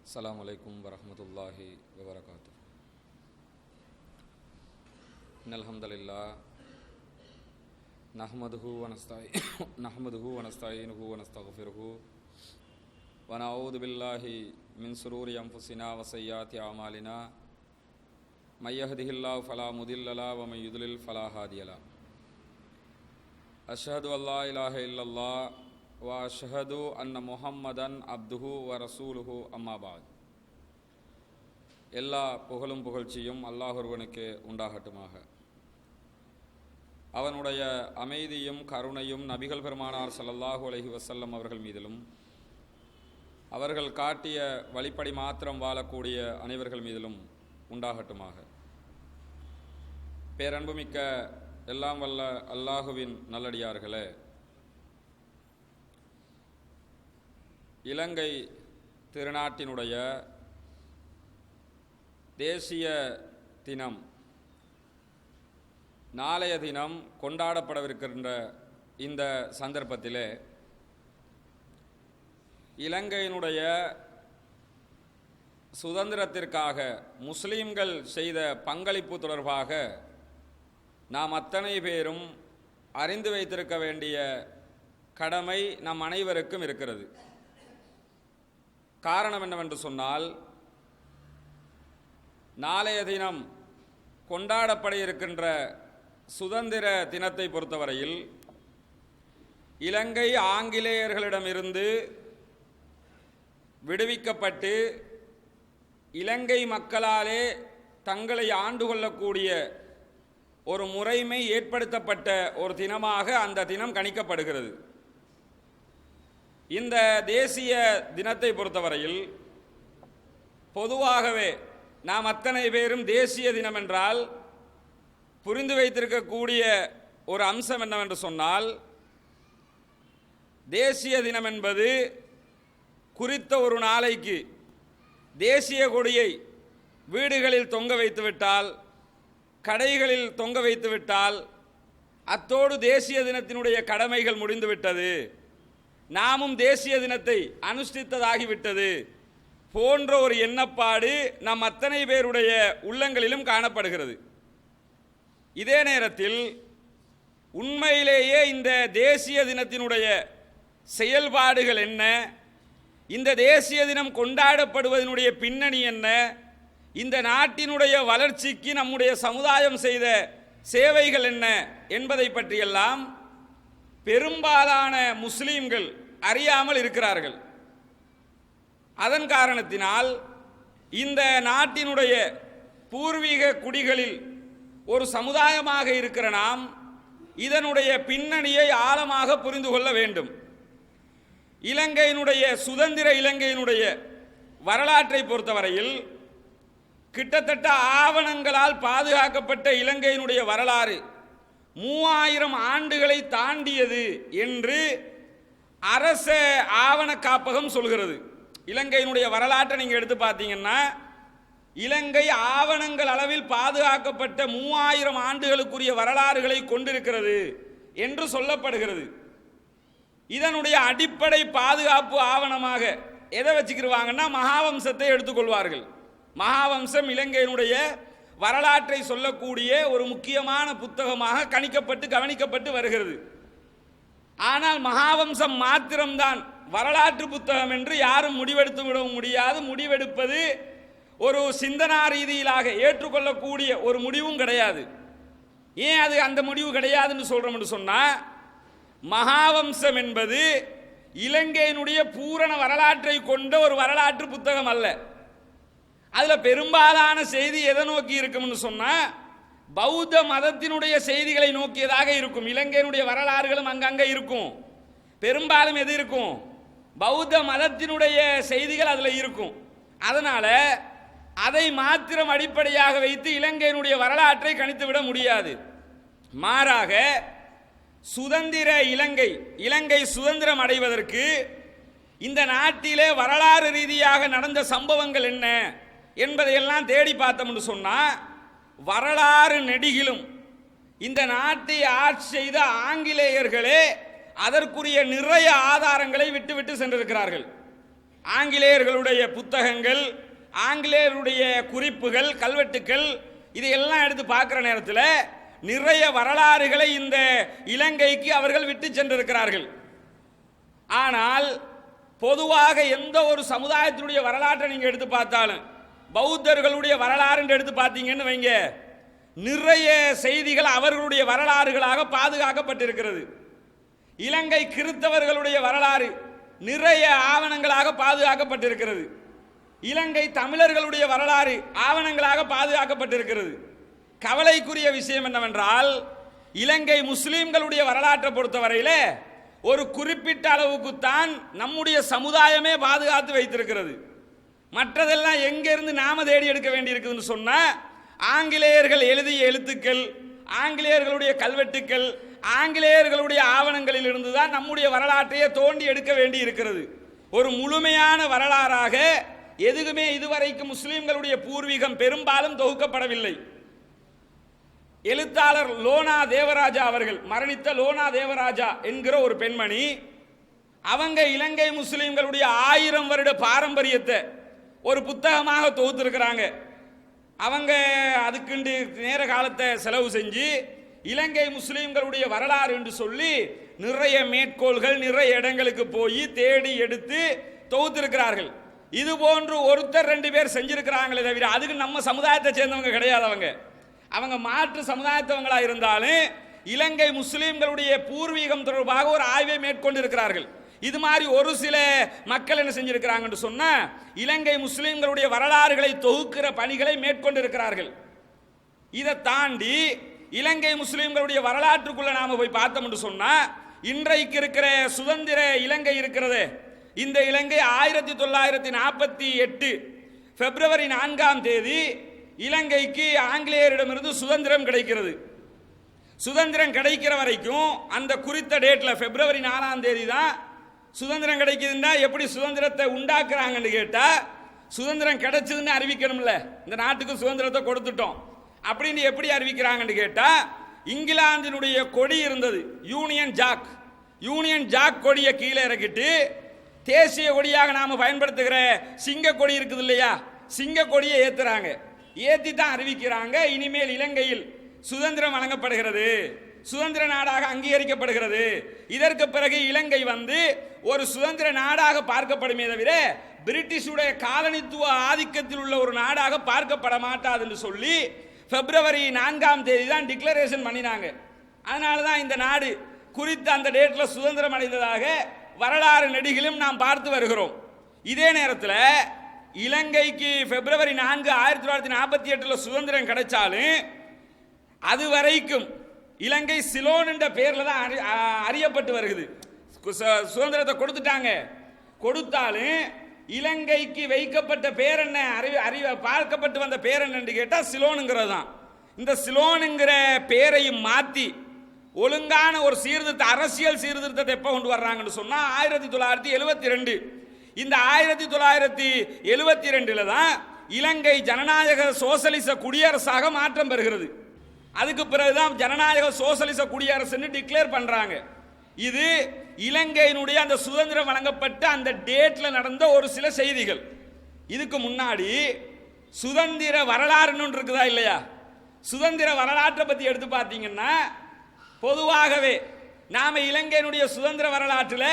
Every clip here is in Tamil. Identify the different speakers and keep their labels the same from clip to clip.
Speaker 1: அஸ்ஸலாமு அலைக்கும் வரஹ்மத்துல்லாஹி வபரகாத்துஹு. இன்னல் ஹம்தலில்லாஹ் நஹ்மதுஹு வ நஸ்தஈனுஹு வ நஸ்தக்ஃபிருஹு வ நஊது பில்லாஹி மின் ஷுரூரி அன்ஃபுஸினா வ ஸய்யிஆத்தி அமாலினா மை யஹ்திஹில்லாஹு ஃபலா முதில்ல லஹு வ மை யுத்லில் ஃபலா ஹாதிய லஹு. அஷ்ஹது அல்லா இலாஹ இல்லல்லாஹ் வ அஷ்ஹது அன்ன முஹம்மதன் அப்துஹு வ ரசூலுஹு அம்மா பாத். எல்லா புகழும் புகழ்ச்சியும் அல்லாஹ் ஒருவனுக்கு உண்டாகட்டுமாக. அவனுடைய அமைதியும் கருணையும் நபிகள் பெருமானார் ஸல்லல்லாஹு அலைஹி வஸல்லம் அவர்கள் மீதிலும் அவர்கள் காட்டிய வழிப்படி மாத்திரம் வாழக்கூடிய அனைவர்கள் மீதிலும் உண்டாகட்டுமாக. பேரன்புமிக்க எல்லாம் வல்ல அல்லாஹுவின் நல்லடியார்களே, இலங்கை திருநாட்டினுடைய தேசிய தினம் நாளைய தினம் கொண்டாடப்படவிருக்கின்ற இந்த சந்தர்ப்பத்திலே இலங்கையினுடைய சுதந்திரத்திற்காக முஸ்லீம்கள் செய்த பங்களிப்பு தொடர்பாக நாம் அத்தனை பேரும் அறிந்து வைத்திருக்க வேண்டிய கடமை நம் அனைவருக்கும் இருக்கிறது. காரணம் என்னவென்று சொன்னால், நாளைய தினம் கொண்டாடப்பட இருக்கின்ற சுதந்திர தினத்தை பொறுத்தவரையில் இலங்கை ஆங்கிலேயர்களிடமிருந்து விடுவிக்கப்பட்டு இலங்கை மக்களாலே தங்களை ஆண்டு கொள்ளக்கூடிய ஒரு முறைமை ஏற்படுத்தப்பட்ட ஒரு தினமாக அந்த தினம் கணிக்கப்படுகிறது. இந்த தேசிய தினத்தை பொறுத்தவரையில் பொதுவாகவே நாம் அத்தனை பேரும் தேசிய தினம் என்றால் புரிந்து வைத்திருக்கக்கூடிய ஒரு அம்சம் என்னவென்று சொன்னால், தேசிய தினம் என்பது குறித்த ஒரு நாளைக்கு தேசிய கொடியை வீடுகளில் தொங்க வைத்துவிட்டால், கடைகளில் தொங்க வைத்துவிட்டால் அத்தோடு தேசிய தினத்தினுடைய கடமைகள் முடிந்துவிட்டது, நாமும் தேசிய தினத்தை அனுஷ்டித்ததாகிவிட்டது போன்ற ஒரு எண்ணப்பாடு நம் அத்தனை பேருடைய உள்ளங்களிலும் காணப்படுகிறது. இதே நேரத்தில் உண்மையிலேயே இந்த தேசிய தினத்தினுடைய செயல்பாடுகள் என்ன, இந்த தேசிய தினம் கொண்டாடப்படுவதனுடைய பின்னணி என்ன, இந்த நாட்டினுடைய வளர்ச்சிக்கு நம்முடைய சமுதாயம் செய்த சேவைகள் என்ன என்பதை பற்றியெல்லாம் பெரும்பாலான முஸ்லீம்கள் அறியாமல் இருக்கிறார்கள். அதன் காரணத்தினால் இந்த நாட்டினுடைய பூர்வீக குடிகளில் ஒரு சமுதாயமாக இருக்கிற நாம் இதனுடைய பின்னணியை ஆழமாக புரிந்து கொள்ள வேண்டும். இலங்கையினுடைய சுதந்திர இலங்கையினுடைய வரலாற்றை பொறுத்தவரையில் கிட்டத்தட்ட ஆவணங்களால் பாதுகாக்கப்பட்ட இலங்கையினுடைய வரலாறு 3000 ஆண்டுகளை தாண்டியது என்று அரச ஆவண காப்பகம் சொல்கிறது. இலங்கையினுடைய வரலாற்றை நீங்கள் எடுத்து பார்த்தீங்கன்னா, இலங்கை ஆவணங்கள் அளவில் பாதுகாக்கப்பட்ட 3000 ஆண்டுகளுக்குரிய வரலாறுகளை கொண்டிருக்கிறது என்று சொல்லப்படுகிறது. இதனுடைய அடிப்படை பாதுகாப்பு ஆவணமாக எதை வச்சுக்கிடுவாங்கன்னா, மகாவம்சத்தை எடுத்துக்கொள்வார்கள். மகாவம்சம் இலங்கையினுடைய வரலாற்றை சொல்லக்கூடிய ஒரு முக்கியமான புத்தகமாக கணிக்கப்பட்டு கவனிக்கப்பட்டு வருகிறது. ஆனால் மகாவம்சம் மாத்திரம்தான் வரலாற்று புத்தகம் என்று யாரும் முடிவெடுத்து விடவும் முடியாது. முடிவெடுப்பது ஒரு சிந்தனா ரீதியிலாக ஏற்றுக்கொள்ளக்கூடிய ஒரு முடிவும் கிடையாது. ஏன் அது அந்த முடிவு கிடையாதுன்னு சொல்றோம்னு சொன்னா, மகாவம்சம் என்பது இலங்கையினுடைய பூரண வரலாற்றை கொண்ட ஒரு வரலாற்று புத்தகம் அல்ல. அதில் பெரும்பாலான செய்தி எதை நோக்கி இருக்கும்னு சொன்னா, பௌத்த மதத்தினுடைய செய்திகளை நோக்கியதாக இருக்கும். இலங்கையினுடைய வரலாறுகளும் அங்கங்கே இருக்கும். பெரும்பாலும் எது இருக்கும்? பௌத்த மதத்தினுடைய செய்திகள் அதில் இருக்கும். அதனால அதை மாத்திரம் அடிப்படையாக வைத்து இலங்கையினுடைய வரலாற்றை கணித்துவிட முடியாது. மாறாக சுதந்திர இலங்கை சுதந்திரம் அடைவதற்கு இந்த நாட்டிலே வரலாறு ரீதியாக நடந்த சம்பவங்கள் என்ன என்பதையெல்லாம் தேடி பார்த்தோம்னு சொன்னா, வரலாறு நெடுகிலும் இந்த நாட்டை ஆட்சி செய்த ஆங்கிலேயர்களே அதற்குரிய நிறைய ஆதாரங்களை விட்டு விட்டு சென்றிருக்கிறார்கள். ஆங்கிலேயர்களுடைய புத்தகங்கள், ஆங்கிலேயருடைய குறிப்புகள், கல்வெட்டுக்கள் இதையெல்லாம் எடுத்து பார்க்குற நேரத்தில் நிறைய வரலாறுகளை இந்த இலங்கைக்கு அவர்கள் விட்டு சென்றிருக்கிறார்கள். ஆனால் பொதுவாக எந்த ஒரு சமுதாயத்தினுடைய வரலாற்றை நீங்கள் எடுத்து பார்த்தாலும், பௌத்தர்களுடைய வரலாறு எடுத்து பார்த்தீங்கன்னு வைங்க, நிறைய செய்திகள் அவர்களுடைய வரலாறுகளாக பாதுகாக்கப்பட்டிருக்கிறது. இலங்கை கிறித்தவர்களுடைய வரலாறு நிறைய ஆவணங்களாக பாதுகாக்கப்பட்டிருக்கிறது. இலங்கை தமிழர்களுடைய வரலாறு ஆவணங்களாக பாதுகாக்கப்பட்டிருக்கிறது. கவலைக்குரிய விஷயம் என்னவென்றால், இலங்கை முஸ்லீம்களுடைய வரலாற்றை பொறுத்தவரையில் ஒரு குறிப்பிட்ட அளவுக்குத்தான் நம்முடைய சமுதாயமே பாதுகாத்து வைத்திருக்கிறது. மற்றதெல்லாம் எங்கிருந்து நாம தேடி எடுக்க வேண்டியிருக்குதுன்னு சொன்னா, ஆங்கிலேயர்கள் எழுதிய எழுத்துக்கள், ஆங்கிலேயர்களுடைய கல்வெட்டுக்கள், ஆங்கிலேயர்களுடைய ஆவணங்களில் இருந்து தான் நம்முடைய வரலாற்றையே தோண்டி எடுக்க வேண்டி இருக்கிறது. ஒரு முழுமையான வரலாறாக எதுவுமே இதுவரைக்கும் முஸ்லிம்களுடைய பூர்வீகம் பெரும்பாலும் தொகுக்கப்படவில்லை. எழுத்தாளர் லோனா தேவராஜா அவர்கள், மரணித்த லோனா தேவராஜா என்கிற ஒரு பெண்மணி, அவங்க இலங்கை முஸ்லிம்களுடைய 1000 வருட பாரம்பரியத்தை ஒரு புத்தகமாக தொகுத்திருக்கிறாங்க. அவங்க அதுக்குண்டு நேர காலத்தை செலவு செஞ்சு இலங்கை முஸ்லிம்களுடைய வரலாறு என்று சொல்லி நிறைய மேற்கோள்கள், நிறைய இடங்களுக்கு போய் தேடி எடுத்து தொகுத்திருக்கிறார்கள். இது போன்று ஒருத்தர் 2 பேர் செஞ்சிருக்கிறாங்களே தவிர அதுக்கு நம்ம சமுதாயத்தை சேர்ந்தவங்க கிடையாது. அவங்க மாற்று சமுதாயத்தவங்களா இருந்தாலும் இலங்கை முஸ்லிம்களுடைய பூர்வீகம் தொடர்பாக ஒரு ஆய்வை மேற்கொண்டிருக்கிறார்கள். இது மாதிரி ஒரு சில மக்கள் என்ன செஞ்சிருக்கிறாங்கன்னு சொன்னா, இலங்கை முஸ்லிம்களுடைய வரலாறுகளை தொகுக்கிற பணிகளை மேற்கொண்டிருக்கிறார்கள். இதை தாண்டி இலங்கை முஸ்லிம்களுடைய வரலாற்றுக்குள்ள நாம போய் பார்த்தோம்னு சொன்னா, இன்றைக்கு இருக்கிற சுதந்திர இலங்கை இருக்கிறது, இந்த இலங்கை 1948 பிப்ரவரி 4ஆம் தேதி இலங்கைக்கு ஆங்கிலேயரிடமிருந்து சுதந்திரம் கிடைக்கிறது. சுதந்திரம் கிடைக்கிற வரைக்கும் அந்த குறித்த டேட்ல பிப்ரவரி 4ஆம் தேதி தான் சுதந்திரம் கிடைக்குதுன்னா, எப்படி சுதந்திரத்தை உண்டாக்குறாங்கன்னு கேட்டா, சுதந்திரம் கிடைச்சதுன்னு அறிவிக்கணும்ல, இந்த நாட்டுக்கு சுதந்திரத்தை கொடுத்துட்டோம் அப்படின்னு எப்படி அறிவிக்கிறாங்கன்னு கேட்டா, இங்கிலாந்தினுடைய கொடி இருந்தது, யூனியன் ஜாக் கொடியை கீழே இறக்கிட்டு தேசிய கொடியாக நாம பயன்படுத்துகிற சிங்க கொடி இருக்குது இல்லையா, சிங்க கொடியை ஏத்துறாங்க. ஏத்தி தான் அறிவிக்கிறாங்க, இனிமேல் இலங்கையில் சுதந்திரம் வழங்கப்படுகிறது, சுதந்திர நாடாக அங்கீகரிக்கப்படுகிறது. இதற்கு பிறகு இலங்கை ஒரு சுதந்திர நாடாக பார்க்கப்படுமே தவிர பிரிட்டிஷுடைய காலனித்துவ ஆதிக்கத்தில் உள்ள ஒரு நாடாக பார்க்கப்பட மாட்டாது என்று சொல்லி பிப்ரவரி 4ஆம் தேதி தான் டிக்ளரேஷன் பண்ணினாங்க. அதனால தான் இந்த நாடு குறித்த அந்த டேட்ல சுதந்திரம் அடைந்ததாக வரலாறு நெடுகிலும் நாம் பார்த்து வருகிறோம். இதே நேரத்தில் இலங்கைக்கு பிப்ரவரி 4 1948 சுதந்திரம் கிடைச்சாலும் அது வரைக்கும் இலங்கை சிலோன் என்ற பெயர்ல தான் அறியப்பட்டு வருகிறது. சுதந்திரத்தை கொடுத்துட்டாங்க, கொடுத்தாலும் இலங்கைக்கு வைக்கப்பட்ட பேர் என்ன, பார்க்கப்பட்டு வந்த பேர் என்ன கேட்டா சிலோனுங்கிறது தான். இந்த சிலோனுங்கிற பேரையும் மாத்தி ஒழுங்கான ஒரு சீர்திருத்த, அரசியல் சீர்திருத்தத்தை எப்ப கொண்டு வர்றாங்கன்னு சொன்னா 1972. இந்த 1972 தான் இலங்கை ஜனநாயக சோசலிச குடியரசாக மாற்றம் பெறுகிறது. அதுக்கு பிறகுதான் ஜனநாயக சோசலிச குடியரசுன்னு டிக்ளேர் பண்றாங்க. இது இலங்கையினுடைய அந்த சுதந்திரம் வழங்கப்பட்ட அந்த டேட்ல நடந்த ஒரு சில செய்திகள். இதுக்கு முன்னாடி சுதந்திர வரலாறுன்னு இருக்குதா இல்லையா? சுதந்திர வரலாற்றை பத்தி எடுத்து பார்த்தீங்கன்னா, பொதுவாகவே நாம இலங்கையினுடைய சுதந்திர வரலாற்றில்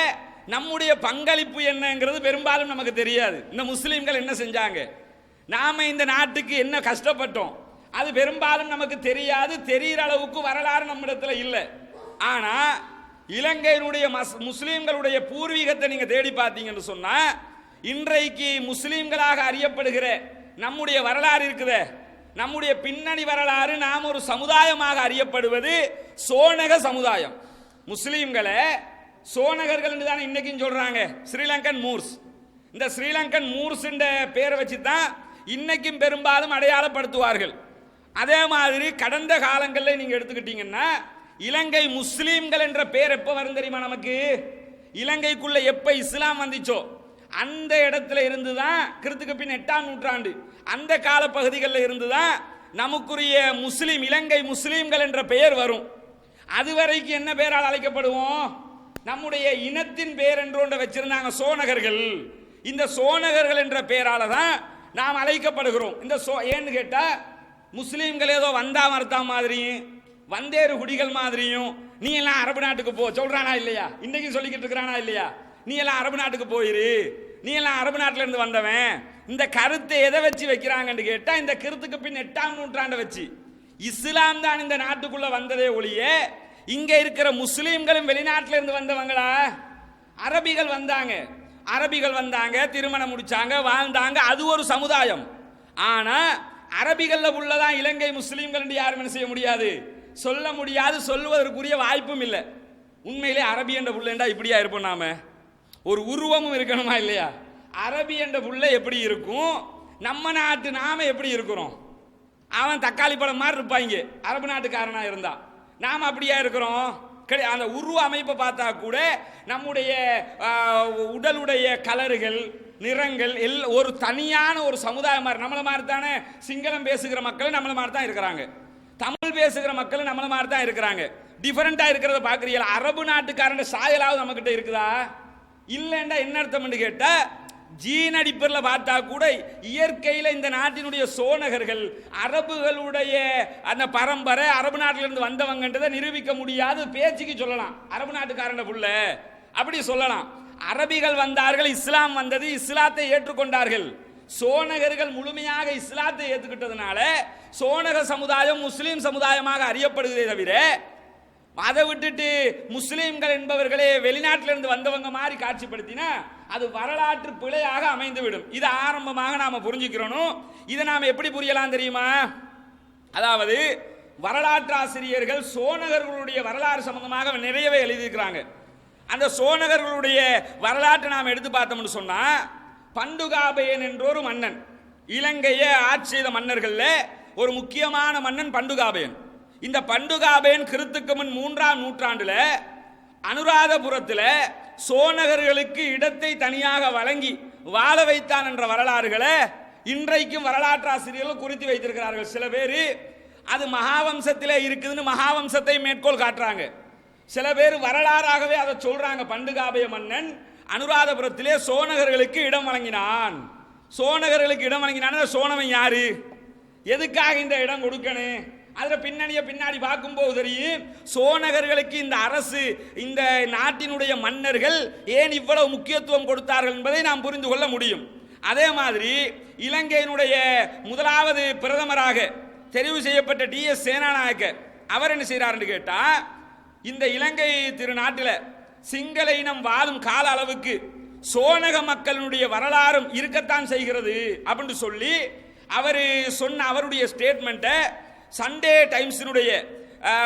Speaker 1: நம்முடைய பங்களிப்பு என்னங்கிறது பெரும்பாலும் நமக்கு தெரியாது. இந்த முஸ்லிம்கள் என்ன செஞ்சாங்க, நாம இந்த நாட்டுக்கு என்ன கஷ்டப்பட்டோம், அது பெரும்பாலும் நமக்கு தெரியாது. தெரிகிற அளவுக்கு வரலாறு நம்மிடத்தில் இல்லை. ஆனா இலங்கையினுடைய முஸ்லிம்களுடைய பூர்வீகத்தை நீங்க தேடி பார்த்தீங்கன்னு சொன்னா, இன்றைக்கு முஸ்லிம்களாக அறியப்படுகிற நம்முடைய வரலாறு இருக்குதே, நம்முடைய பின்னணி வரலாறு, நாம் ஒரு சமுதாயமாக அறியப்படுவது சோனக சமுதாயம். முஸ்லிம்களை சோனகர்கள் என்று தான் இன்னைக்கும் சொல்றாங்க, ஸ்ரீலங்கன் மூர்ஸ். இந்த ஸ்ரீலங்கன் மூர்ஸ் என்ற பேரை வச்சு தான் இன்னைக்கும் பெரும்பாலும் அடையாளப்படுத்துவார்கள். அதே மாதிரி கடந்த காலங்களில் நீங்க எடுத்துக்கிட்டீங்கன்னா, இலங்கை முஸ்லீம்கள் என்ற பேர் எப்ப வரும் தெரியுமா? நமக்கு இலங்கைக்குள்ள எப்ப இஸ்லாம் வந்துச்சோ அந்த இடத்துல இருந்துதான், கிறிஸ்துக்கு பின் 8ஆம் நூற்றாண்டு அந்த கால பகுதிகளில் இருந்துதான் நமக்குரிய முஸ்லீம், இலங்கை முஸ்லீம்கள் என்ற பெயர் வரும். அதுவரைக்கும் என்ன பெயரால் அழைக்கப்படுவோம்? நம்முடைய இனத்தின் பெயர் என்று ஒன்றை வச்சிருந்தாங்க சோனகர்கள். இந்த சோனகர்கள் என்ற பெயரால தான் நாம் அழைக்கப்படுகிறோம். இந்த ஏன்னு கேட்டா முஸ்லீம்கள் ஏதோ வந்தா மறுத்தா மாதிரியும் வந்தேறு குடிகள் மாதிரியும் நீ எல்லாம் அரபு நாட்டுக்கு போ சொல்றானா இல்லையா? இன்னைக்கு சொல்லிக்கிட்டு இருக்கிறானா இல்லையா? நீ எல்லாம் அரபு நாட்டுக்கு போயிரு, நீ எல்லாம் அரபு நாட்டில இருந்து வந்தவன். இந்த கருத்தை எதை வச்சு வைக்கிறாங்கன்னு கேட்டா இந்த கருத்துக்கு பின் 8ஆம் நூற்றாண்டை வச்சு. இஸ்லாம் தான் இந்த நாட்டுக்குள்ள வந்ததே ஒழிய இங்க இருக்கிற முஸ்லீம்களும் வெளிநாட்டில இருந்து வந்தவங்களா? அரபிகள் வந்தாங்க, அரபிகள் வந்தாங்க, திருமணம் முடிச்சாங்க, வாழ்ந்தாங்க, அது ஒரு சமுதாயம். ஆனா அரபிகள்ல உள்ளதான் இலங்கை முஸ்லீம்கள் என்று யாரும் என்ன செய்ய முடியாது, சொல்ல முடியாது, சொல்வதற்குரிய வாய்ப்பும் இல்லை. உண்மையிலே அரபி என்ற புள்ளேண்டா இப்படியா இருப்போம் நாம? ஒரு உருவமும் இருக்கணுமா இல்லையா? அரபி என்ற புள்ள எப்படி இருக்கும், நம்ம நாட்டு நாம எப்படி இருக்கிறோம்? அவன் தக்காளி பழம் மாதிரி இருப்பாங்க அரபு நாட்டுக்காரனா இருந்தா, நாம அப்படியா இருக்கிறோம்? அந்த உருவ அமைப்பை பார்த்தா கூட நம்முடைய உடலுடைய கலர்கள் நிறங்கள் ஒரு தனியான ஒரு சமுதாயம் மாதிரி. நம்மள மாதிரி தானே சிங்களம் பேசுகிற மக்கள் நம்மள மாதிரி தான் இருக்கிறாங்க, தமிழ் பேசுகிற மக்கள் நம்மள மாதிரி தான் இருக்கிறாங்க. டிஃபரெண்டா இருக்கிறத பாக்குறீங்களா? அரபு நாட்டுக்காரன் சாயலாவது நம்ம கிட்ட இருக்குதா? இல்லைண்டா என்ன அர்த்தம் கேட்டா ஜீன் அடிப்படையில் பார்த்தா கூட இயற்கையில் இந்த நாட்டினுடைய சோனகர்கள் அரபுகளுடைய அந்த பரம்பரை அரபு நாட்டிலிருந்து வந்தவங்கன்றதை நிரூபிக்க முடியாது, பேச்சுக்கு சொல்லலாம். அரபு நாட்டுக்காரன் புள்ள அப்படி சொல்லலாம். அரபிகள் வந்தார்கள், இஸ்லாம் வந்தது, இஸ்லாத்தை ஏற்றுக்கொண்டார்கள். சோனகர்கள் முழுமையாக இஸ்லாத்தை ஏற்றுக்கிட்டதுனால சோனக சமுதாயம் முஸ்லீம் சமுதாயமாக அறியப்படுகிறதே தவிர அதை விட்டுட்டு முஸ்லீம்கள் என்பவர்களே வெளிநாட்டிலிருந்து வந்தவங்க மாதிரி காட்சிப்படுத்தினா அது வரலாற்று பிழையாக அமைந்துவிடும். இது ஆரம்பமாக நாம புரிஞ்சுக்கிறோம். இதை நாம எப்படி புரியலாம் தெரியுமா? அதாவது வரலாற்று ஆசிரியர்கள் சோனகர்களுடைய வரலாறு சம்பந்தமாக நிறையவே எழுதியிருக்கிறாங்க. அந்த சோனகர்களுடைய வரலாற்றை நாம் எடுத்து பார்த்தோம்னு சொன்னா பண்டுகாபையன் என்ற ஒரு மன்னன், இலங்கையை ஆட்சி செய்த மன்னர்கள்ல ஒரு முக்கியமான மன்னன் பண்டுகாபையன். இந்த பண்டுகாபையன் கிறிஸ்துக்கு முன் 3ஆம் நூற்றாண்டுல அனுராதபுரத்தில் சோனகர்களுக்கு இடத்தை தனியாக வழங்கி வாழ வைத்தான் என்ற வரலாறுகளை இன்றைக்கும் வரலாற்று ஆசிரியர்கள் குறித்து வைத்திருக்கிறார்கள். சில பேர் அது மகாவம்சத்திலே இருக்குதுன்னு மகாவம்சத்தை மேற்கோள் காட்டுறாங்க, சில பேர் வரலாறாகவே அதை சொல்றாங்க. பண்டுகாபைய மன்னன் அனுராதபுரத்திலே சோனகர்களுக்கு இடம் வழங்கினான். சோனகர்களுக்கு இடம் வழங்கினான். சோனவன் யாரு, எதுக்காக இந்த இடம் கொடுக்கணும், அதுல பின்னணியை பின்னாடி பார்க்கும்போது தெரியும். சோனகர்களுக்கு இந்த அரசு, இந்த நாட்டினுடைய மன்னர்கள் ஏன் இவ்வளவு முக்கியத்துவம் கொடுத்தார்கள் என்பதை நாம் புரிந்து கொள்ள முடியும். அதே மாதிரி இலங்கையினுடைய முதலாவது பிரதமராக தெரிவு செய்யப்பட்ட டிஎஸ் சேனாநாயக்க அவர் என்ன செய்யறாருன்னு கேட்டா இந்த இலங்கை திருநாட்டில் சிங்கள இனம் வாழும் கால அளவுக்கு சோனக மக்களுடைய வரலாறும் இருக்கத்தான் செய்கிறது அப்படின்னு சொல்லி அவர் சொன்ன அவருடைய ஸ்டேட்மெண்ட்டை சண்டே டைம்ஸினுடைய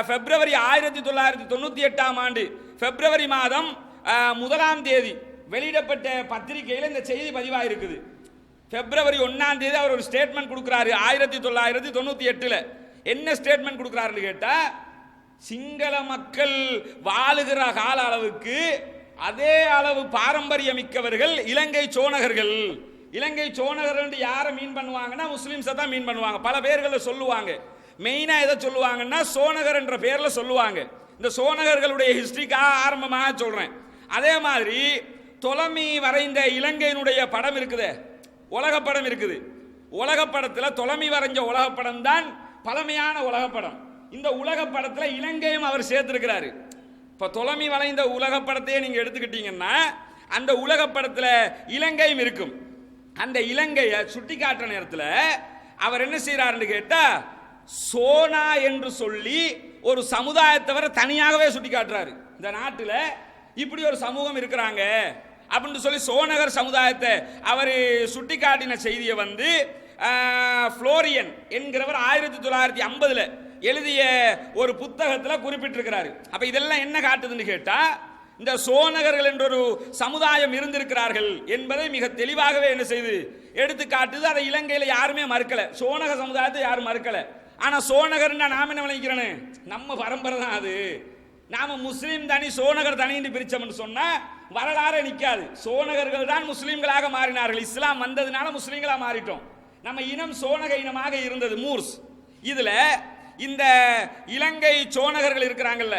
Speaker 1: பிப்ரவரி 1998ஆம் ஆண்டு பிப்ரவரி மாதம் 1ஆம் தேதி வெளியிடப்பட்ட பத்திரிகையில் இந்த செய்தி பதிவாக இருக்குது. பிப்ரவரி 1ஆம் தேதி அவர் ஒரு ஸ்டேட்மெண்ட் கொடுக்கிறாரு 1998. என்ன ஸ்டேட்மெண்ட் கொடுக்கிறாருன்னு கேட்டா சிங்கள மக்கள் வாழுகிற கால அளவுக்கு அதே அளவு பாரம்பரியம் மிக்கவர்கள் இலங்கை சோனகர்கள். இலங்கை சோனகர்கள் யாரை மீன் பண்ணுவாங்கன்னா முஸ்லிம்ஸை தான் மீன் பண்ணுவாங்க. பல பேர்களை சொல்லுவாங்க. மெயினா எதை சொல்லுவாங்கன்னா சோனகர் என்ற பேர்ல சொல்லுவாங்க. இந்த சோனகர்களுடைய ஹிஸ்டரிக்காக ஆரம்பமாக சொல்றேன். அதே மாதிரி தொலமி வரைந்த இலங்கையினுடைய படம் இருக்குது, உலக படம் இருக்குது. உலக படத்தில் தொலமி வரைஞ்ச உலக படம் தான் பழமையான உலக படம். இந்த உலக படத்தில் இலங்கையும் அவர் சேர்த்திருக்கிறாரு. இப்ப தொலமி வரைந்த உலக படத்தையே நீங்க எடுத்துக்கிட்டீங்கன்னா அந்த உலக படத்தில் இலங்கையும் இருக்கும். அந்த இலங்கையை சுட்டி காட்டுற நேரத்தில் அவர் என்ன செய்யறாருன்னு கேட்டா சோனா என்று சொல்லி ஒரு சமுதாயத்தவரை தனியாகவே சுட்டி காட்டுறாரு. இந்த நாட்டில் இப்படி ஒரு சமூகம் இருக்கிறாங்க அப்படின்னு சொல்லி சோனகர் சமுதாயத்தை அவர் சுட்டி காட்டின செய்தியை வந்து புளோரியன் என்கிறவர் 1950 எழுதிய ஒரு புத்தகத்தில் குறிப்பிட்டிருக்கிறாரு. அப்ப இதெல்லாம் என்ன காட்டுதுன்னு கேட்டா இந்த சோனகர்கள் என்ற ஒரு சமுதாயம் இருந்திருக்கிறார்கள் என்பதை மிக தெளிவாகவே என்ன செய்து எடுத்து காட்டுது. அதை இலங்கையில் யாருமே மறுக்கல, சோனக சமுதாயத்தை யாரும் மறுக்கல. ஆனா சோனகர்னா நாம என்ன விளைக்கிறோன்னு நம்ம பரம்பரை தான் அது. நாம முஸ்லீம் தனி சோனகர் தனின்னு பிரிச்சோம்னு சொன்னா வரலாறு நிற்காது. சோனகர்கள் தான் முஸ்லீம்களாக மாறினார்கள். இஸ்லாம் வந்ததுனால முஸ்லீம்களா மாறிட்டோம். நம்ம இனம் சோனக இனமாக இருந்தது மூர்ஸ். இதுல இந்த இலங்கை சோனகர்கள் இருக்கிறாங்கல்ல,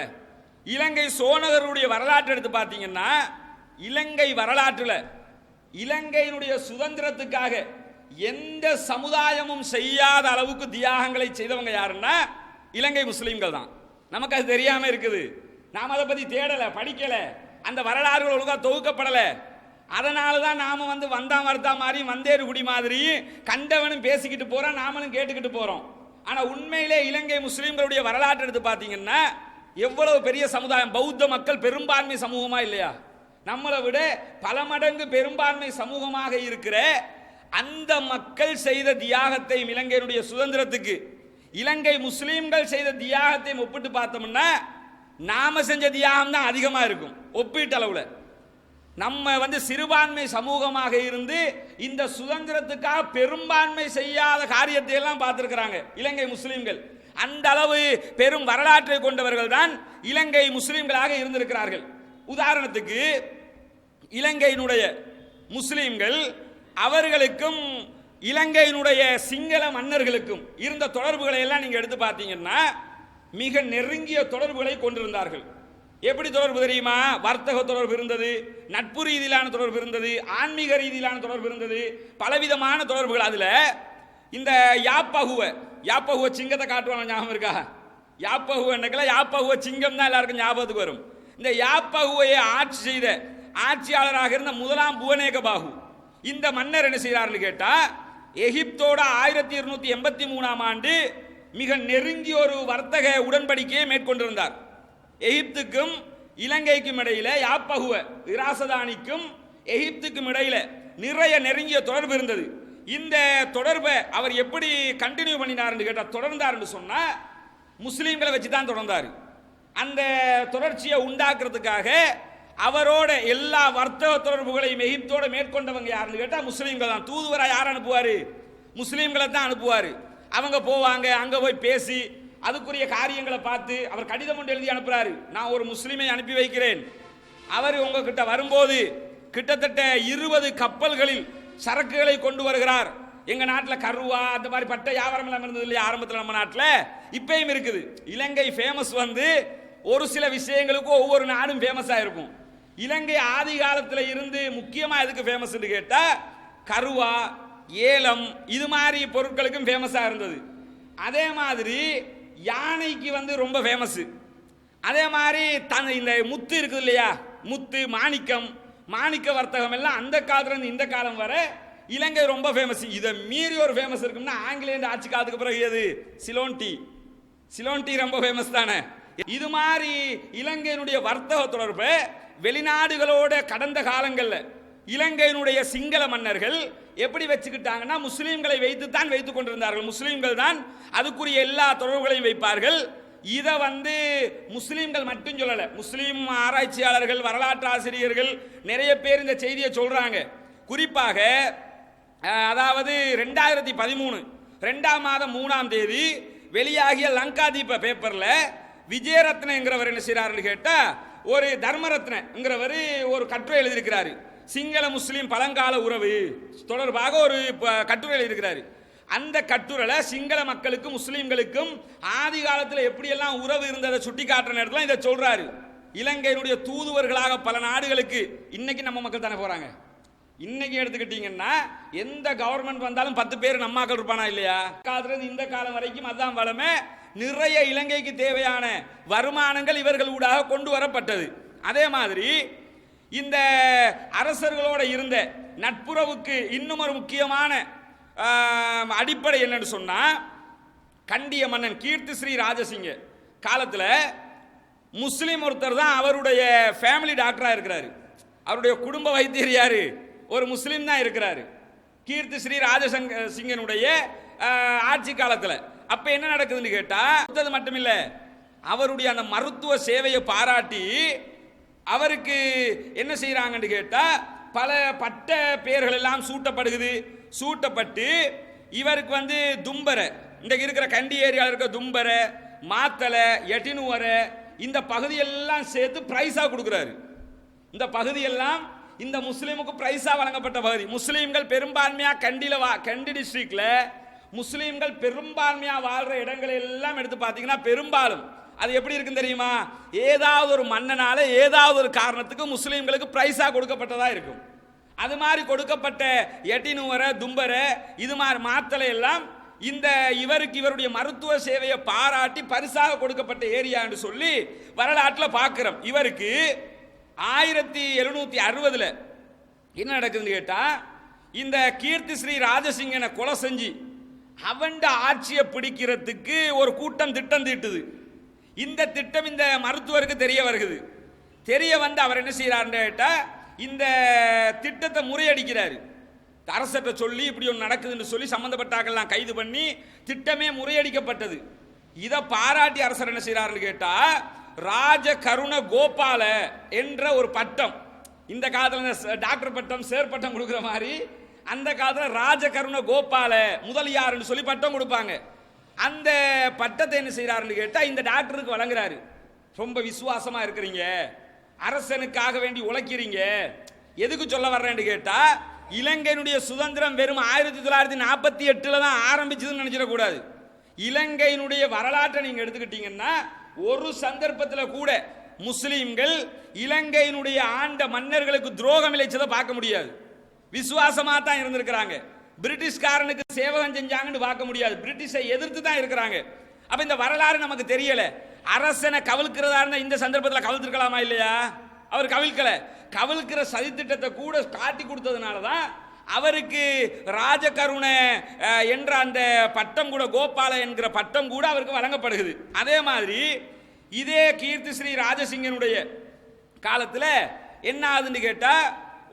Speaker 1: இலங்கை சோனகருடைய வரலாற்று எடுத்து பார்த்தீங்கன்னா இலங்கை வரலாற்றுல இலங்கையினுடைய சுதந்திரத்துக்காக எந்த சமுதாயமும் செய்யாத அளவுக்கு தியாகங்களை செய்தவங்க யாருன்னா இலங்கை முஸ்லீம்கள் தான். நமக்கு அது தெரியாம இருக்குது. நாம் அதை பத்தி தேடல, படிக்கல, அந்த வரலாறுகள் ஒழுங்கா தொகுக்கப்படல. அதனால தான் நாம வந்தா மறுத்தா மாதிரி வந்தேறு குடி மாதிரி கண்டவனும் பேசிக்கிட்டு போறோம், நாமளும் கேட்டுக்கிட்டு போறோம். ஆனா உண்மையிலே இலங்கை முஸ்லீம்களுடைய வரலாற்று எடுத்து பார்த்தீங்கன்னா எவ்வளவு பெரிய சமுதாயம். பௌத்த மக்கள் பெரும்பான்மை சமூகமா இல்லையா? நம்மளை விட பல மடங்கு பெரும்பான்மை சமூகமாக இருக்கிற அந்த மக்கள் செய்த தியாகத்தை, இலங்கையினுடைய சுதந்திரத்துக்கு இலங்கை முஸ்லீம்கள் செய்த தியாகத்தை ஒப்பிட்டு பார்த்தோம்னா நாம செஞ்ச தியாகம் தான் அதிகமா இருக்கும் ஒப்பீட்டளவுல. நம்ம சிறுபான்மை சமூகமாக இருந்து இந்த சுதந்திரத்துக்காக பெரும்பான்மை செய்யாத காரியத்தை எல்லாம் பார்த்திருக்கிறாங்க இலங்கை முஸ்லீம்கள். அந்த அளவு பெரும் வரலாற்றை கொண்டவர்கள் தான் இலங்கை முஸ்லீம்களாக இருந்திருக்கிறார்கள். உதாரணத்துக்கு இலங்கையினுடைய முஸ்லீம்கள் அவர்களுக்கும் இலங்கையினுடைய சிங்கள மன்னர்களுக்கும் இருந்த தொடர்புகளை எல்லாம் நீங்க எடுத்து பார்த்தீங்கன்னா மிக நெருங்கிய தொடர்புகளை கொண்டிருந்தார்கள். எப்படி தொடர்பு தெரியுமா? வர்த்தக தொடர்பு இருந்தது, நட்பு ரீதியிலான தொடர்பு இருந்தது, ஆன்மீக ரீதியிலான தொடர்பு இருந்தது, பலவிதமான தொடர்புகள். அதுல இந்த யாப்பகுவ சிங்கத்தை காட்டுவாங்க, ஞாபகம் இருக்கா? யாப்பகுவ சிங்கம் தான் எல்லாருக்கும் ஞாபகத்துக்கு வரும். இந்த யாப்பகுவையை ஆட்சி செய்த ஆட்சியாளராக இருந்த முதலாம் புவனேக பாகு இந்த மன்னர் என்ன செய்கிறார்னு கேட்டா எகிப்தோட 1283ஆம் ஆண்டு மிக நெருங்கிய ஒரு வர்த்தக உடன்படிக்கையை மேற்கொண்டிருந்தார். எகிப்துக்கும் இலங்கைக்கும் இடையில யாப்பகுவ இராசதானிக்கும் எகிப்துக்கும் இடையில நிறைய நெருங்கிய தொடர்பு இருந்தது. இந்த தொடர்பை அவர் எப்படி கண்டினியூ பண்ணினார் கேட்டா, தொடர்ந்தார் சொன்னா முஸ்லீம்களை வச்சு தான் தொடர்ந்தார். அந்த தொடர்ச்சியை உண்டாக்குறதுக்காக அவரோட எல்லா வர்த்தக தொடர்புகளையும் எகிப்தோட மேற்கொண்டவங்க யாருன்னு கேட்டா முஸ்லீம்கள் தான். தூதுவராக யார் அனுப்புவாரு? முஸ்லீம்களை தான் அனுப்புவாரு. அவங்க போவாங்க, அங்க போய் பேசி அதுக்குரிய காரியங்களை பார்த்து அவர் கடிதம் ஒன்று எழுதி அனுப்புறாரு. நான் ஒரு முஸ்லீமை அனுப்பி வைக்கிறேன், அவர் உங்ககிட்ட வரும்போது கிட்டத்தட்ட 20 கப்பல்களில் சரக்குகளை கொண்டு வருகிறார். எங்க நாட்டில் கருவா அந்த மாதிரி பட்ட வியாபாரம் எல்லாம் இருந்தது இல்லையா ஆரம்பத்தில்? நம்ம நாட்டில் இப்பயும் இருக்குது. இலங்கை ஃபேமஸ் ஒரு சில விஷயங்களுக்கு ஒவ்வொரு நாடும் ஃபேமஸாக இருக்கும். இலங்கை ஆதி காலத்தில் இருந்து முக்கியமாக எதுக்கு ஃபேமஸ் கேட்டா கருவா, ஏலம் இது மாதிரி பொருட்களுக்கும் ஃபேமஸாக இருந்தது. அதே மாதிரி யானைக்கு ரொம்ப ஃபேமஸ். அதே மாதிரி இந்த முத்து இருக்குது இல்லையா, முத்து, மாணிக்க வர்த்தகம் எல்லாம் அந்த காலத்துல இருந்து இந்த காலம் வரை இலங்கை ரொம்ப ஃபேமஸ். இதை மீறி ஒரு ஃபேமஸ் இருக்குன்னா ஆங்கிலேய ஆட்சி காலத்துக்கு பிறகு எது? சிலோன் டீ ரொம்ப ஃபேமஸ் தானே. இது மாதிரி இலங்கையினுடைய வர்த்தக தொடர்பு வெளிநாடுகளோட கடந்த காலங்களில் இலங்கையினுடைய சிங்கள மன்னர்கள் எப்படி வச்சுக்கிட்டாங்கன்னா முஸ்லீம்களை வைத்துக் கொண்டிருந்தார்கள். முஸ்லீம்கள் தான் அதுக்குரிய எல்லா தொடர்புகளையும் வைப்பார்கள். இதை முஸ்லீம்கள் மட்டும் சொல்லல, முஸ்லீம் ஆராய்ச்சியாளர்கள், வரலாற்று ஆசிரியர்கள் நிறைய பேர் இந்த செய்தியை சொல்றாங்க. குறிப்பாக அதாவது 2013 2ஆம் மாதம் 3ஆம் தேதி வெளியாகிய லங்காதீப பேப்பர்ல விஜயரத்னங்கிறவர் என்ன செய்யறாரு கேட்டா ஒரு தர்மரத்னங்கிறவர் ஒரு கட்டுரை எழுதியிருக்கிறாரு. சிங்கள முஸ்லீம் பழங்கால உறவு தொடர்பாக ஒரு கட்டுரை எழுதியிருக்கிறாரு. அந்த கட்டுரையில சிங்கள மக்களுக்கும் முஸ்லீம்களுக்கும் ஆதி காலத்தில் எப்படியெல்லாம் உறவு இருந்ததை சுட்டி காட்டுற நேரத்தில் இதை சொல்றாரு. இலங்கையினுடைய தூதுவர்களாக பல நாடுகளுக்கு இன்னைக்கு நம்ம மக்கள் தானே போறாங்க. இன்னைக்கு எடுத்துக்கிட்டீங்கன்னா எந்த கவர்மெண்ட் வந்தாலும் 10 பேர் நம்ம மக்கள் இருப்பானா இல்லையா? காலத்துல இந்த காலம் வரைக்கும் அதான் வளமே. நிறைய இலங்கைக்கு தேவையான வருமானங்கள் இவர்கள் ஊடாக கொண்டு வரப்பட்டது. அதே மாதிரி இந்த அரசர்களோட இருந்த நட்புறவுக்கு இன்னும் ஒரு முக்கியமான அடிப்படை என்னன்னு சொன்னா, கண்டிய மன்னன் கீர்த்தி ஸ்ரீ ராஜசிங்க காலத்தில் முஸ்லீம் ஒருத்தர் தான் அவருடைய ஃபேமிலி டாக்டரா இருக்கிறாரு. அவருடைய குடும்ப வைத்தியர் யாரு? ஒரு முஸ்லீம் தான் இருக்கிறாரு. கீர்த்தி ஸ்ரீ ராஜசிங்கனுடைய ஆட்சி காலத்தில் அப்ப என்ன நடக்குதுன்னு கேட்டா, அது மட்டுமில்ல, அவருடைய அந்த மருத்துவ சேவையை பாராட்டி அவருக்கு என்ன செய்யறாங்கன்னு கேட்டா பல பட்ட பெயர்கள் எல்லாம் சூட்டப்பட்டு இவருக்கு தும்பரை, இன்றைக்கு இருக்கிற கண்டி ஏரியாவில் இருக்க தும்பரை, மாத்தலை, எட்டினுவரை இந்த பகுதியெல்லாம் சேர்த்து பிரைஸா கொடுக்குறாரு. இந்த பகுதியெல்லாம் இந்த முஸ்லீமுக்கு பிரைஸா வழங்கப்பட்ட பகுதி. முஸ்லீம்கள் பெரும்பான்மையா கண்டி டிஸ்ட்ரிக்ட்ல முஸ்லீம்கள் பெரும்பான்மையா வாழ்ற இடங்களை எல்லாம் எடுத்து பார்த்தீங்கன்னா பெரும்பாலும் அது எப்படி இருக்குன்னு தெரியுமா? ஏதாவது ஒரு மன்னனால ஏதாவது ஒரு காரணத்துக்கு முஸ்லீம்களுக்கு பிரைஸா கொடுக்கப்பட்டதா இருக்கும். அது மாதிரி கொடுக்கப்பட்ட எட்டினுவர தும்பர இது மாதிரி மாத்தலை எல்லாம் இந்த இவருடைய மருத்துவ சேவையை பாராட்டி பரிசாக கொடுக்கப்பட்ட ஏரியா என்று சொல்லி வரலாற்றில் பார்க்கிறோம். இவருக்கு 1760 என்ன நடக்குதுன்னு கேட்டா, இந்த கீர்த்தி ஸ்ரீ ராஜசிங்கனை கொலை செஞ்சு அவன் ஆட்சியை பிடிக்கிறதுக்கு ஒரு கூட்டம் திட்டம் தீட்டுது. இந்த திட்டம் இந்த மருத்துவருக்கு தெரிய வருகிறது. தெரிய வந்து அவர் என்ன செய்யறாருன்னு கேட்டா, இந்த திட்டத்தை முறியடிக்கிறாரு. அரசர்கிட்ட சொல்லி இப்படி ஒன்று நடக்குதுன்னு சொல்லி சம்பந்தப்பட்டாக்கெல்லாம் கைது பண்ணி திட்டமே முறியடிக்கப்பட்டது. இதை பாராட்டி அரசர் என்ன செய்யறாருன்னு கேட்டா, ராஜ கருண கோபால என்ற ஒரு பட்டம், இந்த காலத்தில் டாக்டர் பட்டம் சேர் பட்டம் கொடுக்குற மாதிரி அந்த காலத்தில் ராஜ கருண கோபால முதலியார்னு சொல்லி பட்டம் கொடுப்பாங்க. அந்த பட்டத்தை என்ன செய்யறாருன்னு கேட்டா இந்த டாக்டருக்கு வழங்குறாரு. ரொம்ப விசுவாசமா இருக்கிறீங்க, அரசனுக்காக வேண்டி உழைக்கிறீங்க. எதுக்கு சொல்ல வர்றேன்னு கேட்டா, இலங்கையினுடைய சுதந்திரம் வெறும் 1948 தான் ஆரம்பிச்சதுன்னு நினைச்சிடக்கூடாது. இலங்கையினுடைய வரலாற்றை நீங்க எடுத்துக்கிட்டீங்கன்னா ஒரு சந்தர்ப்பத்தில் கூட முஸ்லிம்கள் இலங்கையினுடைய ஆண்ட மன்னர்களுக்கு துரோகம் இழைச்சதை பார்க்க முடியாது. விசுவாசமா தான் இருந்திருக்கிறாங்க. பிரிட்டிஷ்காரனுக்கு சேவகம் செஞ்சாங்கன்னு பார்க்க முடியாது. பிரிட்டிஷை எதிர்த்து தான் இருக்கிறாங்க. அப்ப இந்த வரலாறு நமக்கு தெரியல. அரசனை கவிழ்க்கிறதா இருந்தா இந்த சந்தர்ப்பத்தில் கவிழ்த்திருக்கலாமா இல்லையா? அவர் கவிழ்க்கல. கவிழ்க்கிற சதித்திட்டத்தை கூட காட்டி கொடுத்ததுனால தான் அவருக்கு ராஜகருண என்ற அந்த பட்டம் கூட, கோபால என்கிற பட்டம் கூட அவருக்கு வழங்கப்படுகிறது. அதே மாதிரி இதே கீர்த்தி ஸ்ரீ ராஜசிங்கனுடைய காலத்தில் என்ன ஆகுதுன்னு கேட்டா,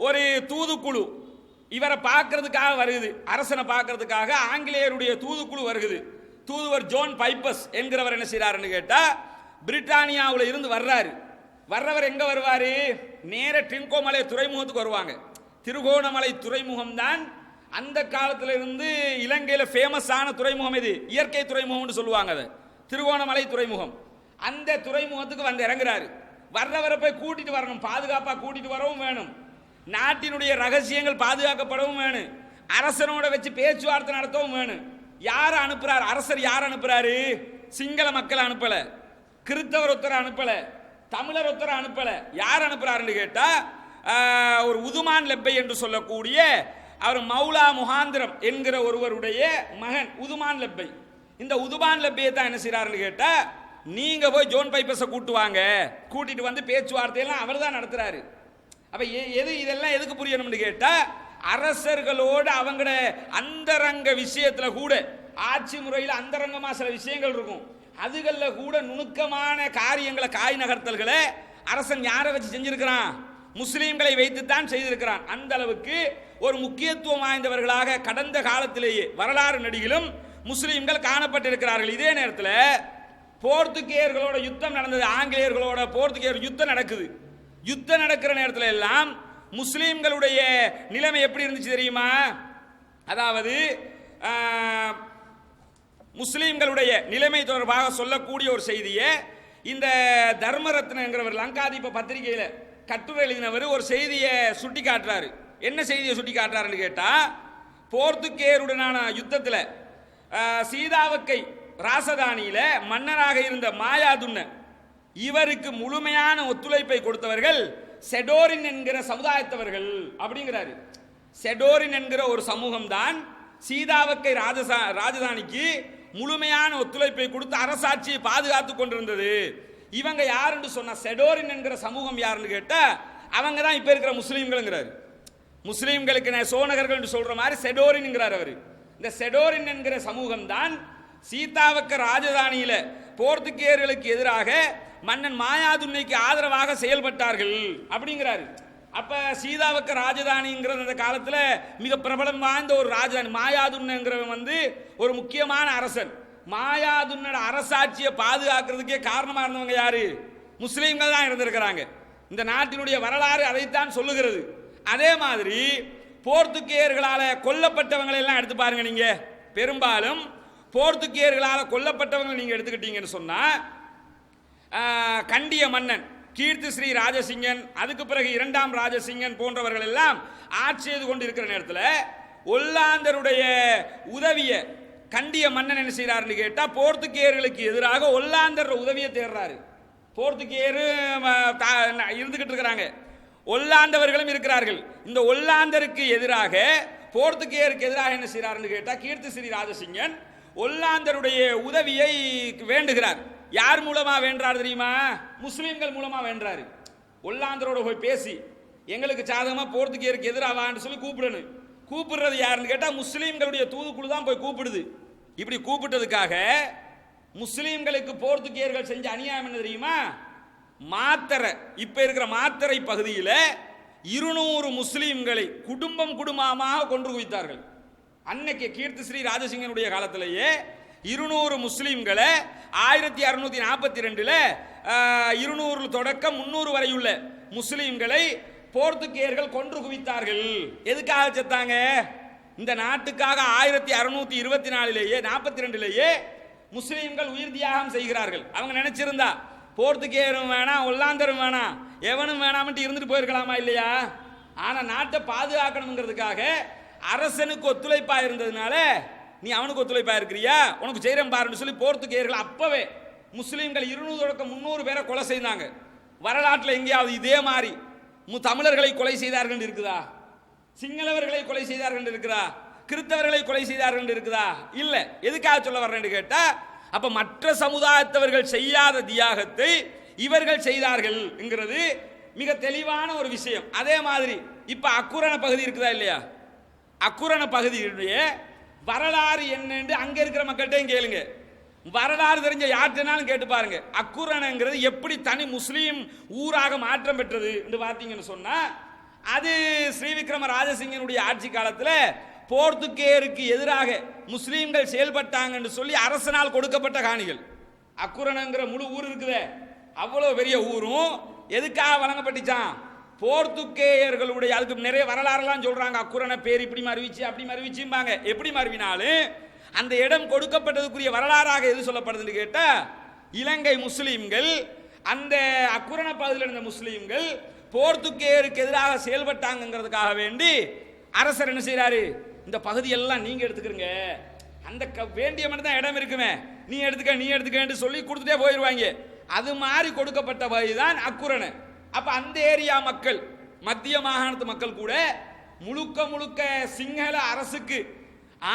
Speaker 1: ஒரு தூதுக்குழு இவரை பார்க்கறதுக்காக வருகிறது. அரசனை பார்க்கறதுக்காக ஆங்கிலேயருடைய தூதுக்குழு வருகிறது. தூதுவர் ஜோன் பைப்பஸ் என்கிறவர் என்ன செய்யறாருன்னு கேட்டா, பிரிட்டானியாவில் இருந்து வர்றாரு. வர்றவர் எங்க வருவாரு? நேர டிங்கோமலை துறைமுகத்துக்கு வருவாங்க. திருகோணமலை துறைமுகம் தான் அந்த காலத்தில் இருந்து இலங்கையில் ஃபேமஸான துறைமுகம். இது இயற்கை துறைமுகம்னு சொல்லுவாங்க. அது திருகோணமலை துறைமுகம். அந்த துறைமுகத்துக்கு வந்து இறங்குறாரு. வர்றவரை போய் கூட்டிட்டு வரணும், பாதுகாப்பாக கூட்டிட்டு வரவும் வேணும். நாட்டினுடைய ரகசியங்கள் பாதுகாக்கப்படவும் வேணும். அரசனோட வச்சு பேச்சுவார்த்தை நடத்தவும் வேணும். யாரை அனுப்புறாரு? அரசர் யார் அனுப்புறாரு? சிங்கள மக்களை அனுப்பல, கிறிஸ்தவர் ஒருத்தரை அனுப்பல, தமிழர் ஒருத்தரை அனுப்பல. யார் அனுப்புறாருன்னு கேட்டா, ஒரு உதுமான் லெப்பை என்று சொல்லக்கூடிய அவர் மௌலா முகாந்திரம் என்கிற ஒருவருடைய மகன் உதுமான் லெப்பை. இந்த உதுமான் லெப்பையை தான் என்ன செய்யறாருன்னு கேட்டா, நீங்க போய் ஜோன் பைப்பஸை கூட்டு வாங்க, கூட்டிட்டு வந்து பேச்சுவார்த்தையெல்லாம் அவர் தான் நடத்துறாரு. அப்ப இதெல்லாம் எதுக்கு புரியணும்னு கேட்டா, அரசர்களோடு அவங்களோட அந்தரங்க விஷயத்துல கூட, ஆட்சி முறையில் அந்தரங்கமா சில விஷயங்கள் இருக்கும், அதுகளில் கூட நுணுக்கமான காரியங்களை, காய் நகர்த்தல்களை அரசன் யாரை வச்சு செஞ்சிருக்கிறான்? முஸ்லீம்களை வைத்துத்தான் செய்திருக்கிறான். அந்த அளவுக்கு ஒரு முக்கியத்துவம் வாய்ந்தவர்களாக கடந்த காலத்திலேயே வரலாறு நடிகிலும் முஸ்லீம்கள் காணப்பட்டிருக்கிறார்கள். இதே நேரத்தில் போர்த்துகேயர்களோட யுத்தம் நடந்தது. ஆங்கிலேயர்களோட போர்த்துகேயர் யுத்தம் நடக்குது. யுத்தம் நடக்கிற நேரத்தில் எல்லாம் முஸ்லீம்களுடைய நிலைமை எப்படி இருந்துச்சு தெரியுமா? அதாவது முஸ்லீம்களுடைய நிலைமை தொடர்பாக சொல்லக்கூடிய ஒரு செய்தியை இந்த தர்மரத்னங்கிறவர் லங்காதீப பத்திரிகையில் கட்டுரை எழுதினவர் ஒரு செய்தியை சுட்டி காட்டுறாரு. என்ன செய்தியை சுட்டி காட்டுறாருன்னு கேட்டா, போர்த்துகேயருடனான யுத்தத்தில் சீதாவக்கை ராசதானியில மன்னராக இருந்த மாயாதுன்ன இவருக்கு முழுமையான ஒத்துழைப்பை கொடுத்தவர்கள் செடோரின் என்கிற சமுதாயத்தவர்கள் அப்படிங்கிறாரு. செடோரின் என்கிற ஒரு சமூகம் தான் சீதாவக்கை ராஜதானிக்கு முழுமையான ஒத்துழைப்பை கொடுத்து அரசாட்சியை பாதுகாத்து கொண்டிருந்தது. இவங்க யாருன்னு சொன்னா, செடோரின் என்கிற சமூகம் யாருன்னு கேட்டா, அவங்க தான் இப்ப இருக்கிற முஸ்லீம்கள்ங்கிறாரு. முஸ்லீம்களுக்கு சோனகர்கள் சொல்ற மாதிரி செடோரின்ங்கிறார் அவர். இந்த செடோரின் என்கிற சமூகம் தான் சீதாவக்க ராஜதானியில போர்த்துகேயர்களுக்கு எதிராக மன்னன் மாயாதுன்னைக்கு ஆதரவாக செயல்பட்டார்கள் அப்படிங்கிறாரு. அப்ப சீதாவக்க ராஜதானிங்கிற அந்த காலத்தில் மிக பிரபலம் வாய்ந்த ஒரு ராஜதானி. மாயாதுன்னுங்கிறவன் ஒரு முக்கியமான அரசன். மாயாதுன்னோட அரசாட்சியை பாதுகாக்கிறதுக்கே காரணமா இருந்தவங்க யாரு? முஸ்லீம்கள் தான் இருந்திருக்கிறாங்க. இந்த நாட்டினுடைய வரலாறு அதைத்தான் சொல்லுகிறது. அதே மாதிரி போர்த்துகேயர்களால கொல்லப்பட்டவங்களை எல்லாம் எடுத்து பாருங்க. நீங்க பெரும்பாலும் போர்த்துகேயர்களால் கொல்லப்பட்டவங்க நீங்க எடுத்துக்கிட்டீங்கன்னு சொன்னா, கண்டிய மன்னன் கீர்த்தி ஸ்ரீ ராஜசிங்கன், அதுக்கு பிறகு 2ஆம் ராஜசிங்கன் போன்றவர்கள் எல்லாம் ஆட்சி செய்து கொண்டு இருக்கிற நேரத்தில் ஒல்லாந்தருடைய உதவியை கண்டிய மன்னன் என்ன செய்யறாருன்னு கேட்டா, போர்த்துகேயர்களுக்கு எதிராக ஒல்லாந்தர் உதவியை தேடுறாரு. போர்த்துகேயர் இருந்துகிட்டு இருக்கிறாங்க. ஒல்லாந்தவர்களும் இருக்கிறார்கள். இந்த ஒல்லாந்தருக்கு எதிராக, போர்த்துகேயருக்கு எதிராக என்ன செய்கிறார்னு கேட்டால், கீர்த்திஸ்ரீ ராஜசிங்கன் ஒல்லாந்தருடைய உதவியை வேண்டுகிறார். யார் மூலமா வேண்டார் தெரியுமா? முஸ்லீம்கள் மூலமா வேண்டாரு. ஒல்லாந்தரோட போய் பேசி எங்களுக்கு சாதகமாக போர்த்துகேயருக்கு எதிராவான்னு சொல்லி கூப்பிடணும். கூப்பிடுறது யாருன்னு கேட்டால் முஸ்லீம்களுடைய தூதுக்குழு தான் போய் கூப்பிடுது. இப்படி கூப்பிட்டதுக்காக முஸ்லீம்களுக்கு போர்த்துகேயர்கள் செஞ்ச அநியாயம் என்ன தெரியுமா? மாத்தரை, இப்ப இருக்கிற மாத்தரை பகுதியில் 200 முஸ்லீம்களை குடும்பம் குடும்பமாக கொன்று குவித்தார்கள். அன்னைக்கு கீர்த்திஸ்ரீ ராஜசிங்கனுடைய காலத்திலேயே 200 முஸ்லீம்களை 1642 200 தொடக்கம் 300 வரையுள்ள முஸ்லீம்களை போர்த்துகேயர்கள் கொன்று குவித்தார்கள். எதுக்காக செத்தாங்க? இந்த நாட்டுக்காக 1624 42 முஸ்லீம்கள் உயிர் தியாகம் செய்கிறார்கள். அவங்க நினைச்சிருந்தா போர்த்துகேயரும் வேணாம், ஒல்லாந்தரும் வேணாம், எவனும் வேணாம்ட்டு இருந்துட்டு போயிருக்கலாமா இல்லையா? ஆனா நாட்டை பாதுகாக்கணுங்கிறதுக்காக அரசனுக்கு ஒத்துழைப்பா இருந்ததுனால, நீ அவனுக்கு ஒத்துழைப்பா இருக்கிறியா, உனக்கு செய்யறேன் பாருன்னு சொல்லி போர்த்துகேயர்கள் அப்பவே முஸ்லீம்கள் 200 தொடக்கம் 300 பேரை கொலை செய்தாங்க. வரலாற்றில் எங்கேயாவது இதே மாதிரி தமிழர்களை கொலை செய்தார்கள் இருக்குதா? சிங்களவர்களை கொலை செய்தார்கள் இருக்குதா? கிறிஸ்தவர்களை கொலை செய்தார்கள் இருக்குதா? இல்ல. எதுக்காக சொல்ல வர்றேன்னு கேட்டா, அப்ப மற்ற சமுதாயத்தவர்கள் செய்யாத தியாகத்தை இவர்கள் செய்தார்கள் என்கிறது மிக தெளிவான ஒரு விஷயம். அதே மாதிரி இப்ப அக்குரண பகுதி இருக்குதா இல்லையா? அக்குரண பகுதியுடைய வரலாறு என்னன்னு அங்க இருக்கிற மக்கள்கிட்டையும் கேளுங்க. வரலாறு தெரிஞ்ச யார்கிட்டனாலும் கேட்டு பாருங்க. அக்குரணங்கிறது எப்படி தனி முஸ்லீம் ஊராக மாற்றம் பெற்றது என்று பார்த்தீங்கன்னு சொன்னா, அது ஸ்ரீவிக்ரம ராஜசிங்கனுடைய ஆட்சி காலத்தில் போர்த்துகேயருக்கு எதிராக முஸ்லீம்கள் செயல்பட்டாங்கன்னு சொல்லி அரசனால் கொடுக்கப்பட்ட காணிகள். அக்குரணங்கிற முழு ஊர் இருக்குதே, அவ்வளவு பெரிய ஊரும் எதுக்காக வழங்கப்பட்டுச்சான்? போர்த்துகேயர்களுடைய, அதுக்கு நிறைய வரலாறுலாம் சொல்றாங்க. அக்குரண பேர் இப்படி மறுவிச்சு அப்படி மறுவிச்சும்பாங்க. எப்படி மறுவினாலும் அந்த இடம் கொடுக்கப்பட்டதுக்குரிய வரலாறாக எது சொல்லப்படுதுன்னு கேட்டா, இலங்கை முஸ்லீம்கள், அந்த அக்குரண பகுதியில் இருந்த முஸ்லீம்கள் போர்த்துகேயருக்கு எதிராக செயல்பட்டாங்கிறதுக்காக வேண்டி அரசர் என்ன செய்யறாரு? இந்த பகுதியெல்லாம் நீங்க எடுத்துக்கிறீங்க, அந்த வேண்டிய மட்டும் தான் இடம் இருக்குமே, நீ எடுத்துக்க சொல்லி கொடுத்துட்டே போயிடுவாங்க. அது மாதிரி கொடுக்கப்பட்ட பகுதி தான் அக்குரண. அப்ப அந்த ஏரியா மக்கள், மத்திய மாகாணத்து மக்கள் கூட முழுக்க சிங்கள அரசுக்கு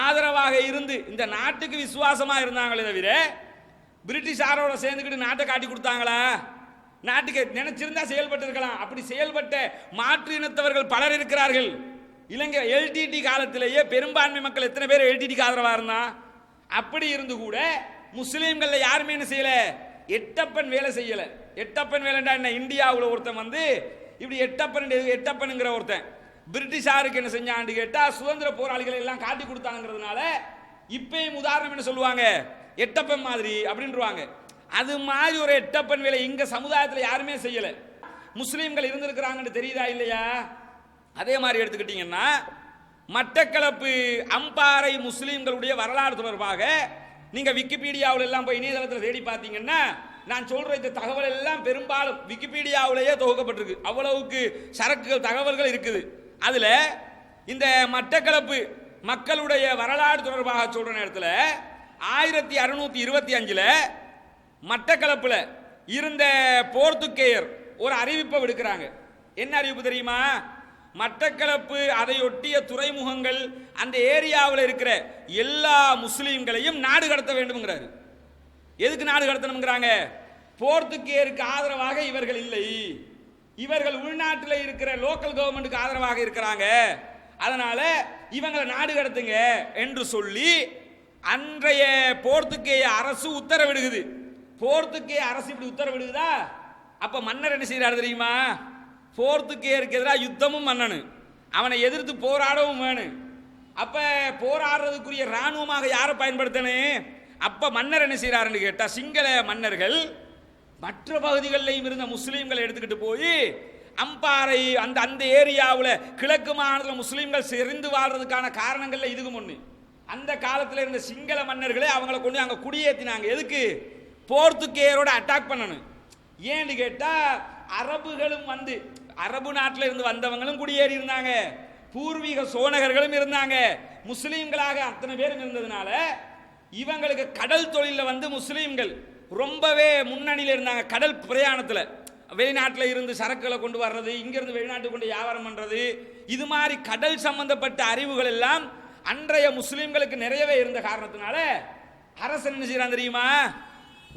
Speaker 1: ஆதரவாக இருந்து இந்த நாட்டுக்கு விசுவாசமா இருந்தாங்களே தவிர, பிரிட்டிஷாரோட சேர்ந்துக்கிட்டு நாட்டை காட்டி கொடுத்தாங்களா? நாட்டுக்கு நினைச்சிருந்தா செயல்பட்டு இருக்கலாம். அப்படி செயல்பட்ட மாற்று இனத்தவர்கள் பலர் இருக்கிறார்கள். இலங்கை எல்டிடி காலத்திலேயே பெரும்பான்மை மக்கள் எத்தனை பேர் எல்டிடிக்கு ஆதரவா இருந்தா? அப்படி இருந்து கூட முஸ்லீம்கள் யாருமே என்ன செய்யல? எட்டப்பன் வேலை செய்யல. எட்டப்பன் வேலைண்டா என்ன? இந்தியாவில் ஒருத்தன் வந்து இப்படி எட்டப்பனுங்கிற ஒருத்தன் பிரிட்டிஷாருக்கு என்ன செஞ்சான்னு கேட்டா, சுதந்திர போராளிகளை எல்லாம் காட்டி கொடுத்தாங்கிறதுனால இப்பயும் உதாரணம் என்ன சொல்லுவாங்க? எட்டப்பன் மாதிரி அப்படின்றாங்க. அது மாதிரி ஒரு எட்டப்பன் வேலை இங்க சமுதாயத்தில் யாருமே செய்யல. முஸ்லீம்கள் இருந்திருக்கிறாங்கன்னு தெரியுதா இல்லையா? அதே மாதிரி எடுத்துக்கிட்டீங்கன்னா, மட்டக்களப்பு அம்பாறை முஸ்லீம்களுடைய வரலாறு தொடர்பாக நீங்க விக்கிபீடியாவில் எல்லாம் போய் இணையதளத்தில் தேடி பார்த்தீங்கன்னா, நான் சொல்ற இந்த தகவல் எல்லாம் பெரும்பாலும் விக்கிபீடியாவிலேயே தொகுக்கப்பட்டிருக்கு. அவ்வளவுக்கு சரக்குகள் தகவல்கள் இருக்குது. அதுல இந்த மட்டக்களப்பு மக்களுடைய வரலாறு தொடர்பாக சொல்ற நேரத்தில் 1625 மட்டக்களப்புல இருந்த போர்த்துகேயர் ஒரு அறிவிப்பை விடுக்கிறாங்க. என்ன அறிவிப்பு தெரியுமா? மட்டக்களப்பு அதையொட்டிய துறைமுகங்கள் அந்த ஏரியாவில் இருக்கிற எல்லா முஸ்லீம்களையும் நாடு கடத்த வேண்டும்ங்கிறாரு. எதுக்கு நாடு கடத்தணுங்கிறாங்க? போர்த்துகேயருக்கு ஆதரவாக இவர்கள் இல்லை, இவர்கள் உள்நாட்டில் இருக்கிற லோக்கல் கவர்மெண்ட்டுக்கு ஆதரவாக இருக்கிறாங்க, அதனால இவங்களை நாடு கடத்துங்க என்று சொல்லி அன்றைய போர்த்துகேய அரசு உத்தரவிடுகிறது. போர்த்துகேய அரசு இப்படி உத்தரவிடுதா? அப்ப மன்னர் என்ன செய்யறாரு தெரியுமா? போர்த்துகேயருக்கு எதிராக யுத்தமும் பண்ணணும், அவனை எதிர்த்து போராடவும் வேணும். அப்ப போராடுறதுக்குரிய ராணுவமாக யாரை பயன்படுத்தணும்? அப்ப மன்னர் என்ன செய்யறாருன்னு கேட்டா, சிங்கள மன்னர்கள் மற்ற பகுதிகளில் இருந்த முஸ்லீம்களை எடுத்துக்கிட்டு போய் அம்பாறை அந்த ஏரியாவில் கிழக்கு மாநிலத்தில் முஸ்லீம்கள் செறிந்து வாழ்றதுக்கான காரணங்கள்ல இதுவும் ஒன்று. அந்த காலத்தில் இருந்த சிங்கள மன்னர்களே அவங்களை கொண்டு அங்கே குடியேற்றினாங்க. எதுக்கு? போர்த்துகேயரோட அட்டாக் பண்ணணும். ஏன்னு கேட்டா, அரபுகளும் வந்து அரபு நாட்டில் இருந்து வந்தவங்களும் குடியேறி இருந்தாங்க, பூர்வீக சோனகர்களும் இருந்தாங்க, முஸ்லீம்களாக அத்தனை பேரும் இருந்ததுனால இவங்களுக்கு கடல் தொழிலில் வந்து முஸ்லீம்கள் ரொம்பவே முன்னணியில் இருந்தாங்க. கடல் பிரயாணத்தில் வெளிநாட்டில் இருந்து சரக்குகளை கொண்டு வர்றது, இங்கிருந்து வெளிநாட்டுக்கு கொண்டு வியாபாரம் பண்றது, இது மாதிரி கடல் சம்பந்தப்பட்ட அறிவுகள் எல்லாம் அன்றைய முஸ்லிம்களுக்கு நிறையவே இருந்த காரணத்தினால அரசன் என்ன செய்யறான் தெரியுமா,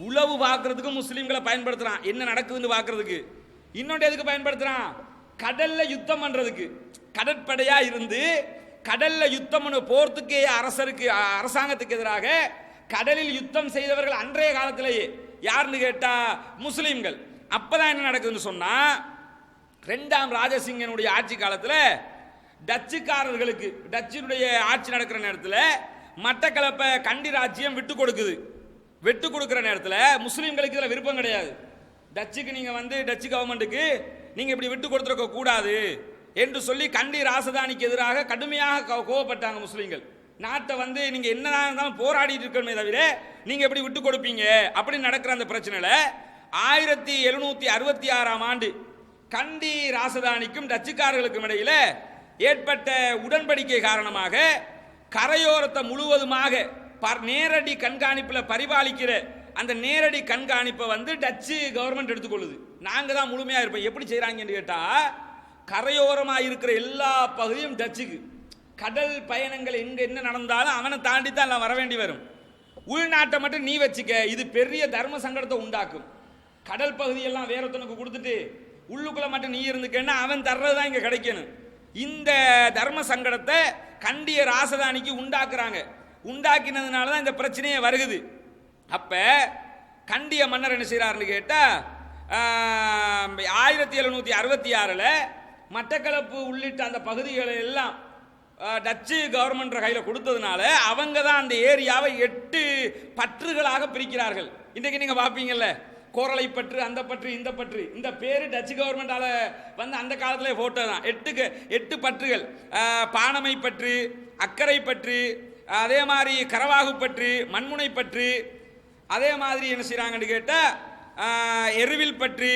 Speaker 1: உளவு பார்க்கறதுக்கு முஸ்லிம்களை பயன்படுத்துறான், என்ன நடக்குதுன்னு பார்க்கறதுக்கு. இன்னொன்று எதுக்கு பயன்படுத்துறான், கடல்ல யுத்தம் பண்றதுக்கு. கடற்படையா இருந்து கடல்ல யுத்தம் போர்த்துக்கே அரசாங்கத்துக்கு எதிராக கடலில் யுத்தம் செய்தவர்கள் அன்றைய காலத்திலேயே யாருன்னு கேட்டா முஸ்லிம்கள். அப்பதான் என்ன நடக்குதுன்னு சொன்னா, 2ஆம் ராஜசிங்கனுடைய ஆட்சி காலத்தில் டச்சுக்காரர்களுக்கு, டச்சுடைய ஆட்சி நடக்கிற நேரத்தில் மட்டக்களப்பை கண்டி ராஜ்யம் விட்டு கொடுக்கிற நேரத்தில் முஸ்லிம்களுக்கு இதில் விருப்பம் கிடையாது. டச்சுக்கு நீங்க டச்சு கவர்மெண்ட்டுக்கு நீங்க இப்படி விட்டு கொடுத்துருக்க கூடாது என்று சொல்லி கண்டி ராசதானிக்கு எதிராக கடுமையாக கோவப்பட்டாங்க முஸ்லிம்கள். நாட்டை நீங்க என்னதான் இருந்தாலும் போராடிட்டு இருக்கணுமே தவிர நீங்க எப்படி விட்டு கொடுப்பீங்க அப்படி நடக்கிற அந்த பிரச்சனையில 1766ஆம் ஆண்டு கண்டி ராசதானிக்கும் டச்சுக்காரர்களுக்கும் இடையில ஏற்பட்ட உடன்படிக்கை காரணமாக கரையோரத்தை முழுவதுமாக நேரடி கண்காணிப்பில் பரிபாலிக்கிற அந்த நேரடி கண்காணிப்பை டச்சு கவர்மெண்ட் எடுத்துக்கொள்ளுது. நாங்க தான் முழுமையா இருப்போம். எப்படி செய்யறாங்கன்னு கேட்டா, கரையோரமா இருக்கிற எல்லா பகுதியும் டச்சுக்கு, கடல் பயணங்கள் எங்க என்ன நடந்தாலும் அவனை தாண்டி தான் எல்லாம் வர வேண்டி வரும். உள்நாட்டை மட்டும் நீ வச்சுக்க, இது பெரிய தர்ம சங்கடத்தை உண்டாக்கும். கடல் பகுதியெல்லாம் வேறொருத்தனுக்கு கொடுத்துட்டு உள்ளுக்குள்ள மட்டும் நீ இருந்துக்கன்னா அவன் தர்றதுதான் இங்க கிடைக்கணும். இந்த தர்ம சங்கடத்தை கண்டிய ராசதானிக்கு உண்டாக்குறாங்க. உண்டாக்கினதுனால தான் இந்த பிரச்சனையே வருகுது. அப்ப கண்டிய மன்னர் என்ன செய்யறாருன்னு கேட்டா, 1766 மட்டக்களப்பு உள்ளிட்ட அந்த பகுதிகளை எல்லாம் டச்சு கவர்மெண்ட் கையில் கொடுத்ததுனால அவங்க தான் அந்த ஏரியாவை 8 பற்றுகளாக பிரிக்கிறார்கள். இன்றைக்கு நீங்க பார்ப்பீங்கல்ல, கோரளை பற்று, அந்த பற்று, இந்த பற்று, இந்த பேரு டச்சு கவர்மெண்டால அந்த காலத்திலே போட்டோ தான். 8 பற்றுகள், பானமை பற்று, அக்கரை பற்று, அதே மாதிரி கரவாகு பற்று, மண்முனை பற்று, அதே மாதிரி என்ன செய்யறாங்கன்னு கேட்டா எருவில் பற்று,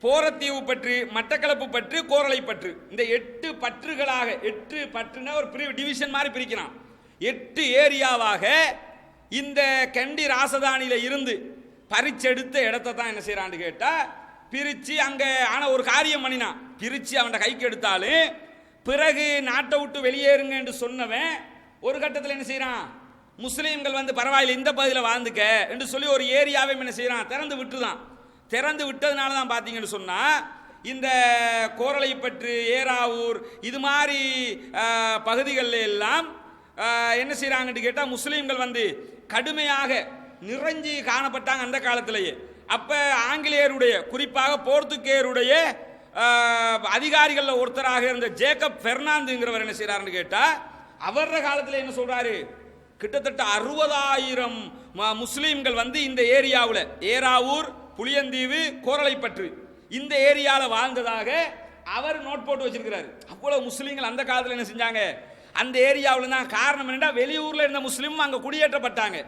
Speaker 1: போரத்தீவு பற்று, மட்டக்களப்பு பற்று, கோரளை பற்று, இந்த 8 பற்றுகளாக, 8 பற்றுனா ஒரு டிவிஷன் மாதிரி பிரிக்கிறான். 8 ஏரியாவாக இந்த கண்டி ராசதானியில இருந்து பறிச்செடுத்த இடத்தை தான் என்ன செய்யறான்னு கேட்டா பிரிச்சு அங்க. ஆனா ஒரு காரியம் பண்ணினான், பிரிச்சு அவன் கைக்கு எடுத்தாலும் பிறகு நாட்டை விட்டு வெளியேறுங்க என்று சொன்னவன் ஒரு கட்டத்தில் என்ன செய்யறான், முஸ்லீம்கள் பரவாயில்ல இந்த பகுதியில் வாழ்ந்துக்க என்று சொல்லி ஒரு ஏரியாவை என்ன செய்யறான், திறந்து விட்டுதான். திறந்து விட்டதுனால தான் பார்த்தீங்கன்னு சொன்னா இந்த கோரளை பற்று, ஏராவூர், இது மாதிரி பகுதிகளில் எல்லாம் என்ன செய்யறாங்கன்னு கேட்டால் முஸ்லீம்கள் கடுமையாக நிறைஞ்சி காணப்பட்டாங்க அந்த காலத்திலேயே. அப்ப ஆங்கிலேயருடைய, குறிப்பாக போர்த்துகேயருடைய அதிகாரிகள் ஒருத்தராக இருந்த ஜேக்கப் பெர்னாந்துங்கிறவர் என்ன செய்யறாருன்னு கேட்டா, அவர காலத்தில் என்ன சொல்றாரு, கிட்டத்தட்ட 60,000 முஸ்லீம்கள் இந்த ஏரியாவில், ஏராவூர், புளியந்தீவு, கோரளைப்பற்று, இந்த ஏரியாவில் வாழ்ந்ததாக அவர் நோட் போட்டு வச்சிருக்கிறார். அவ்வளவு முஸ்லீம்கள் அந்த காலத்தில் என்ன செஞ்சாங்க, அந்த ஏரியாவில் தான். காரணம் என்னன்னா, வெளியூர்ல இருந்த முஸ்லீம் அங்க குடியேற்றப்பட்டாங்க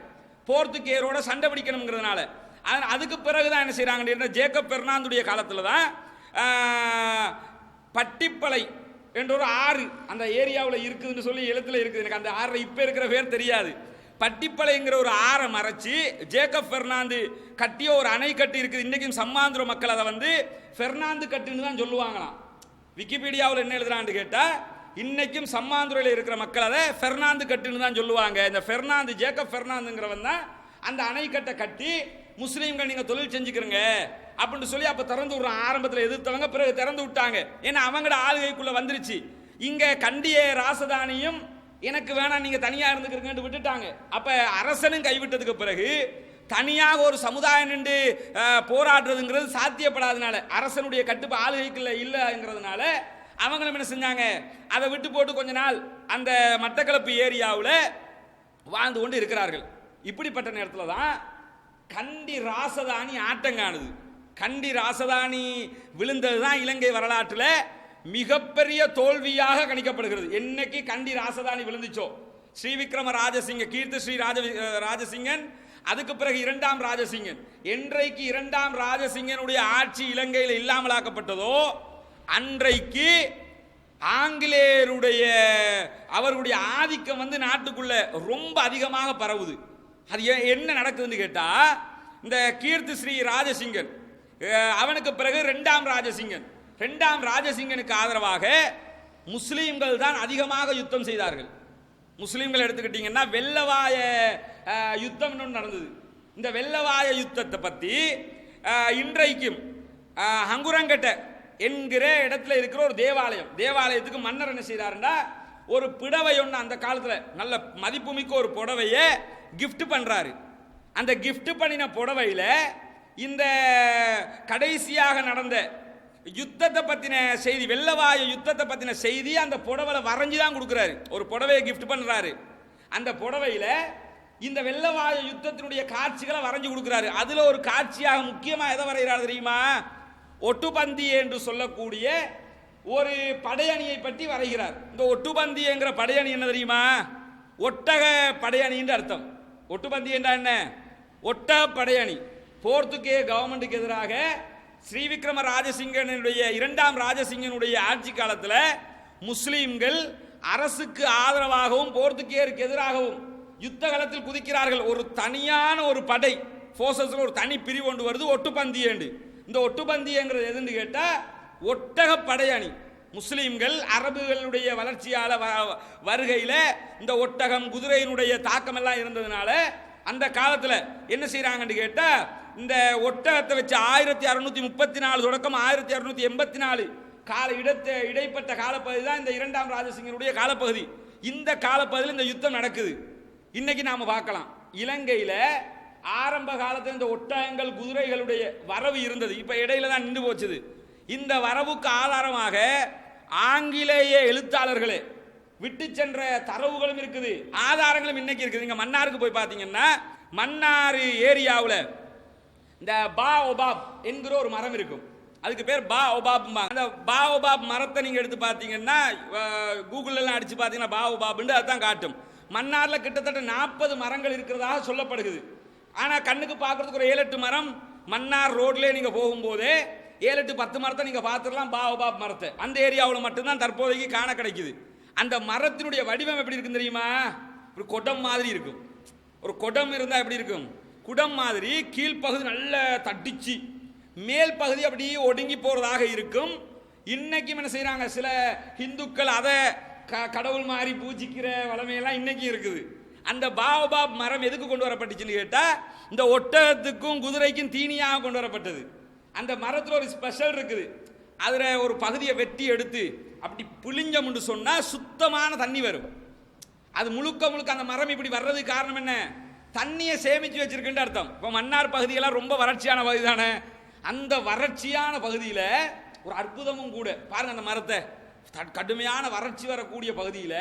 Speaker 1: போர்த்துகேயரோட சண்டை பிடிக்கணுங்கிறதுனால. அதுக்கு பிறகுதான் என்ன செய்யறாங்க, ஜேக்கப் பெர்னாந்துடைய காலத்தில் தான் பட்டிப்பளை என்ற ஒரு ஆறு அந்த ஏரியாவில் இருக்குதுன்னு சொல்லி எழுத்துல இருக்குது. எனக்கு அந்த ஆறு இப்ப இருக்கிற பேர் தெரியாது. பட்டிப்பளைங்கிற ஒரு ஆறை மறைச்சு ஜேக்கப் பெர்னாந்து கட்டிய ஒரு அணை கட்டி இருக்குது. இன்னைக்கும் சம்மாந்துர மக்கள் அதை பெர்னாந்து கட்டுன்னு தான் சொல்லுவாங்களாம். விக்கிபீடியாவில் என்ன எழுதுறான்னு கேட்டா, இன்னைக்கும் சம்மாந்துறையில் இருக்கிற மக்கள் அதை பெர்னாந்து கட்டுன்னு தான் சொல்லுவாங்க. இந்த பெர்னாந்து, ஜேக்கப் பெர்னாந்துங்கிறவன் தான் அந்த அணைக்கட்டை கட்டி முஸ்லீம்கள் நீங்க தொழில் செஞ்சுக்கிறங்க அப்படின்னு சொல்லி அப்ப திறந்து விடுறான். ஆரம்பத்தில் எதிர்த்தவங்க பிறகு திறந்து விட்டாங்க. ஏன்னா அவங்களோட ஆளுகைக்குள்ள வந்துருச்சு. இங்க கண்டிய ராசதானியும் எனக்கு வேணாம், நீங்க தனியா இருந்துக்கிறீங்கன்னு விட்டுட்டாங்க. அப்ப அரசனும் கைவிட்டதுக்கு பிறகு தனியாக ஒரு சமுதாயம் நின்று போராடுறதுங்கிறது சாத்தியப்படாதனால, அரசனுடைய கட்டுப்பு ஆளுகைக்குள்ள இல்லைங்கிறதுனால அவங்களும் என்ன செஞ்சாங்க, அதை விட்டு போட்டு கொஞ்ச நாள் அந்த மட்டக்களப்பு ஏரியாவில் வாழ்ந்து கொண்டு இருக்கிறார்கள். இப்படிப்பட்ட நேரத்தில் தான் கண்டி ராசதானி ஆட்டங்காணுது. கண்டி ராசதானி விழுந்தது தான் இலங்கை வரலாற்றில் மிகப்பெரிய தோல்வியாக கணிக்கப்படுகிறது. என்னைக்கு கண்டி ராசதானி விழுந்துச்சோ, ஸ்ரீவிக்ரம ராஜசிங்க, கீர்த்தி ஸ்ரீ ராஜசிங்கன், அதுக்கு பிறகு 2ஆம் ராஜசிங்கன், என்றைக்கு 2ஆம் ராஜசிங்கனுடைய ஆட்சி இலங்கையில் இல்லாமலாக்கப்பட்டதோ அன்றைக்கு ஆங்கிலேயருடைய அவருடைய ஆதிக்கம் நாட்டுக்குள்ள ரொம்ப அதிகமாக பரவுது. அது என்ன நடக்குதுன்னு கேட்டா, இந்த கீர்த்தி ஸ்ரீ ராஜசிங்கன் அவனுக்கு பிறகு இரண்டாம் ராஜசிங்கனுக்கு ஆதரவாக முஸ்லீம்கள் தான் அதிகமாக யுத்தம் செய்தார்கள். முஸ்லீம்கள் எடுத்துக்கிட்டீங்கன்னா வெள்ளவாய யுத்தம் நடந்தது. இந்த வெள்ளவாய யுத்தத்தை பற்றி இன்றைக்கும் ஹங்குரங்கட்ட என்கிற இடத்துல இருக்கிற ஒரு தேவாலயத்துக்கு மன்னர் என்ன செய்தாருன்னா ஒரு புடவை ஒன்று அந்த காலத்தில் நல்ல மதிப்புமிக்க ஒரு புடவையை கிஃப்ட் பண்ணுறாரு. அந்த கிஃப்ட் பண்ணின புடவையில் இந்த கடைசியாக நடந்த யுத்தத்தை பற்றின செய்தி, வெள்ளவாய யுத்தத்தை பற்றின செய்தி அந்த புடவையில வரைஞ்சி தான் கொடுக்குறாரு. ஒரு புடவையை கிஃப்ட் பண்ணுறாரு. அந்த புடவையில் இந்த வெள்ளவாய யுத்தத்தினுடைய காட்சிகளை வரைஞ்சு கொடுக்குறாரு. அதில் ஒரு காட்சியாக முக்கியமாக எதை வரைகிறார் தெரியுமா? ஒட்டுபந்தி என்று சொல்லக்கூடிய ஒரு படையணியை பற்றி வரைகிறார். இந்த ஒட்டுபந்திங்கிற படையணி என்ன தெரியுமா? ஒட்டக படையணின்னு அர்த்தம். ஒட்டுபந்தி என்றா என்ன? ஒட்டக படையணி. போர்த்துகே கவர்மெண்ட்டுக்கு எதிராக ஸ்ரீவிக்ரம ராஜசிங்கனுடைய இரண்டாம் ராஜசிங்கனுடைய ஆட்சி காலத்தில் முஸ்லீம்கள் அரசுக்கு ஆதரவாகவும் போர்த்துகேருக்கு எதிராகவும் யுத்த களத்தில் குதிக்கிறார்கள். ஒரு தனியான ஒரு படை போர்சஸ்ல ஒரு தனி பிரிவு கொண்டு வருது ஒட்டுபந்தி என்று. இந்த ஒட்டுபந்திங்கிறது எதுன்னு கேட்டால் ஒட்டக படையணி. முஸ்லீம்கள் அரபுகளுடைய வளர்ச்சியால வருகையில் இந்த ஒட்டகம் குதிரையினுடைய தாக்கம் எல்லாம் இருந்ததுனால அந்த காலத்தில் என்ன செய்யறாங்கன்னு கேட்டால் இந்த ஒட்டகத்தை வச்சு 1634 தொடக்கம் 1684 இடைப்பட்ட காலப்பகுதி தான் இந்த இரண்டாம் ராஜசிங்கனுடைய காலப்பகுதி. இந்த காலப்பகுதியில் இந்த யுத்தம் நடக்குது. இன்னைக்கு நாம பார்க்கலாம், இலங்கையில ஆரம்ப காலத்தில் இந்த ஒட்டகங்கள் குதிரைகளுடைய வரவு இருந்தது. இப்ப இடையில தான் நின்று போச்சுது. இந்த வரவுக்கு ஆதாரமாக ஆங்கிலேய எழுத்தாளர்களே விட்டு சென்ற தரவுகளும் இருக்குது, ஆதாரங்களும் இன்னைக்கு இருக்குது. இங்க மன்னாருக்கு போய் பார்த்தீங்கன்னா மன்னார் ஏரியாவில் இந்த பாஓபாப் என்கிற ஒரு மரம் இருக்கும். அதுக்கு பேர் பாஓபாப். அந்த பாஓபாப் மரத்தை நீங்க எடுத்து பார்த்தீங்கன்னா கூகுள் எல்லாம் அடிச்சு பார்த்தீங்கன்னா பாஓபாப்னு அதுதான் காட்டும். மன்னார்ல கிட்டத்தட்ட 40 மரங்கள் இருக்கிறதாக சொல்லப்படுகிறது. ஆனா கண்ணுக்கு பார்க்கறதுக்கு ஒரு 7-8 மரம் மன்னார் ரோட்ல நீங்க போகும்போதே 7-10 மரத்தை நீங்க பார்த்துடலாம். பாஓபாப் மரத்தை அந்த ஏரியாவில் மட்டும்தான் தற்போதைக்கு காண கிடைக்குது. அந்த மரத்தினுடைய வடிவம் எப்படி இருக்குன்னு தெரியுமா? ஒரு குடம் மாதிரி இருக்கும். ஒரு குடம் இருந்தா எப்படி இருக்கும்? குடம் மாதிரி கீழ்ப்பகுதி நல்ல தட்டிச்சு, மேல் பகுதி அப்படியே ஒடுங்கி போறதாக இருக்கும். இன்னைக்கும் என்ன செய்யறாங்க, சில இந்துக்கள் அதை கடவுள் மாதிரி பூஜிக்கிற வளமையெல்லாம் இன்னைக்கு இருக்குது. அந்த பாஓபாப் மரம் எதுக்கு கொண்டு வரப்பட்டுச்சுன்னு கேட்டா இந்த ஒட்டகத்துக்கும் குதிரைக்கும் தீனியாக கொண்டு வரப்பட்டது. அந்த மரத்தில் ஒரு ஸ்பெஷல் இருக்குது. அதில் ஒரு பகுதியை வெட்டி எடுத்து அப்படி புளிஞ்சம்னு சொன்னா சுத்தமான தண்ணி வரும். அது முழுக்க அந்த மரம் இப்படி வர்றதுக்கு காரணம் என்ன? தண்ணியை சேமிச்சு வச்சிருக்குன்னு அர்த்தம். இப்போ மன்னார் பகுதியெல்லாம் ரொம்ப வறட்சியான பகுதி தானே. அந்த வறட்சியான பகுதியில் ஒரு அற்புதமும் கூட பாருங்க, அந்த மரத்தை கடுமையான வறட்சி வரக்கூடிய பகுதியில்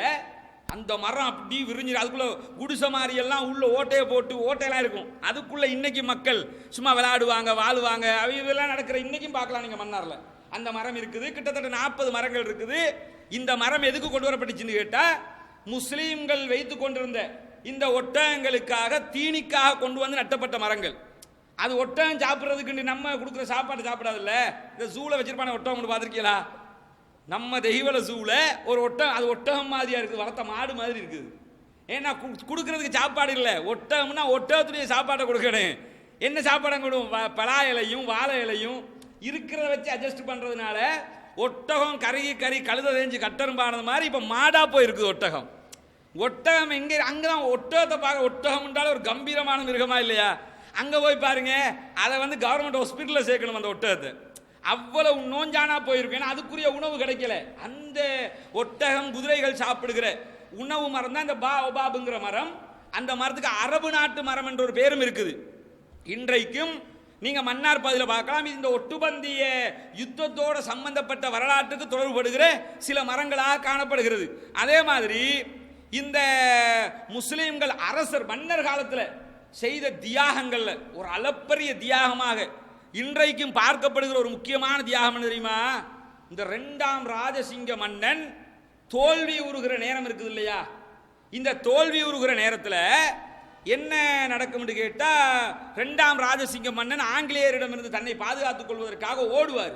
Speaker 1: அந்த மரம் அப்படி விரிஞ்சு அதுக்குள்ள குடிசை மாதிரி எல்லாம் உள்ள ஓட்டையை போட்டு ஓட்டையெல்லாம் இருக்கும். அதுக்குள்ள இன்னைக்கு மக்கள் சும்மா விளையாடுவாங்க, வாழுவாங்க. இதெல்லாம் நடக்கிற இன்னைக்கும் பார்க்கலாம் நீங்க மன்னார்ல. அந்த மரம் இருக்குது. கிட்டத்தட்ட 40 மரங்கள் இருக்குது. இந்த மரம் எதுக்கு கொண்டு வரப்பட்டுச்சுன்னு கேட்டா முஸ்லீம்கள் வைத்து கொண்டிருந்த இந்த ஒட்டகங்களுக்காக தீனிக்காக கொண்டு வந்து நட்டப்பட்ட மரங்கள். அது ஒட்டகம் சாப்பிட்றதுக்கு நம்ம கொடுக்குற சாப்பாடு சாப்பிடாதுல்ல. இந்த ஜூல வச்சிருப்பான ஒட்டகம் பார்த்துருக்கீங்களா? நம்ம தெய்வல ஜூல ஒரு ஒட்டகம், அது ஒட்டகம் மாதிரியா இருக்குது, வளர்த்த மாடு மாதிரி இருக்குது. ஏன்னா கொடுக்கறதுக்கு சாப்பாடு இல்லை. ஒட்டகம்னா ஒட்டகத்துடைய சாப்பாட்டை கொடுக்கணும். என்ன சாப்பாடு கொடுக்கும்? பலா இலையும் வாழை இலையும் இருக்கிறத வச்சு அட்ஜஸ்ட் பண்றதுனால ஒட்டகம் கருகி கழுத தேஞ்சு கட்டரும்பானது மாதிரி இப்ப மாடா போயிருக்குது ஒட்டகம். ஒட்டகம் எங்க? அங்கதான் ஒட்டகத்தை பார்க்க. ஒட்டகம் என்றாலும் ஒரு கம்பீரமான மிருகமா இல்லையா? அங்க போய் பாருங்க, அதை வந்து கவர்மெண்ட் ஹாஸ்பிட்டல்ல சேர்க்கணும் அந்த ஒட்டகத்தை. அவ்வளவு நோஞ்சானா போயிருக்கும். ஏன்னா அதுக்குரிய உணவு கிடைக்கல. அந்த ஒட்டகம் குதிரைகள் சாப்பிடுகிற உணவு மரம் தான் இந்த பாஓபாப்ங்கிற மரம். அந்த மரத்துக்கு அரபு நாட்டு மரம் என்ற ஒரு பேரும் இருக்குது. இன்றைக்கும் நீங்க மன்னார் பகுதியில் பார்க்கலாம். இந்த ஒட்டுபந்திய யுத்தத்தோட சம்பந்தப்பட்ட வரலாற்றுக்கு தொடர்புபடுகிற சில மரங்களாக காணப்படுகிறது. அதே மாதிரி இந்த முஸ்லிம்கள் அரசர் மன்னர் காலத்தில் செய்த தியாகங்கள்ல ஒரு அளப்பரிய தியாகமாக இன்றைக்கும் பார்க்கப்படுகிற ஒரு முக்கியமான தியாகம் என்ன தெரியுமா? இந்த 2ஆம் ராஜசிங்க மன்னன் தோல்வி உறுகிற நேரம் இருக்குது இல்லையா? இந்த தோல்வி உறுகிற நேரத்தில் என்ன நடக்கும் என்று கேட்டா 2ஆம் ராஜசிங்க மன்னன் ஆங்கிலேயரிடமிருந்து தன்னை பாதுகாத்துக் கொள்வதற்காக ஓடுவார்.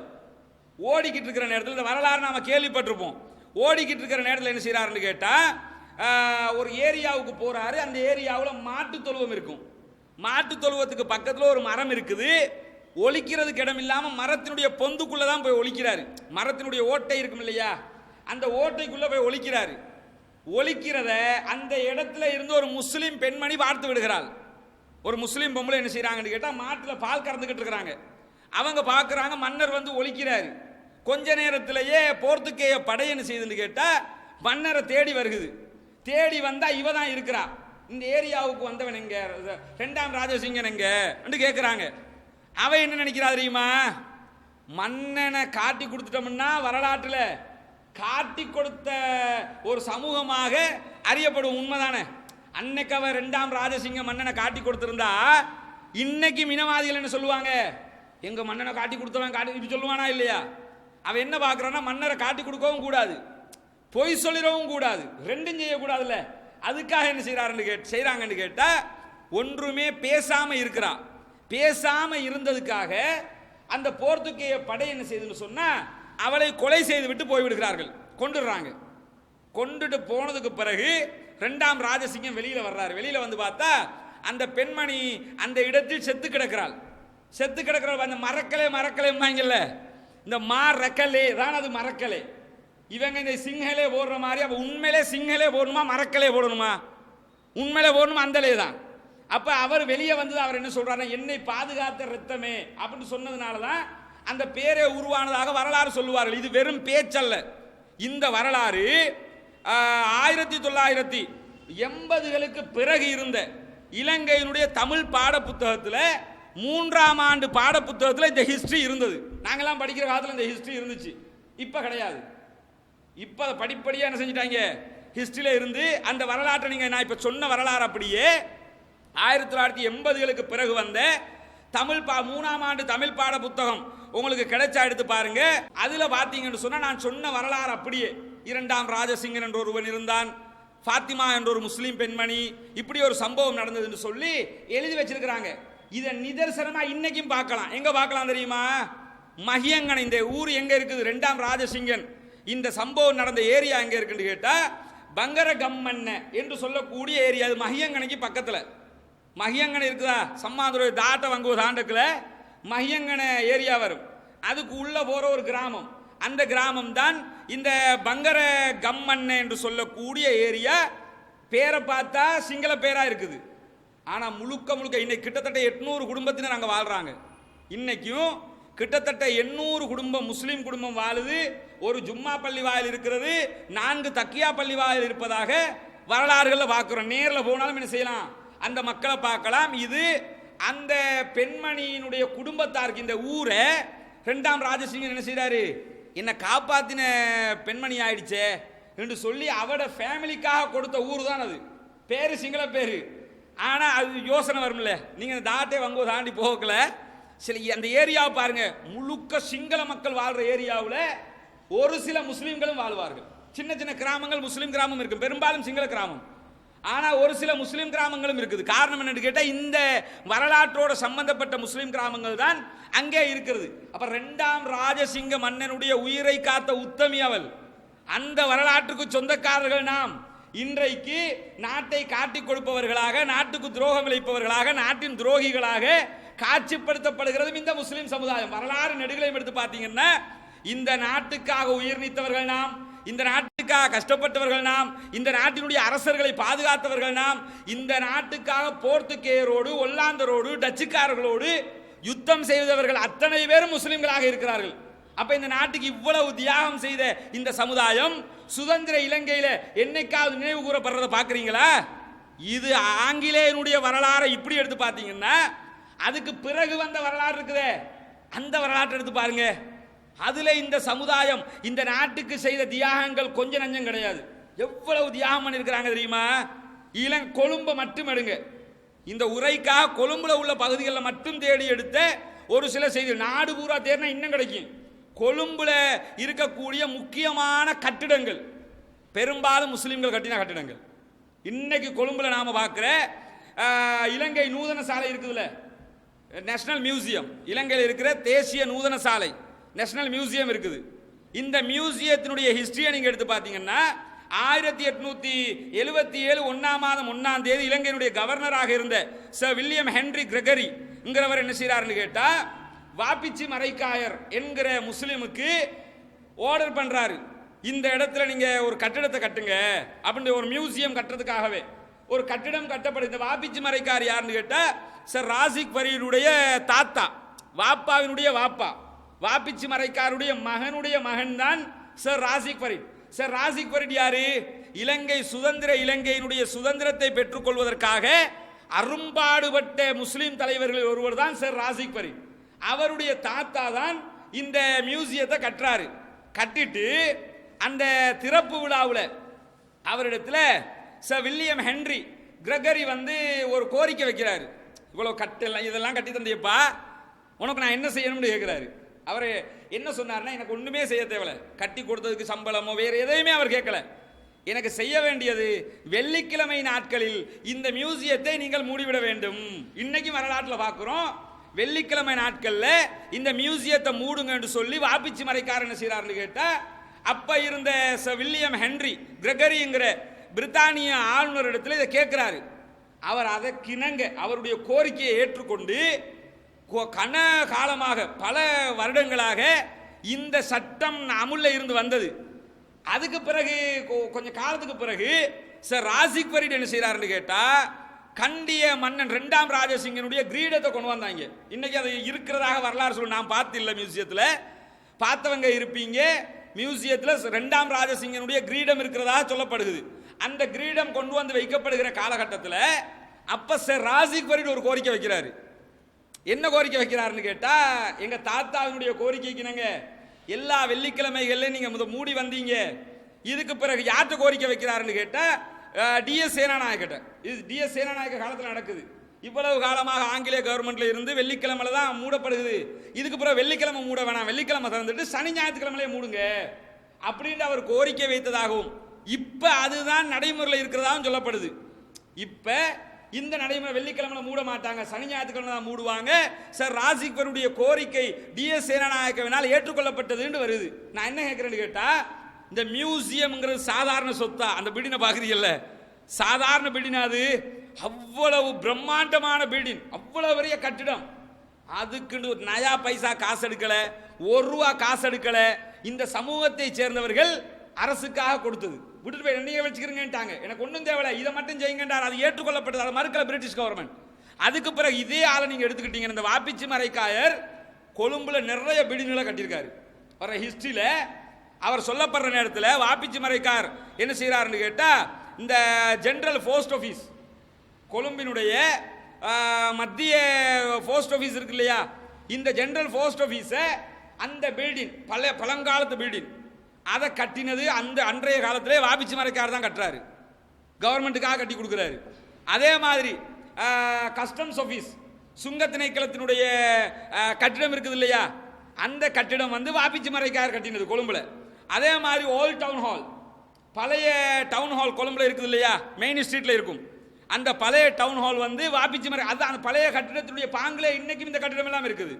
Speaker 1: ஓடிக்கிட்டு இருக்கிற நேரத்தில் இந்த வரலாறு நாம கேள்விப்பட்டிருப்போம். ஓடிக்கிட்டு இருக்கிற நேரத்தில் என்ன செய்யறாருன்னு கேட்டா ஒரு ஏரியாவுக்கு போறாரு. அந்த ஏரியாவில் மாட்டு தொழுவம் இருக்கும். மாட்டு தொழுவத்துக்கு பக்கத்தில் ஒரு மரம் இருக்குது. ஒளிக்கிறதுக்கு இடம் இல்லாமல் மரத்தினுடைய பொந்துக்குள்ளே தான் போய் ஒளிக்கிறாரு. மரத்தினுடைய ஓட்டை இருக்கும் இல்லையா, அந்த ஓட்டைக்குள்ளே போய் ஒளிக்கிறாரு. ஒளிக்கிறத அந்த இடத்துல இருந்து ஒரு முஸ்லீம் பெண்மணி பார்த்து விடுகிறாள். ஒரு முஸ்லீம் பொம்பளை என்ன செய்கிறாங்கன்னு கேட்டால் மாட்டில் பால் கறந்துக்கிட்டு இருக்கிறாங்க. அவங்க பார்க்குறாங்க, மன்னர் வந்து ஒளிக்கிறாரு. கொஞ்ச நேரத்திலேயே போர்த்துக்கேய படை என்ன செய்யுதுன்னு கேட்டால் மன்னரை தேடி வருகுது. தேடி வந்தால் இவ தான் இருக்கிறா. இந்த ஏரியாவுக்கு வந்தவன் எங்க, 2ஆம் ராஜசிங்கன் எங்க கேட்குறாங்க. அவ என்ன நினைக்கிறா தெரியுமா, மன்னனை காட்டி கொடுத்துட்டோம்னா வரலாற்றில் காட்டி கொடுத்த ஒரு சமூகமாக அறியப்படும். உண்மைதானே? அன்னைக்கு அவ 2ஆம் ராஜசிங்க மன்னனை காட்டி கொடுத்திருந்தா இன்னைக்கு மினவாதிகள் என்ன சொல்லுவாங்க, எங்க மன்னனை காட்டி கொடுத்தவன் காட்டி இப்படி சொல்லுவானா இல்லையா? அவன் என்ன பார்க்குறான்னா, மன்னரை காட்டி கொடுக்கவும் கூடாது, பொய் சொல்லிடவும் கூடாது, ரெண்டும் செய்யக்கூடாதுல்ல. அதுக்காக என்ன செய்கிறாங்கன்னு கேட்டால் ஒன்றுமே பேசாமல் இருக்கிறான். பேசாமல் இருந்ததுக்காக அந்த போர்த்துகேய படை என்ன செய்யுதுன்னு சொன்னால் அவளை கொலை செய்து விட்டு போய்விடுகிறார்கள், கொண்டுடுறாங்க. கொண்டுட்டு போனதுக்கு பிறகு 2ஆம் ராஜசிங்கம் வெளியில் வர்றாரு. வெளியில் வந்து பார்த்தா அந்த பெண்மணி அந்த இடத்தில் செத்து கிடக்கிறாள். செத்து கிடக்கிறாள். அந்த மரக்கலைம்பாங்கல்ல, இந்த மரக்கலே தான் அது மரக்கலை. இவங்க இந்த சிங்கலே போடுற மாதிரி, அப்போ உண்மையிலே சிங்கலே போடணுமா மரக்கலே போடணுமா? உண்மையிலே போடணுமா? அந்தலே தான். அப்போ அவர் வெளியே வந்தது. அவர் என்ன சொல்றாரு, என்னை பாதுகாத்த ரத்தமே அப்படின்னு சொன்னதுனால தான் அந்த பேரே உருவானதாக வரலாறு சொல்லுவார்கள். இது வெறும் பேச்சல்ல. இந்த வரலாறு 1980களுக்கு பிறகு இருந்த இலங்கையினுடைய தமிழ் பாட புத்தகத்தில் 3ஆம் ஆண்டு பாட புத்தகத்தில் இந்த ஹிஸ்டரி இருந்தது. நாங்கெல்லாம் படிக்கிற காலத்தில் இந்த ஹிஸ்டரி இருந்துச்சு, இப்போ கிடையாது. இப்போ படிப்படியாக என்ன செஞ்சிட்டாங்க, ஹிஸ்டரியில் இருந்து அந்த வரலாற்றை நீங்கள் நான் இப்போ சொன்ன வரலாறு அப்படியே 1980களுக்கு பிறகு வந்த தமிழ் 3ஆம் ஆண்டு தமிழ் பாட புத்தகம் உங்களுக்கு கிடைச்சா எடுத்து பாருங்க. அதில் பார்த்தீங்கன்னு சொன்னால் நான் சொன்ன வரலாறு அப்படியே 2ஆம் ராஜசிங்கன் என்ற ஒருவன் இருந்தான், ஃபாத்திமா என்ற ஒரு முஸ்லீம் பெண்மணி, இப்படி ஒரு சம்பவம் நடந்ததுன்னு சொல்லி எழுதி வச்சிருக்கிறாங்க. இதை நிதர்சனமாக இன்னைக்கும் பார்க்கலாம். எங்கே பார்க்கலாம் தெரியுமா? மகியங்கனை, இந்த ஊர் எங்கே இருக்குது, 2ஆம் ராஜசிங்கன் இந்த சம்பவம் நடந்த ஏரியா எங்கே இருக்குன்னு கேட்டால் பங்கரகம்மன்ன என்று சொல்லக்கூடிய ஏரியா. அது மகியங்கனைக்கு பக்கத்தில். மகியங்கனை இருக்குதா, சம்மாதுரை தாட்ட வங்குவ தாண்டக்குல மகியங்கனை ஏரியா வரும். அதுக்கு உள்ள போகிற ஒரு கிராமம். அந்த கிராமம் தான் இந்த பங்கர கம்மன்ன என்று சொல்லக்கூடிய ஏரியா. பேரை பார்த்தா சிங்கள பேரா இருக்குது, ஆனால் முழுக்க இன்னைக்கு கிட்டத்தட்ட 800 குடும்பத்தினர் அங்கே வாழ்றாங்க. இன்னைக்கும் கிட்டத்தட்ட 800 குடும்பம் முஸ்லீம் குடும்பம் வாழுது. ஒரு ஜும்மா பள்ளி வாயில் இருக்கிறது, 4 தக்கியா பள்ளி வாயில் இருப்பதாக வரலாறுகளில் பார்க்குறோம். நேரில் போனாலும் என்ன செய்யலாம், அந்த மக்களை பார்க்கலாம். இது அந்த பெண்மணியினுடைய குடும்பத்தாருக்கு. இந்த ஊரை 2ஆம் ராஜசிங்கன் என்ன செய்கிறாரு, என்னை காப்பாத்தின பெண்மணி ஆயிடுச்சே என்று சொல்லி அவட ஃபேமிலிக்காக கொடுத்த ஊர் தான் அது. பேரு சிங்கள பேரு, ஆனால் அது யோசனை வரும்ல. நீங்கள் தாட்டே வங்கோ தாண்டி போகல, சில அந்த ஏரியாவை பாருங்க, முழுக்க சிங்கள மக்கள் வாழ்ற ஏரியாவில் ஒரு சில முஸ்லீம்களும் வாழ்வார்கள். சின்ன சின்ன கிராமங்கள் முஸ்லீம் கிராமம் இருக்கு, பெரும்பாலும் சிங்கள கிராமம். ஆனால் ஒரு சில முஸ்லீம் கிராமங்களும் இருக்குது. காரணம் என்னன்னு கேட்டால் இந்த வரலாற்றோட சம்பந்தப்பட்ட முஸ்லீம் கிராமங்கள் தான் அங்கே இருக்கிறது. அப்ப 2ஆம் ராஜசிங்க மன்னனுடைய உயிரை காத்த உத்தமி அவள். அந்த வரலாற்றுக்கு சொந்தக்காரர்கள் நாம். இன்றைக்கு நாட்டை காட்டிக் கொடுப்பவர்களாக, நாட்டுக்கு துரோகம் இழைப்பவர்களாக, நாட்டின் துரோகிகளாக காட்சிப்படுத்தப்படுகிறது இந்த முஸ்லீம் சமுதாயம். வரலாறு நெடுகளையும் எடுத்து பார்த்தீங்கன்னா இந்த நாட்டுக்காக உயிர் நீத்தவர்கள் நாம், இந்த நாட்டுக்காக கஷ்டப்பட்டவர்கள் நாம், இந்த நாட்டினுடைய அரசர்களை பாதுகாத்தவர்கள் நாம், இந்த நாட்டுக்காக போர்த்துகேயரோடு, ஒல்லாந்தரோடு, டச்சுக்காரர்களோடு யுத்தம் செய்தவர்கள் அத்தனை பேரும் முஸ்லிம்களாக இருக்கிறார்கள். அப்ப இந்த நாட்டுக்கு இவ்வளவு தியாகம் செய்த இந்த சமுதாயம் சுதந்திர இலங்கையில என்னைக்காவது நினைவு கூறப்படுறத பாக்குறீங்களா? இது ஆங்கிலேயனுடைய வரலாறை இப்படி எடுத்து பார்த்தீங்கன்னா அதுக்கு பிறகு வந்த வரலாறு இருக்குதே, அந்த வரலாற்றை எடுத்து பாருங்க. அதுல இந்த சமுதாயம் இந்த நாட்டுக்கு செய்த தியாகங்கள் கொஞ்ச நஞ்சம் கிடையாது. எவ்வளவு தியாகம் பண்ணிருக்கிறாங்க தெரியுமா? கொழும்பை மட்டும் எடுங்க, இந்த உரைக்காக கொழும்புல உள்ள பகுதிகளில் மட்டும் தேடி எடுத்த ஒரு சில செய்தி. நாடு பூரா தேடினா இன்னும் கிடைக்கும். கொழும்புல இருக்கக்கூடிய முக்கியமான கட்டிடங்கள் பெரும்பாலும் முஸ்லிம்கள் கட்டின கட்டிடங்கள். இன்னைக்கு கொழும்புல நாம பார்க்கிற இலங்கை நூதன சாலை இருக்குதுல்ல, நேஷனல் மியூசியம், இலங்கையில் இருக்கிற தேசிய நூதன சாலை நேஷனல் மியூசியம் இருக்குது. இந்த மியூசியத்தினுடைய ஹிஸ்டரியை நீங்க எடுத்து பார்த்தீங்கன்னா 1877 1ஆம் மாதம் 1ஆம் தேதி இலங்கையினுடைய கவர்னராக இருந்த சர் வில்லியம் ஹென்ரி கிரெகரி என்கிறவர் என்ன செய்யறாருன்னு கேட்டா வாப்பிச்சி மரைக்காயர் என்கிற முஸ்லிமுக்கு ஆர்டர் பண்றாரு, இந்த இடத்துல நீங்க ஒரு கட்டிடத்தை கட்டுங்க அப்படின்னு. ஒரு மியூசியம் கட்டுறதுக்காகவே ஒரு கட்டிடம் கட்டப்படுது. இந்த வாப்பிச்சி மரைக்கார் யாருன்னு கேட்டா சர் ராசிக் ஃபரீதுடைய தாத்தா, வாப்பாவினுடைய வாப்பா, வாப்பிச்சி மரைக்காருடைய மகனுடைய மகன் தான் சர் ராசிக் ஃபரீத். சர் ராசிக் ஃபரீத் யாரு? இலங்கை இலங்கையினுடைய சுதந்திரத்தை பெற்றுக் கொள்வதற்காக அரும்பாடுபட்ட முஸ்லிம் தலைவர்கள் ஒருவர் தான் சர் ராசிக் ஃபரீத். அவருடைய தாத்தா தான் இந்த மியூசியத்தை கட்டுறாரு. கட்டிட்டு அந்த திறப்பு விழாவில் அவரிடத்துல சர் வில்லியம் ஹென்றி கிரகரி வந்து ஒரு கோரிக்கை வைக்கிறாரு. இவ்வளவு கட்டெல்லாம் இதெல்லாம் கட்டி தந்தியப்பா, உனக்கு நான் என்ன செய்யணும்னு கேட்கிறாரு. அவர் என்ன சொன்னார்னா, எனக்கு ஒண்ணுமே செய்ய தேவையில்ல, கட்டி கொடுத்ததுக்கு சம்பளமோ வேற எதையுமே அவர் கேட்கல. எனக்கு செய்ய வேண்டியது வெள்ளிக்கிழமை நாட்களில் இந்த மியூசியத்தை நீங்கள் மூடிவிட வேண்டும். இன்னைக்கு வரலாற்றில் பார்க்கிறோம், வெள்ளிக்கிழமை நாட்கள்ல இந்த மியூசியத்தை மூடுங்க என்று சொல்லி வாப்பிச்சி மரைக்காரர் என்ன செய்யறாருன்னு கேட்டா, அப்ப இருந்த வில்லியம் ஹென்றி கிரகரிங்கிற பிரித்தானிய ஆளுநர் இடத்துல இதை கேட்கிறாரு. அவர் அதை கிணங்க அவருடைய கோரிக்கையை ஏற்றுக்கொண்டு கன காலமாக பல வருடங்களாக இந்த சட்டம் அமுல்ல இருந்து வந்தது. அதுக்கு பிறகு கொஞ்சம் காலத்துக்கு பிறகு சர் ராசிக் ஃபரீத் என்ன செய்யறாருன்னு கேட்டா, கண்டிய மன்னன் 2ஆம் ராஜசிங்கனுடைய கிரீடத்தை கொண்டு வந்தாங்க. இன்னைக்கு அது இருக்கிறதாக வரலாறு சொல்ல நான் பார்த்தில்ல, மியூசியத்தில் பார்த்தவங்க இருப்பீங்க. மியூசியத்தில் 2ஆம் ராஜசிங்கனுடைய கிரீடம் இருக்கிறதாக சொல்லப்படுகிறது. அந்த கிரீடம் கொண்டு வந்து வைக்கப்படுகிற காலகட்டத்தில் அப்ப சர் ராசிக் ஃபரீத் ஒரு கோரிக்கை வைக்கிறாரு. என்ன கோரிக்கை வைக்கிறாருன்னு கேட்டா, எங்க தாத்தாவினுடைய கோரிக்கைக்கு நாங்க எல்லா வெள்ளிக்கிழமைகள்ல நீங்க மூடி வந்தீங்க, இதுக்கு பிறகு யார்கிட்ட கோரிக்கை வைக்கிறாருன்னு கேட்டா டிஎஸ் சேனாநாயக்கிட்ட. இது டிஎஸ் சேனாநாயக்க காலத்தில் நடக்குது. இவ்வளவு காலமாக ஆங்கிலேய கவர்மெண்ட்ல இருந்து வெள்ளிக்கிழமையில தான் மூடப்படுது, இதுக்கு பிறகு வெள்ளிக்கிழமை மூட வேணாம், வெள்ளிக்கிழமை திறந்துட்டு சனி ஞாயிற்றுக்கிழமையிலே மூடுங்க அப்படின்னு அவர் கோரிக்கை வைத்ததாகவும் இப்ப அதுதான் நடைமுறையில் இருக்கிறதாகவும் சொல்லப்படுது. இப்ப இந்த நடைமுறை வெள்ளிக்கிழமை மூட மாட்டாங்க, சனி ஞாயிற்றுக்கிழமை தான் மூடுவாங்க. சார் ராசிக் ஃபரீதுடைய கோரிக்கை டிஎஸ் சேனாநாயக்கவினால் ஏற்றுக்கொள்ளப்பட்டதுன்னு வருது. நான் என்ன கேட்கிறேன்னு கேட்டா, இந்த மியூசியம்ங்கிறது சாதாரண சொத்தா? அந்த பில்டிங்கை பார்க்குறீங்கல்ல, சாதாரண பில்டிங் அது, அவ்வளவு பிரம்மாண்டமான பில்டிங், அவ்வளவு பெரிய கட்டிடம். அதுக்கு நயா பைசா காசு எடுக்கல, ₹1 காசு எடுக்கல. இந்த சமூகத்தை சேர்ந்தவர்கள் அரசுக்காக கொடுத்தது. விட்டுட்டு போய் நீங்க வச்சுக்கிறீங்கன்ட்டாங்க, எனக்கு ஒன்றும் தேவையில்லை, இதை மட்டும் செய்யுங்கன்றார். அது ஏற்றுக்கொள்ளப்பட்டது, அதை மறுக்கல பிரிட்டிஷ் கவர்மெண்ட். அதுக்கு பிறகு இதே ஆளை நீங்க எடுத்துக்கிட்டீங்க, இந்த வாப்பிச்சி மரைக்காயர் கொழும்புல நிறைய பில்டிங்களை கட்டியிருக்காரு. வர ஹிஸ்டரியில அவர் சொல்லப்படுற நேரத்தில் வாப்பிச்சி மரைக்கார் என்ன செய்யறாருன்னு கேட்டா, இந்த ஜெனரல் போஸ்ட் ஆஃபீஸ், கொழும்பினுடைய மத்திய போஸ்ட் ஆஃபீஸ் இருக்கு இல்லையா, இந்த ஜெனரல் போஸ்ட் ஆஃபீஸை அந்த பில்டிங் பழங்காலத்து பில்டிங் அதை கட்டினது அந்த அன்றைய காலத்திலே வாப்பிச்சி மரைக்கார் தான் கட்டுறாரு, கவர்மெண்ட்டுக்காக கட்டி கொடுக்குறாரு. அதே மாதிரி கஸ்டம்ஸ் ஆஃபீஸ், சுங்க திணைக்களத்தினுடைய கட்டிடம் இருக்குது இல்லையா, அந்த கட்டிடம் வந்து வாப்பிச்சி மரைக்கார் கட்டினது கொழும்புல. அதே மாதிரி ஓல்ட் டவுன் ஹால், பழைய டவுன் ஹால் கொழும்புல இருக்குது இல்லையா, மெயின் ஸ்ட்ரீட்ல இருக்கும், அந்த பழைய டவுன் ஹால் வந்து வாப்பிச்சி மரை, அது அந்த பழைய கட்டிடத்தினுடைய பாங்கிலே இன்னைக்கும் இந்த கட்டிடம் எல்லாம் இருக்குது,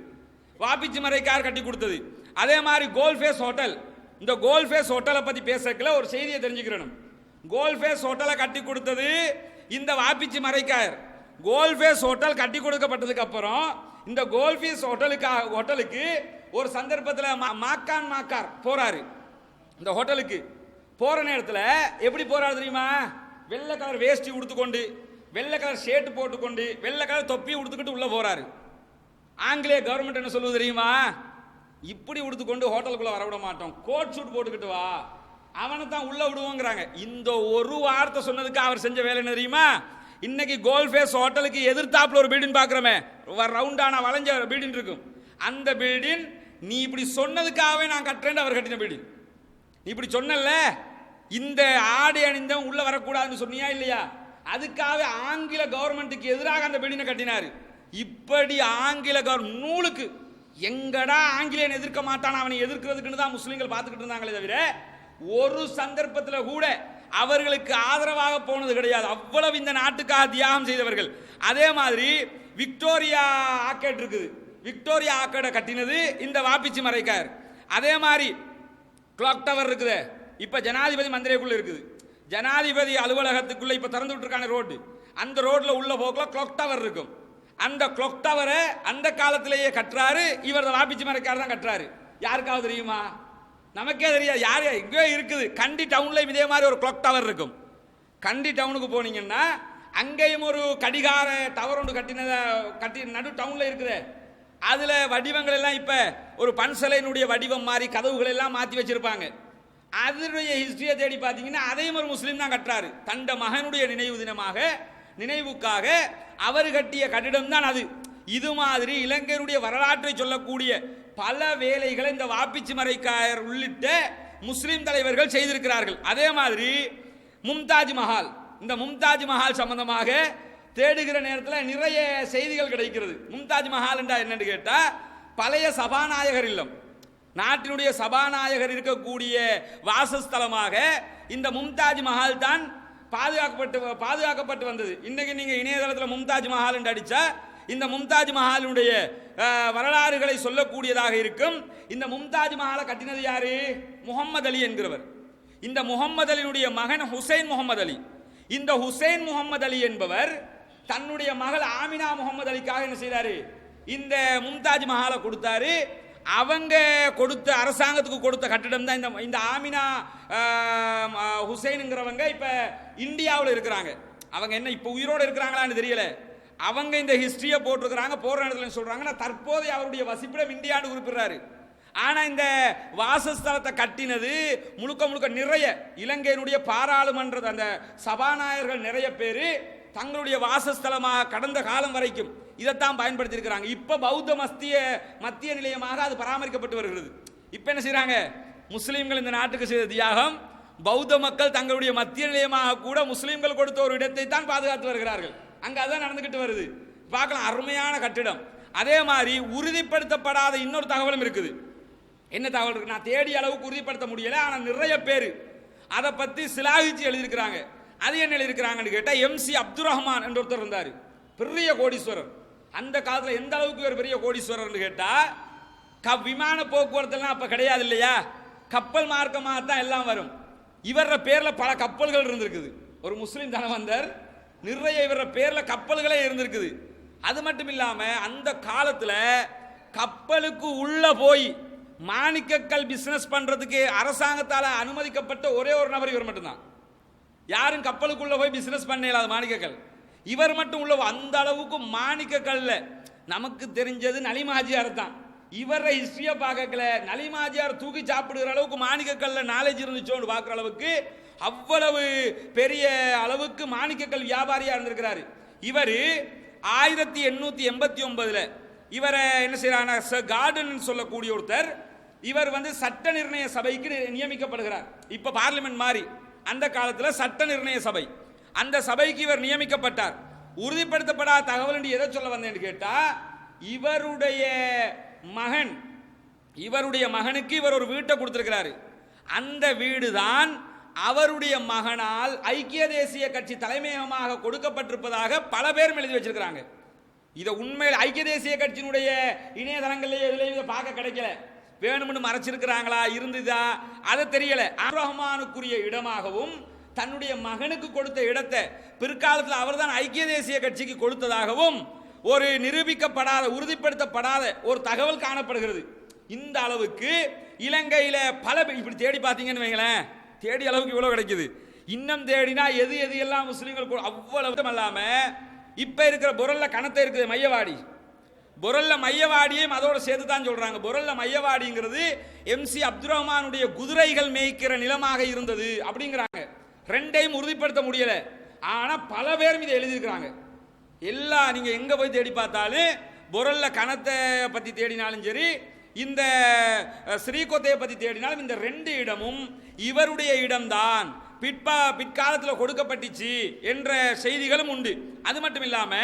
Speaker 1: வாப்பிச்சி மரைக்கார் கட்டி கொடுத்தது. அதே மாதிரி கோல்ஃபேஸ் ஹோட்டல், இந்த கோல்ஃபேஸ் ஹோட்டலை பத்தி பேசக்கல ஒரு செய்தியை தெரிஞ்சுக்கிறணும். கோல்ஃபேஸ் ஹோட்டலை கட்டி கொடுத்தது இந்த வாப்பிச்சி மரைக்காயர். கோல்ஃபேஸ் ஹோட்டல் கட்டி கொடுக்கப்பட்டதுக்கு அப்புறம் இந்த கோல்ஃபேஸ் ஹோட்டலுக்கு ஒரு சந்தர்ப்பத்தில் மாக்கார் போறாரு. இந்த ஹோட்டலுக்கு போற நேரத்தில் எப்படி போறாரு தெரியுமா? வெள்ளை கலர் வேஷ்டி உடுத்துக்கொண்டு, வெள்ளை கலர் ஷர்ட் போட்டுக்கொண்டு, வெள்ளை கலர் தொப்பி உடுத்துக்கிட்டு உள்ள போறாரு. ஆங்கிலேய கவர்மெண்ட் என்ன சொல்லுவது தெரியுமா? இப்படி உடுத்துக்கொண்டு ஹோட்டலுக்குள்ள வரவிட மாட்டோம், கோட் சூட் போட்டுக்கிட்டு வா, அவனை தான் உள்ள விடுவோங்கிறாங்க. இந்த ஒரு வார்த்தை சொன்னதுக்கு அவர் செஞ்ச வேலை என்ன தெரியுமா? இன்னைக்கு கோல்ஃபேஸ் ஹோட்டலுக்கு எதிர்த்தாப்புல ஒரு பில்டிங் பார்க்குறோமே, ரவுண்டான வளைஞ்ச பில்டிங் இருக்கும், அந்த பில்டிங் நீ இப்படி சொன்னதுக்காகவே நான் கட்டுறேன் அவர் கட்டின பில்டிங். நீ இப்படி சொன்னல, இந்த ஆடை அணிந்தவன் உள்ள வரக்கூடாதுன்னு சொன்னியா இல்லையா, அதுக்காக ஆங்கில கவர்மெண்ட்டுக்கு எதிராக அந்த பில்டிங்கை கட்டினாரு. இப்படி ஆங்கில கவர்மெண்ட் நூலுக்கு எங்கடா ஆங்கிலேயன் எதிர்க்க மாட்டான், அவனை எதிர்க்கிறதுக்குன்னு தான் முஸ்லீம்கள் பார்த்துக்கிட்டு இருந்தாங்களே தவிர ஒரு சந்தர்ப்பத்தில் கூட அவர்களுக்கு ஆதரவாக போனது கிடையாது. அவ்வளவு இந்த நாட்டுக்காக தியாகம் செய்தவர்கள். அதே மாதிரி விக்டோரியா ஆர்கேட் இருக்குது, விக்டோரியா ஆர்கேடை கட்டினது இந்த வாப்பிச்சி மரைக்கார். அதே மாதிரி கிளாக் டவர் இருக்குது, இப்ப ஜனாதிபதி மந்திரிக்குள்ள இருக்குது, ஜனாதிபதி அலுவலகத்துக்குள்ள இப்ப திறந்து விட்டுருக்கான ரோடு, அந்த ரோட்ல உள்ள போக்குல கிளாக் டவர் இருக்கும். அந்த கிளாக் டவரை அந்த காலத்திலேயே கட்டுறாரு. இவர் வாப்பிச்சு மறைக்கார் தான் கட்டுறாரு. யாருக்காவது தெரியுமா? நமக்கே தெரியாது. யார் எங்கேயோ இருக்குது. கண்டி டவுன்லையும் இதே மாதிரி ஒரு கிளாக் டவர் இருக்கும். கண்டி டவுனுக்கு போனீங்கன்னா அங்கேயும் ஒரு கடிகார டவர் ஒன்று கட்டி நடு டவுன்ல இருக்குது. அதுல வடிவங்கள் எல்லாம் இப்ப ஒரு பன்சலையினுடைய வடிவம் மாதிரி கதவுகள் எல்லாம் மாற்றி வச்சிருப்பாங்க. அதனுடைய ஹிஸ்டரியை தேடி பார்த்தீங்கன்னா அதையும் ஒரு முஸ்லீம் தான் கட்டுறாரு. தண்ட மகனுடைய நினைவு தினமாக நினைவுக்காக அவர் கட்டிய கட்டிடம் தான் அது. இது மாதிரி இலங்கையினுடைய வரலாற்றை சொல்லக்கூடிய பல வேலைகளை இந்த வாப்பிச்சு மறைக்காயர் உள்ளிட்ட முஸ்லீம் தலைவர்கள் செய்திருக்கிறார்கள். அதே மாதிரி மும்தாஜ் மஹால், இந்த மும்தாஜ் மஹால் சம்பந்தமாக தேடுகிற நேரத்தில் நிறைய செய்திகள் கிடைக்கிறது. மும்தாஜ் மஹால் என்றா என்னன்னு கேட்டா, பழைய சபாநாயகர் இல்லம், நாட்டினுடைய சபாநாயகர் இருக்கக்கூடிய வாசஸ்தலமாக இந்த மும்தாஜ் மஹால் தான் பாதுகாக்கப்பட்டு வந்தது. இன்னைக்கு நீங்க இணையதளத்தில் மும்தாஜ் மஹால் என்று அடிச்சா இந்த மும்தாஜ் மஹாலுடைய வரலாறுகளை சொல்லக்கூடியதாக இருக்கும். இந்த மும்தாஜ் மஹாலை கட்டினது யாரு? முகமது அலி என்கிறவர். இந்த முகமது அலியுடைய மகன் ஹுசைன் முகமது அலி. இந்த ஹுசைன் முகமது அலி என்பவர் தன்னுடைய மகள் ஆமினா முகமது அலிக்காக என்ன செய்தாரு? இந்த மும்தாஜ் மஹாலை கொடுத்தாரு. அவங்க கொடுத்த அரசாங்கத்துக்கு கொடுத்த கட்டிடம் தான் இந்த ஆமினா ஹுசைனுங்கிறவங்க இப்ப இந்தியாவில் இருக்கிறாங்க. அவங்க என்ன இப்ப உயிரோடு இருக்கிறாங்களான்னு தெரியல. அவங்க இந்த ஹிஸ்டரியை போட்டிருக்கிறாங்க. போற இடத்துல சொல்றாங்க தற்போதைய அவருடைய வசிப்பிடம் இந்தியான்னு குறிப்பிடுறாரு. ஆனா இந்த வாசஸ்தலத்தை கட்டினது முழுக்க நிறைய இலங்கையினுடைய பாராளுமன்ற அந்த சபாநாயகர்கள் நிறைய பேரு தங்களுடைய வாசஸ்தலமாக கடந்த காலம் வரைக்கும் இதைத்தான் பயன்படுத்தி இருக்கிறாங்க. இப்ப பௌத்த மத்திய நிலையமாக அது பராமரிக்கப்பட்டு வருகிறது. இப்ப என்ன செய்யறாங்க? முஸ்லீம்கள் இந்த நாட்டுக்கு செய்த தியாகம், பௌத்த மக்கள் தங்களுடைய மத்திய நிலையமாக கூட முஸ்லீம்கள் கொடுத்த ஒரு இடத்தை தான் பாதுகாத்து வருகிறார்கள். அங்க அதான் நடந்துகிட்டு வருது. பார்க்கலாம், அருமையான கட்டிடம். அதே மாதிரி உறுதிப்படுத்தப்படாத இன்னொரு தகவலும் இருக்குது. என்ன தகவல் இருக்கு? நான் தேடிய அளவுக்கு உறுதிப்படுத்த முடியல. ஆனா நிறைய பேர் அதை பத்தி சிலாகிச்சு எழுதியிருக்கிறாங்க. அது என்ன எழுதியிருக்கிறாங்கன்னு கேட்டா, MC அப்துல் ரஹ்மான் என்ற ஒருத்தர் இருந்தார், பெரிய கோடீஸ்வரர். அந்த காலத்தில் எந்த அளவுக்கு ஒரு பெரிய கோடீஸ்வரர் கேட்டா, விமான போக்குவரத்து எல்லாம் அப்ப கிடையாது இல்லையா, கப்பல் மார்க்கமாக தான் எல்லாம் வரும். இவர பேர்ல பல கப்பல்கள் இருந்திருக்குது. ஒரு முஸ்லீம் தனவந்தர் நிறைய இவர பேர்ல கப்பல்களே இருந்திருக்குது. அது மட்டும் இல்லாம அந்த காலத்துல கப்பலுக்கு உள்ள போய் மாணிக்கக்கல் பிசினஸ் பண்றதுக்கு அரசாங்கத்தால அனுமதிக்கப்பட்ட ஒரே ஒரு நபர் இவர் மட்டும்தான். யாரும் கப்பலுக்குள்ள போய் பிசினஸ் பண்ண இயலாத மாணிக்கக்கல், இவர் மட்டும் உள்ள. அந்த அளவுக்கு மாணிக்கக்கல்ல நமக்கு தெரிஞ்சது நலிமாஜியார் தான். இவரை ஹிஸ்டரியை பார்க்கல, நலிமாஜியார் தூக்கி சாப்பிடுகிற அளவுக்கு மாணிக்கக்கல்ல நாலேஜ் இருந்துச்சோன்னு பார்க்குற அளவுக்கு அவ்வளவு பெரிய அளவுக்கு மாணிக்கக்கல் வியாபாரியா இருந்திருக்கிறாரு. இவர் 1889 இவரை என்ன செய்யறாங்க, கார்டன் சொல்லக்கூடிய ஒருத்தர், இவர் சட்ட நிர்ணய சபைக்கு நியமிக்கப்படுகிறார். இப்ப பார்லிமெண்ட் மாதிரி அந்த காலத்தில் சட்ட நிர்ணய சபை, அந்த சபைக்கு இவர் நியமிக்கப்பட்டார். உறுதிப்படுத்தப்படாத தகவல் என்று எதை சொல்ல வந்தேன்னு கேட்டா, இவருடைய மகனுக்கு இவர் ஒரு வீட்டை கொடுத்திருக்கிறாரு. அந்த வீடு தான் அவருடைய மகனால் ஐக்கிய தேசிய கட்சி தலைமையகமாக கொடுக்கப்பட்டிருப்பதாக பல பேரும் எழுதி வச்சிருக்கிறாங்க. இதை உண்மையில் ஐக்கிய தேசிய கட்சியினுடைய இணையதளங்களிலே எதுலையும் பார்க்க கிடைக்கல. வேணும்னு மறைச்சிருக்கிறாங்களா, இருந்துதா அதை தெரியல. ரஹ்மானுக்குரிய இடமாகவும் தன்னுடைய மகனுக்கு கொடுத்த இடத்தை பிற்காலத்தில் அவர்தான் ஐக்கிய தேசிய கட்சிக்கு கொடுத்ததாகவும் ஒரு நிரூபிக்கப்படாத உறுதிப்படுத்தப்படாத ஒரு தகவல் காணப்படுகிறது. இந்த அளவுக்கு இலங்கையில பல இப்படி தேடி பார்த்தீங்கன்னு வைங்களேன், தேடி அளவுக்கு இவ்வளவு கிடைக்குது. இன்னும் தேடினா எது எல்லாம் முஸ்லீம்கள் அவ்வளவு அல்லாம இப்ப இருக்கிற பொருள்ல கணத்தை இருக்குது மையவாடி, பொருள்ல மையவாடியையும் அதோட சேர்த்து தான் சொல்றாங்க. பொருள்ல மையவாடிங்கிறது MC அப்துல் ரஹ்மானுடைய குதிரைகள் மேய்க்கிற நிலமாக இருந்தது அப்படிங்கிறாங்க. ரெண்டையும் உறுதிப்படுத்த முடியல. ஆனா பல பேரும் இதை எழுதியிருக்கிறாங்க. எல்லாம் நீங்க எங்க போய் தேடி பார்த்தாலும் பொருள்ல கணத்தை பத்தி தேடினாலும் சரி, இந்த ஸ்ரீகோத்தையை பத்தி தேடினாலும் இந்த ரெண்டு இடமும் இவருடைய இடம்தான், பிற்காலத்தில் கொடுக்கப்பட்டுச்சு என்ற செய்திகளும் உண்டு. அது மட்டும் இல்லாம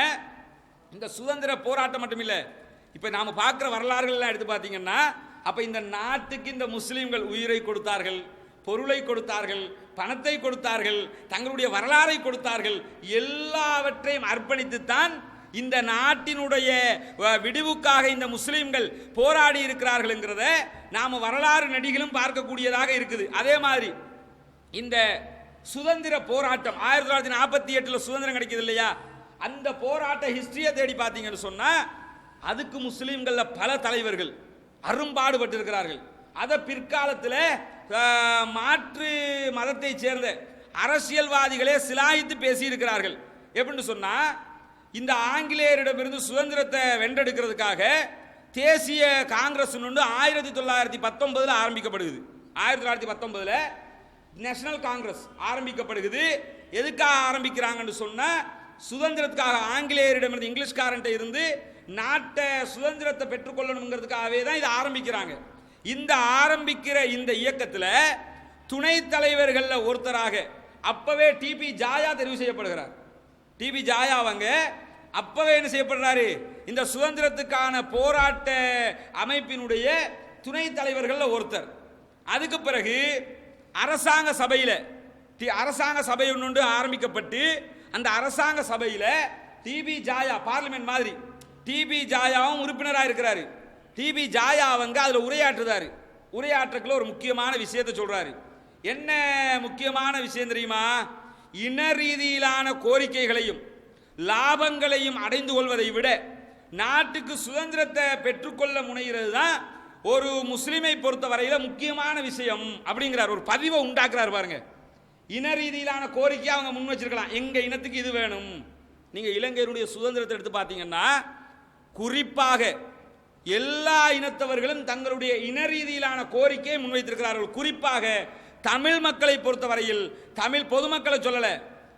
Speaker 1: இந்த சுதந்திர போராட்டம் மட்டும் இல்ல, இப்ப நாம பார்க்கிற வரலாறுகள் எல்லாம் எடுத்து பார்த்தீங்கன்னா, அப்ப இந்த நாட்டுக்கு இந்த முஸ்லிம்கள் உயிரை கொடுத்தார்கள், பொருளை கொடுத்தார்கள், பணத்தை கொடுத்தார்கள், தங்களுடைய வரலாறை கொடுத்தார்கள். எல்லாவற்றையும் அர்ப்பணித்துத்தான் இந்த நாட்டினுடைய விடிவுக்காக இந்த முஸ்லிம்கள் போராடி இருக்கிறார்கள் என்கிறத நாம வரலாறு நடிகளும் பார்க்கக்கூடியதாக இருக்குது. அதே மாதிரி இந்த சுதந்திர போராட்டம் 1948 சுதந்திரம் கிடைக்குது இல்லையா, அந்த போராட்ட ஹிஸ்டரியை தேடி பார்த்தீங்கன்னு சொன்னா அதுக்கு முஸ்லீம்கள்ல பல தலைவர்கள் அரும்பாடுபட்டு இருக்கிறார்கள். அதை பிற்காலத்தில் மாற்று மதத்தை சேர்ந்த அரசியல்வாதிகளே சிலாயித்து பேசியிருக்கிறார்கள். எப்படின்னு சொன்னா, இந்த ஆங்கிலேயரிடமிருந்து சுதந்திரத்தை வென்றெடுக்கிறதுக்காக தேசிய காங்கிரஸ் 1919 ஆரம்பிக்கப்படுகிறது. 1919 நேஷனல் காங்கிரஸ் ஆரம்பிக்கப்படுகிறது. எதுக்காக ஆரம்பிக்கிறாங்கன்னு சொன்னா, சுதந்திரத்துக்காக ஆங்கிலேயரிடமிருந்து இங்கிலீஷ்காரன்ட்ட இருந்து நாட்டை சுதந்திரத்தை பெற்றுக்கொள்ளணுங்கிறதுக்காகவே தான் இதை ஆரம்பிக்கிறாங்க. இந்த ஆரம்பிக்கிற இந்த இயக்கத்தில் துணை தலைவர்கள் ஒருத்தராக அப்பவே டிபி ஜாயா தெரிவு செய்யப்படுகிறார். டிபி ஜாயா அவங்க அப்பவே என்ன செய்யப்படுறாரு, இந்த சுதந்திரத்துக்கான போராட்ட அமைப்பினுடைய துணை தலைவர்கள் ஒருத்தர். அதுக்கு பிறகு அரசாங்க சபை ஒன்று ஆரம்பிக்கப்பட்டு அந்த அரசாங்க சபையில் டிபி ஜாயா பார்லிமெண்ட் மாதிரி டிபி ஜாயாவும் உறுப்பினராக இருக்கிறாரு. டிபி ஜாயா அவங்க அதில் உரையாற்றுறாரு. உரையாற்றுக்குள்ள ஒரு முக்கியமான விஷயத்தை சொல்றாரு. என்ன முக்கியமான விஷயம் தெரியுமா? இன ரீதியிலான கோரிக்கைகளையும் லாபங்களையும் அடைந்து கொள்வதை விட நாட்டுக்கு சுதந்திரத்தை பெற்றுக்கொள்ள முனைகிறது தான் ஒரு முஸ்லிமை பொறுத்த வரையில முக்கியமான விஷயம் அப்படிங்கிறார். ஒரு பதிவை உண்டாக்குறாரு பாருங்க. இன ரீதியிலான கோரிக்கை அவங்க முன் வச்சிருக்கலாம், எங்க இனத்துக்கு இது வேணும். நீங்க இலங்கையினுடைய சுதந்திரத்தை எடுத்து பார்த்தீங்கன்னா குறிப்பாக எல்லா இனத்தவர்களும் தங்களுடைய இன ரீதியிலான கோரிக்கையை முன்வைத்திருக்கிறார்கள். குறிப்பாக தமிழ் மக்களை பொறுத்தவரையில், தமிழ் பொதுமக்களை சொல்லல,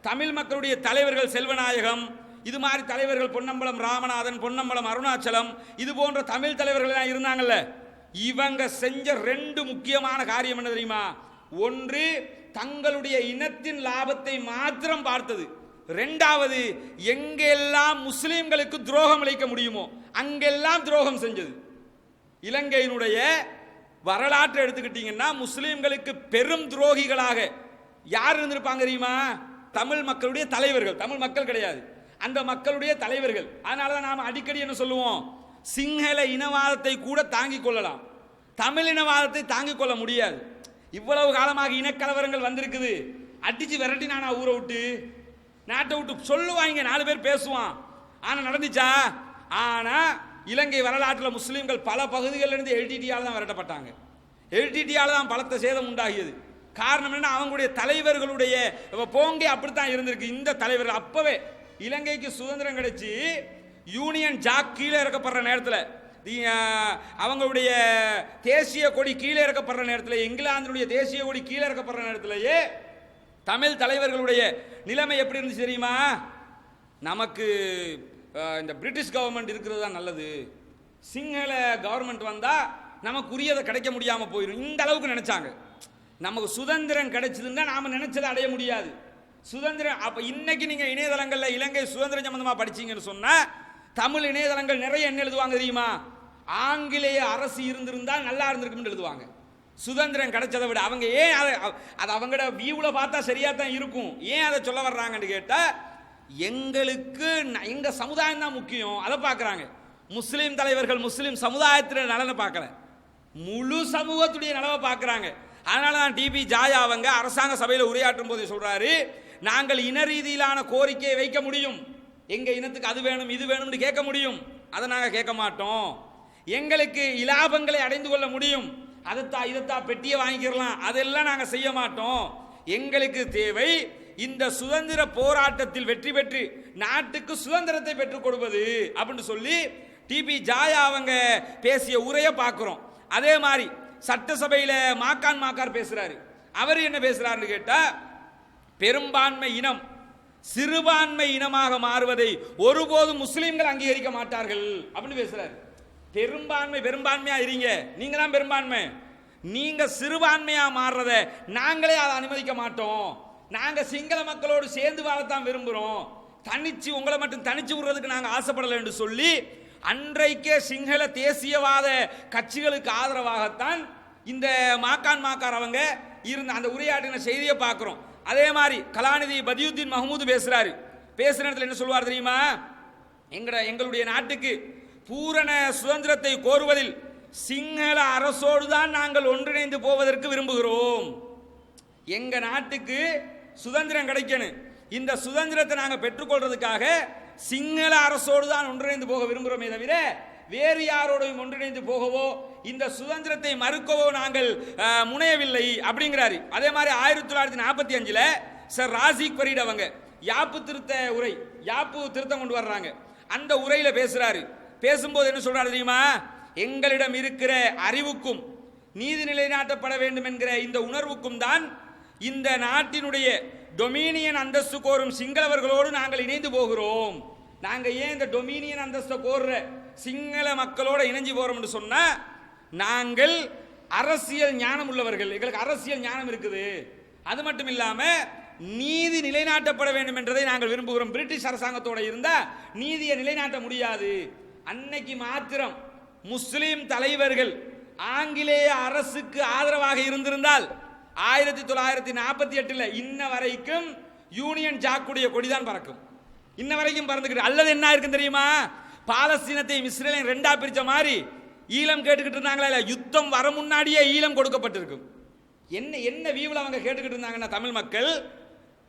Speaker 1: தமிழ் மக்களுடைய தலைவர்கள் செல்வநாயகம், இது மாதிரி தலைவர்கள், பொன்னம்பலம் ராமநாதன், பொன்னம்பலம் அருணாச்சலம், இது போன்ற தமிழ் தலைவர்கள் இருந்தாங்கல்ல, இவங்க செஞ்ச 2 முக்கியமான காரியம் என்ன தெரியுமா? ஒன்று, தங்களுடைய இனத்தின் லாபத்தை மாத்திரம் பார்த்தது. 2வது, எங்கெல்லாம் முஸ்லிம்களுக்கு துரோகம் அளிக்க முடியுமோ அங்கெல்லாம் துரோகம் செஞ்சது. இலங்கையினுடைய வரலாற்றை எடுத்துக்கிட்டீங்கன்னா முஸ்லிம்களுக்கு பெரும் துரோகிகளாக யார் இருந்திருப்பாங்க தெரியுமா? தமிழ் மக்களுடைய தலைவர்கள். தமிழ் மக்கள் கிடையாது, அந்த மக்களுடைய தலைவர்கள். அதனால நாம் அடிக்கடி என்ன சொல்லுவோம், சிங்கள இனவாதத்தை கூட தாங்கிக் கொள்ளலாம், தமிழ் இனவாதத்தை தாங்கிக் கொள்ள முடியாது. இவ்வளவு காலமாக இனக்கலவரங்கள் வந்திருக்குது, அடிச்சு விரட்டி நானா ஊரை விட்டு நாட்டை விட்டு சொல்லுவாங்க, 4 பேர் பேசுவான். ஆனா நடந்துச்சா? ஆனா இலங்கை வரலாற்றில் முஸ்லீம்கள் பல பகுதிகளிலிருந்து எல்டிடியால் தான் விரட்டப்பட்டாங்க. எல்டிடியால் தான் பலத்த சேதம் உண்டாகியது. காரணம் என்ன? அவங்களுடைய தலைவர்களுடைய போங்கே அப்படித்தான் இருந்திருக்கு. இந்த தலைவர்கள் அப்பவே இலங்கைக்கு சுதந்திரம் கிடைச்சி யூனியன் ஜாக் கீழே இறக்கப்படுற நேரத்தில், அவங்களுடைய தேசிய கொடி கீழே இறக்கப்படுற நேரத்தில், இங்கிலாந்தினுடைய தேசிய கொடி கீழே இறக்கப்படுற நேரத்திலேயே தமிழ் தலைவர்களுடைய நிலைமை எப்படி இருந்துச்சு தெரியுமா? நமக்கு இந்த பிரிட்டிஷ் கவர்மெண்ட் இருக்கிறது தான் நல்லது, சிங்கள கவர்மெண்ட் வந்தா நமக்கு உரியதை கிடைக்க முடியாம போயிடும், இந்த அளவுக்கு நினைச்சாங்க. நமக்கு சுதந்திரம் கிடைச்சதுன்னா நாம நினைச்சதை அடைய முடியாது. சுதந்திரம் அப்ப இன்னைக்கு நீங்க இணையதளங்கள்ல இலங்கை சுதந்திரம் சம்பந்தமா படிச்சீங்கன்னு சொன்னா தமிழ் இணையதளங்கள் நிறைய என்ன எழுதுவாங்க தெரியுமா? ஆங்கிலேய அரசு இருந்திருந்தால் நல்லா இருந்திருக்கும்னு எழுதுவாங்க. சுதந்திரம் கிடைச்சதை விட அவங்க ஏன் அது அவங்களோட வியூவில் பார்த்தா சரியா தான் இருக்கும். ஏன் அதை சொல்ல வர்றாங்கன்னு கேட்டா, எங்களுக்கு எங்க சமுதாயம் தான் முக்கியம், அதை பார்க்குறாங்க. முஸ்லீம் தலைவர்கள் முஸ்லீம் சமுதாயத்தின் நலனை பார்க்கல, முழு சமூகத்துடைய நலவை பார்க்குறாங்க. அதனால தான் டிபி ஜாயா அவங்க அரசாங்க சபையில் உரையாற்றும் போது சொல்றாரு, நாங்கள் இன ரீதியிலான கோரிக்கையை வைக்க முடியும், எங்க இனத்துக்கு அது வேணும் இது வேணும்னு கேட்க முடியும், அதை நாங்கள் கேட்க மாட்டோம். எங்களுக்கு இலாபங்களை அடைந்து கொள்ள முடியும், இதைத்தான் பெட்டியை வாங்கிக்கிறலாம், அதெல்லாம் நாங்கள் செய்ய மாட்டோம். எங்களுக்கு தேவை இந்த சுதந்திர போராட்டத்தில் வெற்றி பெற்று நாட்டுக்கு சுதந்திரத்தை பெற்றுக் கொடுப்பது அப்படின்னு சொல்லி டிபி ஜாயா அவங்க பேசிய உரையை பார்க்கிறோம். அதே மாதிரி சட்டசபையில் மாக்கார் பேசுறாரு. அவர் என்ன பேசுறாருன்னு கேட்டா, பெரும்பான்மை இனம் சிறுபான்மை இனமாக மாறுவதை ஒருபோதும் முஸ்லிம்கள் அங்கீகரிக்க மாட்டார்கள் அப்படின்னு பேசுறாரு. பெரும்பான்மையா இருங்க, நீங்க தான் பெரும்பான்மை, நீங்க சிறுபான்மையா மாறுறத நாங்களே அதை அனுமதிக்க மாட்டோம். நாங்க சிங்கள மக்களோடு சேர்ந்து வாழத்தான் விரும்புறோம், தனிச்சு உங்களை மட்டும் தனிச்சு விடுறதுக்கு நாங்க ஆசைப்படல என்று சொல்லி அன்றைக்கே சிங்கள தேசியவாத கட்சிகளுக்கு ஆதரவாகத்தான் இந்த மாக்கார் அவங்க இருந்த அந்த உரையாற்றின செய்தியை பார்க்கிறோம். அதே மாதிரி கலாநிதி பதியுத்தீன் மஹமூது பேசுறாரு. பேசுற இடத்துல என்ன சொல்வார் தெரியுமா? எங்களுடைய நாட்டுக்கு பூரண சுதந்திரத்தை கோருவதில் சிங்கள அரசோடு தான் நாங்கள் ஒன்றிணைந்து போவதற்கு விரும்புகிறோம். எங்க நாட்டுக்கு சுதந்திரம் கிடைக்கணும், இந்த சுதந்திரத்தை நாங்கள் பெற்றுக்கொள்றதுக்காக சிங்கள அரசோடு தான் ஒன்றிணைந்து போக விரும்புகிறோமே தவிர வேறு யாரோடையும் ஒன்றிணைந்து போகவோ இந்த சுதந்திரத்தை மறுக்கவோ நாங்கள் முனையவில்லை அப்படிங்கிறாரு. அதே மாதிரி 1945 சர் ராசிக் பரீட் அவங்க யாப்பு திருத்த உரை, யாப்பு திருத்தம் கொண்டு வர்றாங்க. அந்த உரையில பேசுறாரு. பேசும்போது என்ன சொல்றாரு தெரியுமா? எங்களிடம் இருக்கிற அறிவுக்கும் நீதி நிலைநாட்டப்பட வேண்டும் என்கிற இந்த உணர்வுக்கும் தான் இந்த நாட்டினுடைய டொமினியன் அந்தஸ்து கோரும் சிங்களவர்களோடு நாங்கள் இணைந்து போகிறோம். நாங்க ஏன் இந்த டொமினியன் அந்தஸ்தை கோர்ற சிங்கள மக்களோட இணைஞ்சு போறோம்னு சொன்னா, நாங்கள் அரசியல் ஞானம் உள்ளவர்கள், எங்களுக்கு அரசியல் ஞானம் இருக்குது. அது மட்டும் இல்லாம நீதி நிலைநாட்டப்பட வேண்டும் என்றதை நாங்கள் விரும்புகிறோம். பிரிட்டிஷ் அரசாங்கத்தோட இருந்தா நீதியை நிலைநாட்ட முடியாது. அன்னைக்கு மாத்திரம் முஸ்லிம் தலைவர்கள் ஆங்கிலேய அரசுக்கு ஆதரவாக இருந்திருந்தால் 1948 இன்ன வரைக்கும் யூனியன் ஜாக்குடைய கொடிதான் பறக்கும். இன்ன வரைக்கும் பறந்துக்கிட்டு. அல்லது என்ன இருக்கு தெரியுமா? பாலஸ்தீனத்தையும் இஸ்ரேலையும் ரெண்டா பிரிச்ச மாதிரி ஈழம் கேட்டுக்கிட்டு இருந்தாங்களா? யுத்தம் வர முன்னாடியே ஈழம் கொடுக்கப்பட்டிருக்கும். என்ன என்ன வீவில் அவங்க கேட்டுக்கிட்டு இருந்தாங்கன்னா, தமிழ் மக்கள்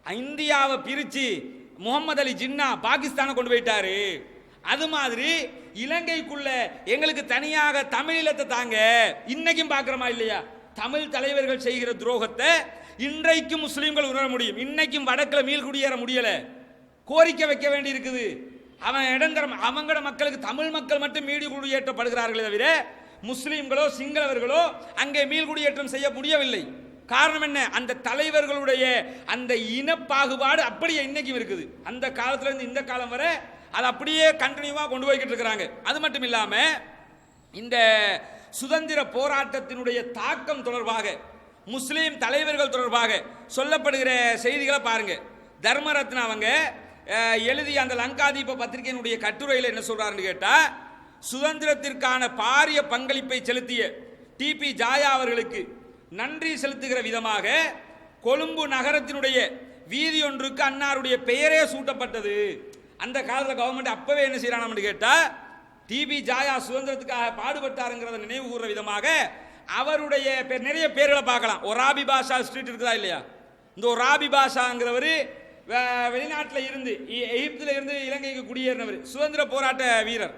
Speaker 1: இந்தியாவை பிரிச்சு முகமது அலி ஜின்னா பாகிஸ்தானை கொண்டு போயிட்டாரு. அது மாதிரி இலங்கைக்குள்ள எங்களுக்கு தனியாக தமிழீழத்தை தாங்க. இன்னைக்கும் பார்க்கிறோமா இல்லையா? தமிழ் தலைவர்கள் செய்கிற துரோகத்தை இன்றைக்கும் முஸ்லீம்கள் உணர முடியும். இன்னைக்கும் வடக்கில் மீள்குடியேற முடியல, கோரிக்கை வைக்க வேண்டி இருக்குது. அவன் இடந்தரம் அவங்களோட மக்களுக்கு, தமிழ் மக்கள் மட்டும் மீள்குடியேற்றப்படுகிறார்களே தவிர முஸ்லீம்களோ சிங்களவர்களோ அங்கே மீள்குடியேற்றம் செய்ய முடியவில்லை. காரணம் என்ன? அந்த தலைவர்களுடைய அந்த இனப்பாகுபாடு அப்படியே இன்னைக்கும் இருக்குது. அந்த காலத்துல இருந்து இந்த காலம் வரை அது அப்படியே கண்டினியூவா கொண்டு போய்கிட்டு இருக்கிறாங்க. அது மட்டும் இல்லாம இந்த சுதந்திர போராட்டத்தினுடைய தாக்கம் தொடர்பாக முஸ்லீம் தலைவர்கள் தொடர்பாக சொல்லப்படுகிற செய்திகளை பாருங்க. தர்மரத்னா அவங்க எழுதிய அந்த லங்காதீப பத்திரிகையினுடைய கட்டுரையில் என்ன சொல்றாருன்னு கேட்டா, சுதந்திரத்திற்கான பாரிய பங்களிப்பை செலுத்திய டிபி ஜாயா அவர்களுக்கு நன்றி செலுத்துகிற விதமாக கொழும்பு நகரத்தினுடைய வீதி ஒன்றுக்கு அன்னாருடைய பெயரே சூட்டப்பட்டது. அந்த காலத்தில் கவர்மெண்ட் அப்பவே என்ன செய்யறான்னு கேட்டா, டிபி ஜாயா சுதந்திரத்துக்காக பாடுபட்டாருங்கிறத நினைவு கூறுற விதமாக அவருடைய நிறைய பேர்களை பார்க்கலாம். ஒராபி பாஷா ஸ்ட்ரீட் இருக்குதா இல்லையா? இந்த ஒராபி பாஷாங்கிறவர் வெளிநாட்டில் இருந்து எகிப்தில் இருந்து இலங்கைக்கு குடியேறினவர், சுதந்திர போராட்ட வீரர்.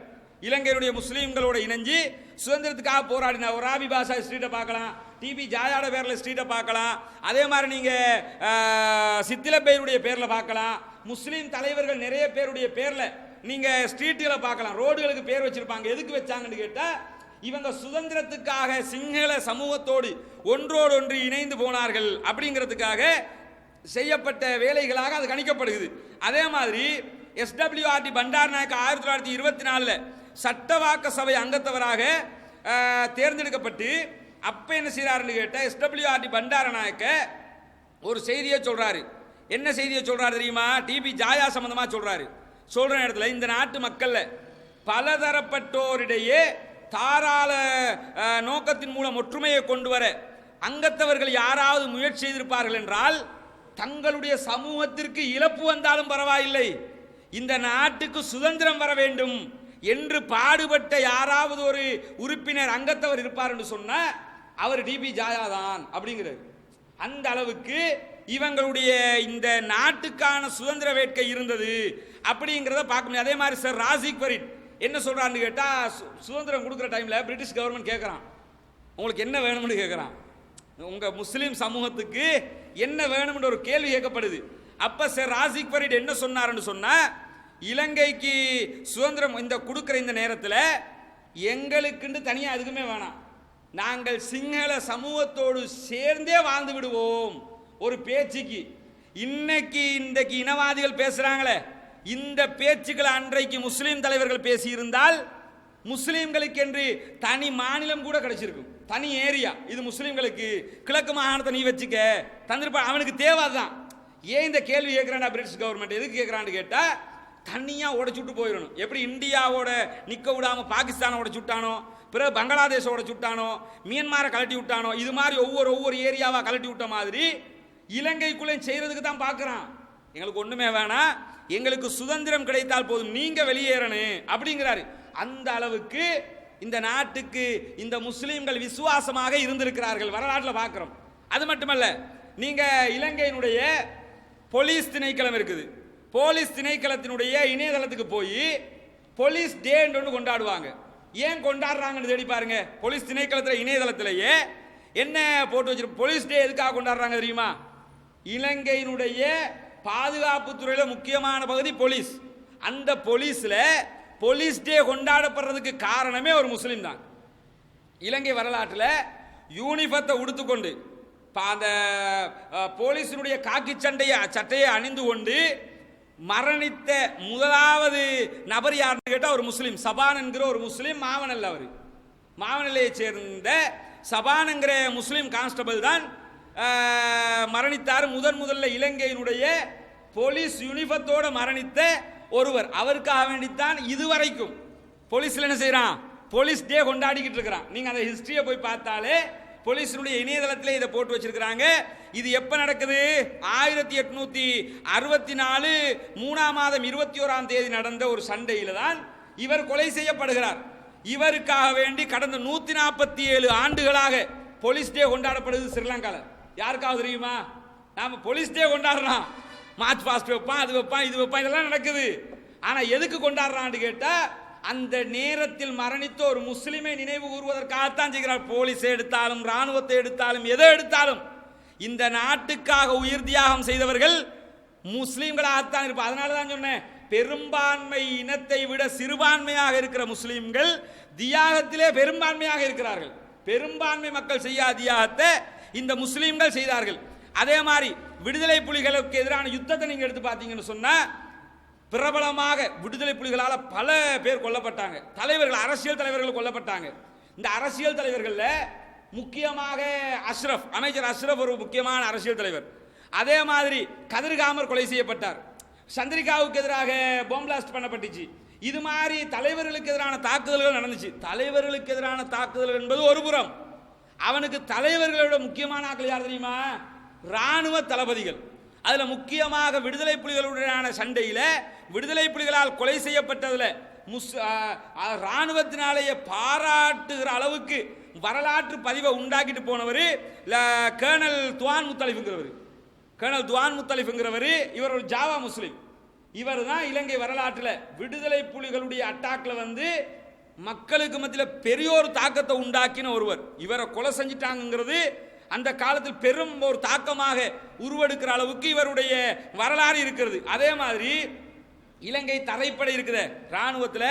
Speaker 1: இலங்கையுடைய முஸ்லீம்களோட இணைஞ்சு சுதந்திரத்துக்காக போராடின ஒராபி பாஷா ஸ்ட்ரீட்டை பார்க்கலாம். டிபி ஜாயாட பேரில் ஸ்ட்ரீட்டை பார்க்கலாம். அதே மாதிரி நீங்கள் சித்திலப்பேருடைய பேரில் பார்க்கலாம். முஸ்லீம் தலைவர்கள் நிறைய பேருடைய பேரில் நீங்கள் ஸ்ட்ரீட்டுகளை பார்க்கலாம். ரோடுகளுக்கு பேர் வச்சிருப்பாங்க. எதுக்கு வச்சாங்கன்னு கேட்டால், இவங்க சுதந்திரத்துக்காக சிங்கள சமூகத்தோடு ஒன்றோடு ஒன்று இணைந்து போனார்கள் அப்படிங்கிறதுக்காக செய்யப்பட்ட வேலைகளாக அது கணிக்கப்படுகிறது. அதே மாதிரி SWRT பண்டாரநாயக்க 1924 சட்டவாக்க சபை அங்கத்தவராக தேர்ந்தெடுக்கப்பட்டு அப்ப என்ன செய்யறாருன்னு கேட்ட SWRT பண்டாரநாயக்க ஒரு செய்தியை சொல்றாரு. என்ன செய்தியை சொல்றாரு தெரியுமா? டிபி ஜாயா சம்பந்தமா சொல்றாரு. சொல்ற இடத்துல இந்த நாட்டு மக்கள்ல பலதரப்பட்டோரிடையே தாராள நோக்கத்தின் மூலம் ஒற்றுமையை கொண்டு வர அங்கத்தவர்கள் யாராவது முயற்சி செய்திருப்பார்கள் என்றால், தங்களுடைய சமூகத்திற்கு இழப்பு வந்தாலும் பரவாயில்லை, இந்த நாட்டுக்கு சுதந்திரம் வர வேண்டும் என்று பாடுபட்ட யாராவது ஒரு உறுப்பினர் அங்கத்தவர் இருப்பார் என்று சொன்ன அவர் டிபி ஜாயா தான் அப்படிங்கிறது. அந்த அளவுக்கு இவங்களுடைய இந்த நாட்டுக்கான சுதந்திர வேட்கை இருந்தது அப்படிங்கிறத பார்க்க முடியும். அதே மாதிரி சார் ராசிக் பரீட் என்ன சொல்றான்னு கேட்டா, சுதந்திரம் கொடுக்குற டைம்ல பிரிட்டிஷ் கவர்மெண்ட் கேட்கறான், உங்களுக்கு என்ன வேணும்னு கேட்கறான். உங்க முஸ்லீம் சமூகத்துக்கு என்ன வேணும்னு ஒரு கேள்வி கேட்கப்படுது. அப்ப சார் ராசிக் பரீட் என்ன சொன்னார்னு சொன்னா, இலங்கைக்கு சுதந்திரம் இந்த கொடுக்கிற இந்த நேரத்தில் எங்களுக்குன்னு தனியாக எதுக்குமே வேணாம், நாங்கள் சிங்கள சமூகத்தோடு சேர்ந்தே வாழ்ந்து விடுவோம். ஒரு பேச்சுக்கு இன்னைக்கு இன்றைக்கு இனவாதிகள் பேசுறாங்களே, இந்த பேச்சுக்களை அன்றைக்கு முஸ்லீம் தலைவர்கள் பேசியிருந்தால் முஸ்லீம்களுக்கு என்று தனி மாநிலம் கூட கிடைச்சிருக்கும், தனி ஏரியா. இது முஸ்லீம்களுக்கு கிழக்கு மாகாணத்தை நீ வச்சுக்க தந்திருப்பா, அவனுக்கு தேவைதான். ஏன் இந்த கேள்வி கேட்கிறான் பிரிட்டிஷ் கவர்மெண்ட்? எதுக்கு கேட்கிறான்னு கேட்டா, தனியாக உடைச்சுட்டு போயிடணும். எப்படி இந்தியாவோட நிற்க விடாமல் பாகிஸ்தானை உடைச்சுட்டானோ, பிறகு பங்களாதேஷோட சுட்டானோ, மியான்மாரை கலட்டி விட்டானோ, இது மாதிரி ஒவ்வொரு ஏரியாவாக கலட்டி விட்ட மாதிரி இலங்கைக்குள்ளே செய்யறதுக்கு தான் பார்க்குறான். எங்களுக்கு ஒன்றுமே வேணாம், எங்களுக்கு சுதந்திரம் கிடைத்தால் போதும், நீங்கள் வெளியேறணும் அப்படிங்கிறாரு. அந்த அளவுக்கு இந்த நாட்டுக்கு இந்த முஸ்லீம்கள் விசுவாசமாக இருந்திருக்கிறார்கள், வரலாற்றில் பார்க்குறோம். அது மட்டுமல்ல, நீங்கள் இலங்கையினுடைய போலீஸ் திணைக்களம் இருக்குது, போலீஸ் திணைக்களத்தினுடைய இணையதளத்துக்கு போய் போலீஸ் டேன்னு ஒன்று கொண்டாடுவாங்க. ஏன் கொண்டாடுறாங்கன்னு தேடி பாருங்க. போலீஸ் திணைக்களத்தில் இணையதளத்திலேயே என்ன போட்டு வச்சிருக்க, போலீஸ் டே எதுக்காக கொண்டாடுறாங்க தெரியுமா? இலங்கையினுடைய பாதுகாப்பு துறையில முக்கியமான பகுதி போலீஸ். அந்த போலீஸ்ல போலீஸ் டே கொண்டாடப்படுறதுக்கு காரணமே ஒரு முஸ்லீம் தான். இலங்கை வரலாற்றில் யூனிஃபத்தை உடுத்துக்கொண்டு அந்த போலீஸினுடைய காக்கி சட்டையை அணிந்து கொண்டு மரணித்த முதலாவது நபர் யாருன்னு கேட்டால் ஒரு முஸ்லீம். சபான் என்கிற ஒரு முஸ்லீம், மாவனல்ல. அவர் மாவனல்லையை சேர்ந்த சபான் என்கிற முஸ்லீம் கான்ஸ்டபிள் தான் மரணித்தார். முதல்ல இலங்கையினுடைய போலீஸ் யூனிஃபத்தோடு மரணித்த ஒருவர். அவருக்காக வேண்டித்தான் இதுவரைக்கும் போலீஸ்ல என்ன செய்யறான், போலீஸ் டே கொண்டாடிக்கிட்டு இருக்கிறான். நீங்க அந்த ஹிஸ்டரியை போய் பார்த்தாலே போலீஸினுடைய இணையதளத்திலே இதை போட்டு வச்சிருக்கிறாங்க. இது எப்ப நடக்குது? 1864 3ஆம் மாதம் 21ஆம் தேதி நடந்த ஒரு சண்டையில தான் இவர் கொலை செய்யப்படுகிறார். இவருக்காக வேண்டி கடந்த 147 ஆண்டுகளாக போலீஸ் டே கொண்டாடப்படுது ஸ்ரீலங்கால. யாருக்காவது தெரியுமா? நாம போலீஸ் டே கொண்டாடுறோம், மார்ச் பாஸ்ட் வைப்பான், அது வைப்பான், இது வைப்பான், இதெல்லாம் நடக்குது. ஆனா எதுக்கு கொண்டாடுறான்னு கேட்டா, அந்த நேரத்தில் மரணித்த ஒரு முஸ்லிமை நினைவு கூறுவதற்காகத்தான் செய்கிறார். போலீஸ் எடுத்தாலும் ராணுவத்தை எடுத்தாலும் எதை எடுத்தாலும் இந்த நாட்டுக்காக உயிர் தியாகம் செய்தவர்கள் முஸ்லீம்களாகத்தான் இருப்பார். அதனால தான் சொன்னேன், பெரும்பான்மை இனத்தை விட சிறுபான்மையாக இருக்கிற முஸ்லீம்கள் தியாகத்திலே பெரும்பான்மையாக இருக்கிறார்கள். பெரும்பான்மை மக்கள் செய்யாத தியாகத்தை இந்த முஸ்லீம்கள் செய்தார்கள். அதே மாதிரி விடுதலை புலிகளுக்கு எதிரான யுத்தத்தை நீங்க எடுத்து பார்த்தீங்கன்னு சொன்னா, பிரபலமாக விடுதலை புலிகளால் பல பேர் கொல்லப்பட்டாங்க. தலைவர்கள், அரசியல் தலைவர்கள் கொல்லப்பட்டாங்க. இந்த அரசியல் தலைவர்கள்ல முக்கியமாக அஷ்ரப், அமைச்சர் அஷ்ரப் ஒரு முக்கியமான அரசியல் தலைவர். அதே மாதிரி கதிர்காமர் கொலை செய்யப்பட்டார். சந்திரிகாவுக்கு எதிராக பாம் பிளாஸ்ட் பண்ணப்பட்டுச்சு. இது மாதிரி தலைவர்களுக்கு எதிரான தாக்குதல்கள் நடந்துச்சு. தலைவர்களுக்கு எதிரான தாக்குதல் என்பது ஒரு புறம், அவனுக்கு தலைவர்களோட முக்கியமான ஆட்கள் யார் தெரியுமா? ராணுவ தளபதிகள். அதுல முக்கியமாக விடுதலை புலிகளுடனான சண்டையில விடுதலை புலிகளால் கொலை செய்யப்பட்டதுல ராணுவத்தினாலேயே பாராட்டுகிற அளவுக்கு வரலாற்று பதிவை உண்டாக்கிட்டு போனவர் கேர்னல் துவான் முத்தலிஃப்ங்கிறவர். கேர்னல் துவான் முத்தலிஃப்ங்கிறவர் இவர் ஒரு ஜாவா முஸ்லீம். இவர் தான் இலங்கை வரலாற்றில் விடுதலை புலிகளுடைய அட்டாக்ல வந்து மக்களுக்கு மத்தியில் பெரிய ஒரு தாக்கத்தை உண்டாக்கின ஒருவர். இவரை கொலை செஞ்சிட்டாங்கிறது அந்த காலத்தில் பெரும் ஒரு தாக்கமாக உருவெடுக்கிற அளவுக்கு இவருடைய வரலாறு இருக்கிறது. அதே மாதிரி இலங்கை தரைப்படை இருக்குது. ராணுவத்தில்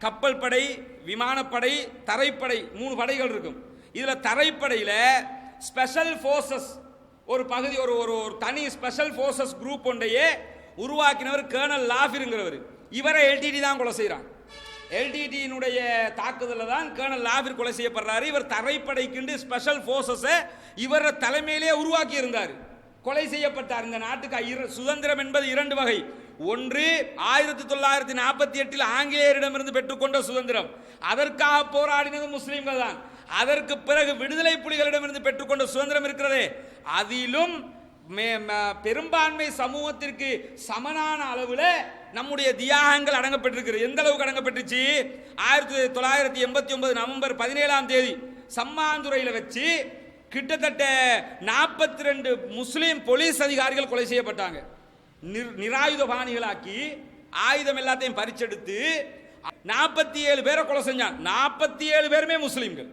Speaker 1: கப்பல் படை, விமானப்படை, தரைப்படை, 3 படைகள் இருக்கும். இதுல தரைப்படையில ஸ்பெஷல் போர்சஸ் ஒரு பகுதி, ஒரு ஒரு தனி ஸ்பெஷல் போர்சஸ் குரூப் ஒன்றையே உருவாக்கினவர் கேர்னல் லாஃபிர்ங்கிறவர். இவரை எல்டிடி தான் கொலை செய்கிறான். எல்டிடியினுடைய தாக்குதலில் தான் கேர்னல் லாஃபிர் கொலை செய்யப்படுறாரு. இவர் தரைப்படைக்கு ஸ்பெஷல் போர்சஸை இவர தலைமையிலே உருவாக்கி இருந்தார். கொலை செய்யப்பட்டார். இந்த நாட்டுக்கு சுதந்திரம் என்பது 2 வகை. ஒன்று 1948 ஆங்கிலேயரிடமிருந்து பெற்றுக்கொண்ட சுதந்திரம், அதற்காக போராடினது முஸ்லிம்கள் தான். அதற்கு பிறகு விடுதலை புலிகளிடமிருந்து பெற்றுக்கொண்ட சுதந்திரம் இருக்கிறதே, அதிலும் பெரும்பான்மை சமூகத்திற்கு சமனான அளவில் நம்முடைய தியாகங்கள் அடங்கப்பட்டிருக்கிறது. எந்த அளவுக்கு அடங்கப்பட்டுச்சு? 1989 நவம்பர் 17ஆம் தேதி சம்மாந்துறையில் வச்சு கிட்டத்தட்ட 42 முஸ்லீம் போலீஸ் அதிகாரிகள் கொலை செய்யப்பட்டாங்க. நிராயுத பாணிகளாக்கி ஆயுதம் எல்லாத்தையும் பறிச்செடுத்து 47 பேரை கொலை செஞ்சாங்க. 47 பேருமே முஸ்லீம்கள்.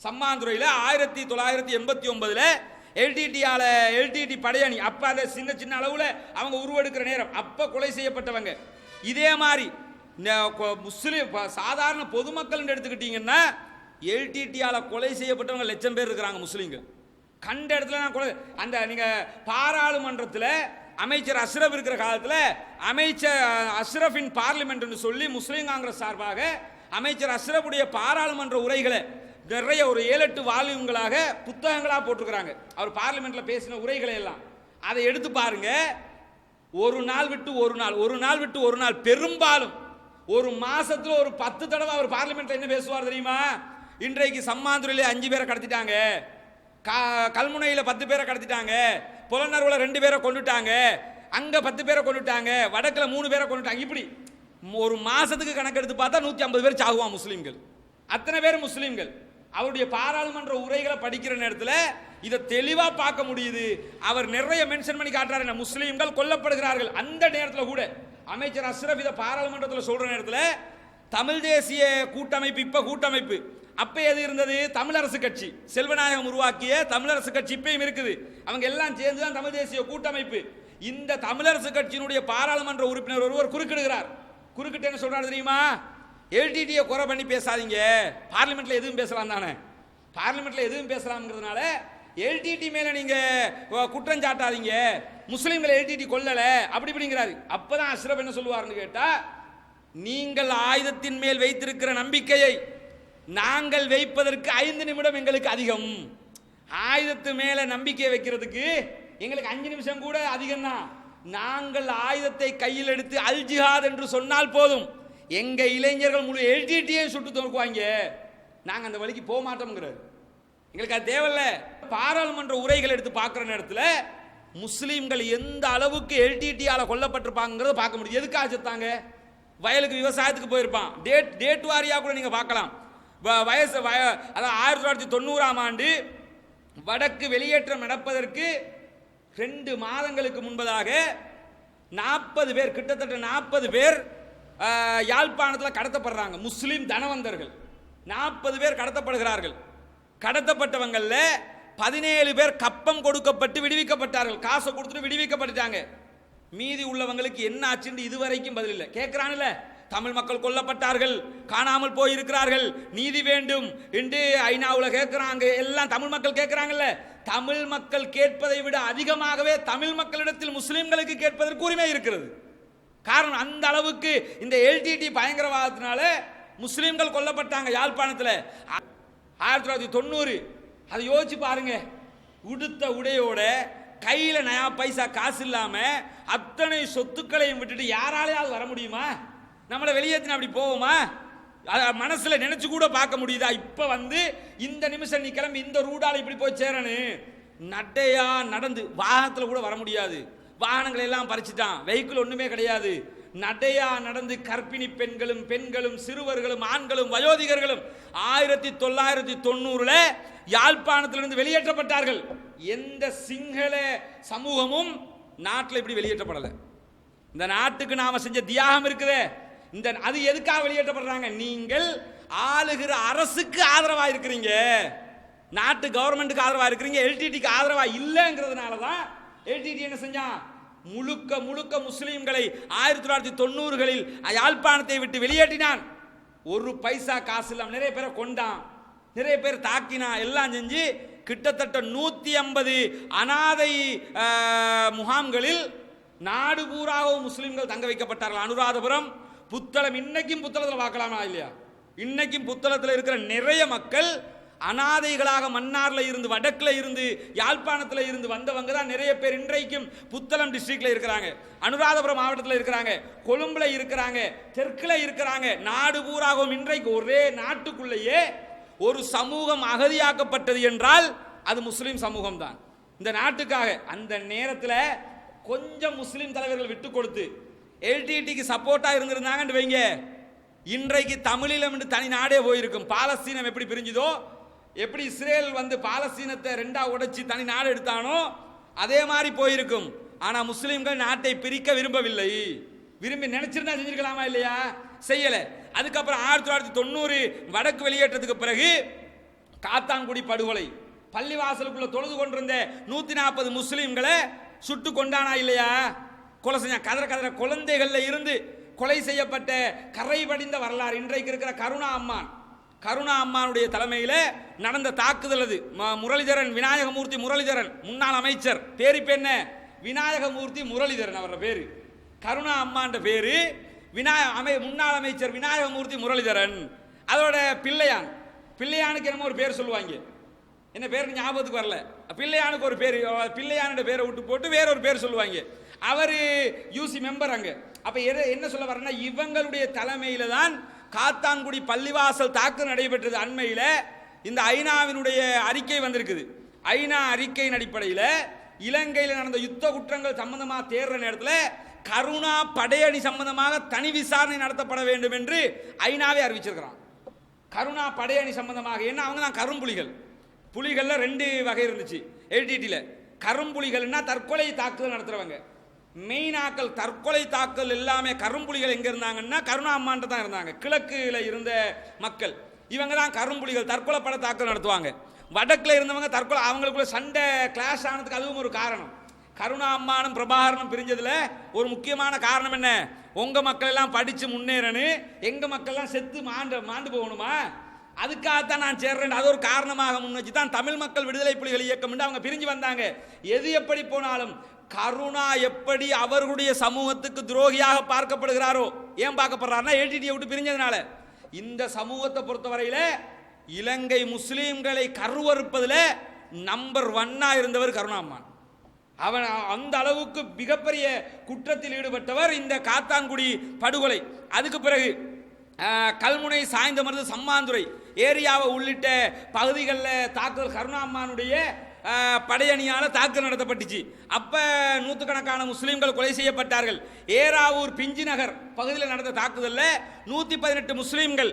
Speaker 1: சம்மாந்துறையில் 1989 எல்டிடி படையணி, அப்ப அந்த சின்ன சின்ன அளவுல அவங்க உருவெடுக்கிற நேரம், அப்ப கொலை செய்யப்பட்டவங்க. இதே மாதிரி முஸ்லிம் சாதாரண பொதுமக்கள் எடுத்துக்கிட்டீங்கன்னா எல்டிடியால கொலை செய்யப்பட்டவங்க 1,00,000 பேர் இருக்கிறாங்க முஸ்லீம்கள். கண்ட இடத்துல நான் கொலை. அந்த நீங்க பாராளுமன்றத்தில் அமைச்சர் அஷ்ரப் இருக்கிற காலத்தில் அமைச்சர் அஷ்ரஃபின் பார்லிமெண்ட் சொல்லி முஸ்லீம் காங்கிரஸ் சார்பாக அமைச்சர் அஷ்ரஃபுடைய பாராளுமன்ற உரைகளை நிறைய ஒரு 7-8 வால்யூம்களாக புத்தகங்களாக போட்டிருக்கிறாங்க. அவர் பார்லிமெண்ட்ல பேசின உரைகளை எல்லாம் அதை எடுத்து பாருங்க. ஒரு நாள் விட்டு ஒரு நாள் பெரும்பாலும் ஒரு மாசத்துல ஒரு 10 தடவை அவர் பார்லிமெண்ட்ல என்ன பேசுவார் தெரியுமா? இன்றைக்கு சம்மாந்துறையில 5 பேரை கடத்திட்டாங்க, கல்முனையில் 10 பேரை கடத்திட்டாங்க, புலனர்வுல 2 பேரை கொண்டுட்டாங்க, அங்க 10 பேரை கொண்டுட்டாங்க, வடக்குல 3 பேரை கொண்டுட்டாங்க. இப்படி ஒரு மாசத்துக்கு கணக்கெடுத்து பார்த்தா 150 பேர் சாகுவான் முஸ்லீம்கள். அத்தனை பேர் முஸ்லீம்கள். அவருடைய பாராளுமன்ற உரைகளை படிக்கிற நேரத்தில் இதை தெளிவா பார்க்க முடியுது. அவர் நிறைய மென்ஷன் பண்ணி காட்டுறாரு, முஸ்லீம்கள் கொல்லப்படுகிறார்கள். அந்த நேரத்தில் கூட அமைச்சர் அஷ்ரப் இதை பாராளுமன்றத்தில் சொல்ற நேரத்தில் தமிழ் தேசிய கூட்டமைப்பு, இப்ப கூட்டமைப்பு, அப்ப எது இருந்தது? தமிழரசு கட்சி, செல்வநாயகம் உருவாக்கிய தமிழரசு கட்சி இப்பயும் இருக்குது. அவங்க எல்லாம் சேர்ந்துதான் தமிழ் தேசிய கூட்டமைப்பு. இந்த தமிழரசு கட்சியினுடைய பாராளுமன்ற உறுப்பினர் ஒருவர் குறுக்கிடுகிறார். குறுக்கிட்டு என்ன சொல்றாரு தெரியுமா? எல்டிடியை குறை பண்ணி பேசாதீங்க, பார்லிமெண்ட்ல எதுவும் பேசலாம் தானே, பார்லிமெண்ட்ல எதுவும் பேசலாம்ங்கிறதுனால எல்டிடி மேல நீங்க குற்றம் சாட்டாதீங்க, முஸ்லீம்களை எல்டிடி கொல்லல அப்படி இப்படிங்கிறாரு. அப்பதான் அஷ்ரப் என்ன சொல்லுவாருன்னு கேட்டா, நீங்கள் ஆயுதத்தின் மேல் வைத்திருக்கிற நம்பிக்கையை நாங்கள் வைப்பதற்கு 5 நிமிடம் எங்களுக்கு அதிகம். ஆயுதத்து மேல நம்பிக்கை வைக்கிறதுக்கு எங்களுக்கு 5 நிமிஷம் கூட அதிகம் தான். நாங்கள் ஆயுதத்தை கையில் எடுத்து அல் ஜிஹாத் என்று சொன்னால் போதும், எங்க இளைஞர்கள் முழு எல்டிடியை சுட்டு தோற்குவாங்க, நாங்க அந்த வழிக்கு போக மாட்டோம்ங்கிறார். எங்களுக்கு அது தேவையில்ல. பாராளுமன்ற உரைகள் எடுத்து பார்க்குற நேரத்தில் முஸ்லீம்கள் எந்த அளவுக்கு எல்டிடியால கொல்லப்பட்டிருப்பாங்கிறத பார்க்க முடியும். எதுக்காக செத்தாங்க? வயலுக்கு விவசாயத்துக்கு போயிருப்பான். டேட் வாரியாக கூட நீங்க பார்க்கலாம். வயசு அதாவது 1990ஆம் ஆண்டு வடக்கு வெளியேற்றம் நடப்பதற்கு 2 மாதங்களுக்கு முன்பதாக 40 பேர், கிட்டத்தட்ட 40 பேர் யாழ்ப்பாணத்தில் கடத்தப்படுறாங்க. முஸ்லீம் தனவந்தர்கள் 40 பேர் கடத்தப்படுகிறார்கள். கடத்தப்பட்டவங்கள்ல 17 பேர் கப்பம் கொடுக்கப்பட்டு விடுவிக்கப்பட்டார்கள். காசை கொடுத்துட்டு விடுவிக்கப்பட்டாங்க. மீதி உள்ளவங்களுக்கு என்ன ஆச்சுன்னு இதுவரைக்கும் பதில் இல்லை. கேட்கிறான்ல, தமிழ் மக்கள் கொல்லப்பட்டார்கள், காணாமல் போயிருக்கிறார்கள், நீதி வேண்டும் என்று ஐநாவில் கேட்கிறாங்க. எல்லாம் தமிழ் மக்கள் கேட்கிறாங்கல்ல. தமிழ் மக்கள் கேட்பதை விட அதிகமாகவே தமிழ் மக்களிடத்தில் முஸ்லிம்களுக்கு கேட்பதற்கு உரிமை இருக்கிறது. காரணம், அந்த அளவுக்கு இந்த எல்டிடி பயங்கரவாதத்தினால முஸ்லிம்கள் கொல்லப்பட்டாங்க யாழ்ப்பாணத்தில் 1990. அதை யோசிச்சு பாருங்க. உடுத்த உடையோட கையில நயா பைசா காசு இல்லாம அத்தனை சொத்துக்களையும் விட்டுட்டு யாராலையாவது வர முடியுமா? நம்மளை வெளியேற்றின அப்படி போவோமா? மனசுல நினைச்சு கூட பார்க்க முடியுதா? இப்ப இந்த நிமிஷம் நீ கிளம்பி இந்த ரூடால இப்படி போய் சேரணும், நட்டையா நடந்து வாகனத்துல கூட வர முடியாது. வாகனங்களை எல்லாம் பறிச்சுட்டான், வெஹிக்கிள் ஒண்ணுமே கிடையாது. நடையா நடந்து கர்ப்பிணி பெண்களும் சிறுவர்களும் ஆண்களும் வயோதிகர்களும் 1990 யாழ்ப்பாணத்திலிருந்து வெளியேற்றப்பட்டார்கள். எந்த சிங்கள சமூகமும் நாட்டில் இப்படி வெளியேற்றப்படலை. இந்த நாட்டுக்கு நாம செஞ்ச தியாகம் இருக்குதே, அது எதுக்காக வெளியேற்றப்படுறாங்க? நீங்கள் ஆளுகிற அரசுக்கு ஆதரவா இருக்கிறீங்க, நாட்டு கவர்மெண்ட்டுக்கு ஆதரவா இருக்கிறீங்க, எல்டிடிக்கு ஆதரவா இல்லைங்கிறதுனால தான் எல்டிடி என்ன செஞ்சான்? முழுக்க முழுக்க முஸ்லீம்களை 1990களில் யாழ்ப்பாணத்தை விட்டு வெளியேற்றினான். ஒரு பைசா காசு இல்லாம நிறைய பேரை கொண்டான், நிறைய பேர் தாக்கினான், எல்லாம் செஞ்சு கிட்டத்தட்ட 150 அனாதை முகாம்களில் நாடு பூராகவும் முஸ்லிம்கள் தங்க வைக்கப்பட்டார்கள். அனுராதபுரம், புத்தளம், இன்னைக்கும் புத்தளத்தில் பார்க்கலாமா இல்லையா? இன்னைக்கும் புத்தளத்தில் இருக்கிற நிறைய மக்கள் அனாதைகளாக மன்னார்ல இருந்து, வடக்குல இருந்து, யாழ்ப்பாணத்தில் இருந்து வந்தவங்க தான் நிறைய பேர் இன்றைக்கும் புத்தளம் டிஸ்ட்ரிக்ட்ல இருக்கிறாங்க, அனுராதபுரம் மாவட்டத்தில் இருக்கிறாங்க, கொழும்புல இருக்கிறாங்க, தெற்குல இருக்கிறாங்க. நாடு பூராகவும் இன்றைக்கு ஒரே நாட்டுக்குள்ளேயே ஒரு சமூகம் அகதியாக்கப்பட்டது என்றால் அது முஸ்லிம் சமூகம் தான் இந்த நாட்டுக்காக. அந்த நேரத்தில் கொஞ்சம் முஸ்லிம் தலைவர்கள் விட்டு கொடுத்து எல்டிடிக்கு சப்போர்ட்டா இருந்திருந்தாங்கன்னு வைங்க, இன்றைக்கு தமிழீழம் என்று தனி நாடே போயிருக்கும். பாலஸ்தீனம் எப்படி பிரிஞ்சுதோ, எப்படி இஸ்ரேல் பாலஸ்தீனத்தை 2ஆ உடைச்சி தனி நாடு எடுத்தானோ அதே மாதிரி போயிருக்கும். ஆனா முஸ்லிம்கள் நாட்டை பிரிக்க விரும்பவில்லை. விரும்பி நினைச்சிருந்தா செஞ்சிருக்கலாமா இல்லையா? செய்யல. அதுக்கப்புறம் 1990 வடக்கு வெளியேற்றத்துக்கு பிறகு காத்தான்குடி படுகொலை, பள்ளிவாசலுக்குள்ள தொழுது கொண்டிருந்த 140 முஸ்லிம்களை சுட்டு கொண்டானா இல்லையா? கொலை செஞ்ச கதற குழந்தைகள்ல இருந்து கொலை செய்யப்பட்ட கரை படிந்த வரலாறு. இன்றைக்கு இருக்கிற கருணா அம்மானுடைய தலைமையில் நடந்த தாக்குதல் அது. முரளிதரன், விநாயகமூர்த்தி முரளிதரன், முன்னாள் அமைச்சர், பேரு என்ன? விநாயகமூர்த்தி முரளிதரன் அவர பேரு. கருணா அம்மான்ற பேரு. முன்னாள் அமைச்சர் விநாயகமூர்த்தி முரளிதரன். அதோட பிள்ளையானுக்கு என்னமோ ஒரு பேர் சொல்லுவாங்க, என்ன பேர் ஞாபகத்துக்கு வரல. பிள்ளையானுக்கு ஒரு பேர், பிள்ளையானுடைய பேரை விட்டு போட்டு வேற ஒரு பேர் சொல்லுவாங்க. அவர் யூசி மெம்பர் அங்க. அப்ப என்ன சொல்ல வரேன்னா, இவங்களுடைய தலைமையில தான் காத்தான்குடி பள்ளிவாசல் தாக்குதல் நடைபெற்றது. அண்மையில் இந்த ஐநாவினுடைய அறிக்கை வந்திருக்குது. ஐநா அறிக்கையின் அடிப்படையில் இலங்கையில் நடந்த யுத்த குற்றங்கள் சம்பந்தமாக தேர்ற நேரத்தில் கருணா படையணி சம்பந்தமாக தனி விசாரணை நடத்தப்பட வேண்டும் என்று ஐநாவே அறிவிச்சிருக்கிறான். கருணா படையணி சம்பந்தமாக. ஏன்னா அவங்க தான் கரும்புலிகள். புலிகளில் 2 வகை இருந்துச்சு எல்டிடியில். கரும்புலிகள்னா தற்கொலை தாக்குதல் நடத்துறவங்க. மெயினாக்கள் தற்கொலை தாக்குதல் எல்லாமே கரும்புலிகள் எங்கே இருந்தாங்கன்னா கருணா அம்மான்ட்டு தான் இருந்தாங்க. கிழக்கில் இருந்த மக்கள் இவங்க தான் கரும்புலிகள், தற்கொலை பட தாக்குதல் நடத்துவாங்க. வடக்கில் இருந்தவங்க தற்கொலை, அவங்களுக்குள்ள சண்டை கிளாஷ் ஆனதுக்கு அதுவும் ஒரு காரணம். கருணா அம்மானும் பிரபாகரனும் பிரிஞ்சதில் ஒரு முக்கியமான காரணம் என்ன? உங்கள் மக்கள் எல்லாம் படித்து முன்னேறணும், எங்கள் மக்கள்லாம் செத்து மாண்டு போகணுமா, அதுக்காகத்தான் நான் சேர்றேன். அது ஒரு காரணமாக முன் வச்சு தான் தமிழ் மக்கள் விடுதலை புலிகள் இயக்கம் அவங்க பிரிஞ்சு வந்தாங்க. எது எப்படி போனாலும் கருணா எப்படி அவர்களுடைய சமூகத்துக்கு துரோகியாக பார்க்கப்படுகிறாரோ, ஏன் பார்க்கப்படுறாருன்னா எல்டிடியை விட்டு பிரிஞ்சதுனால. இந்த சமூகத்தை பொறுத்தவரையில் இலங்கை முஸ்லீம்களை கருவறுப்பதில் நம்பர் 1 இருந்தவர் கருணா அம்மான். அவன் அந்த அளவுக்கு மிகப்பெரிய குற்றத்தில் ஈடுபட்டவர். இந்த காத்தான்குடி படுகொலை, அதுக்கு பிறகு கல்முனை, சாய்ந்தமருது, சம்மாந்துறை ஏரியாவை உள்ளிட்ட பகுதிகளில் தாக்குதல் கருணா அம்மானுடைய படையணியால் தாக்குதல் நடத்தப்பட்டுச்சு. அப்போ நூற்றுக்கணக்கான முஸ்லீம்கள் கொலை செய்யப்பட்டார்கள். ஏராவூர் பிஞ்சி நகர் பகுதியில் நடந்த தாக்குதலில் 118 முஸ்லீம்கள்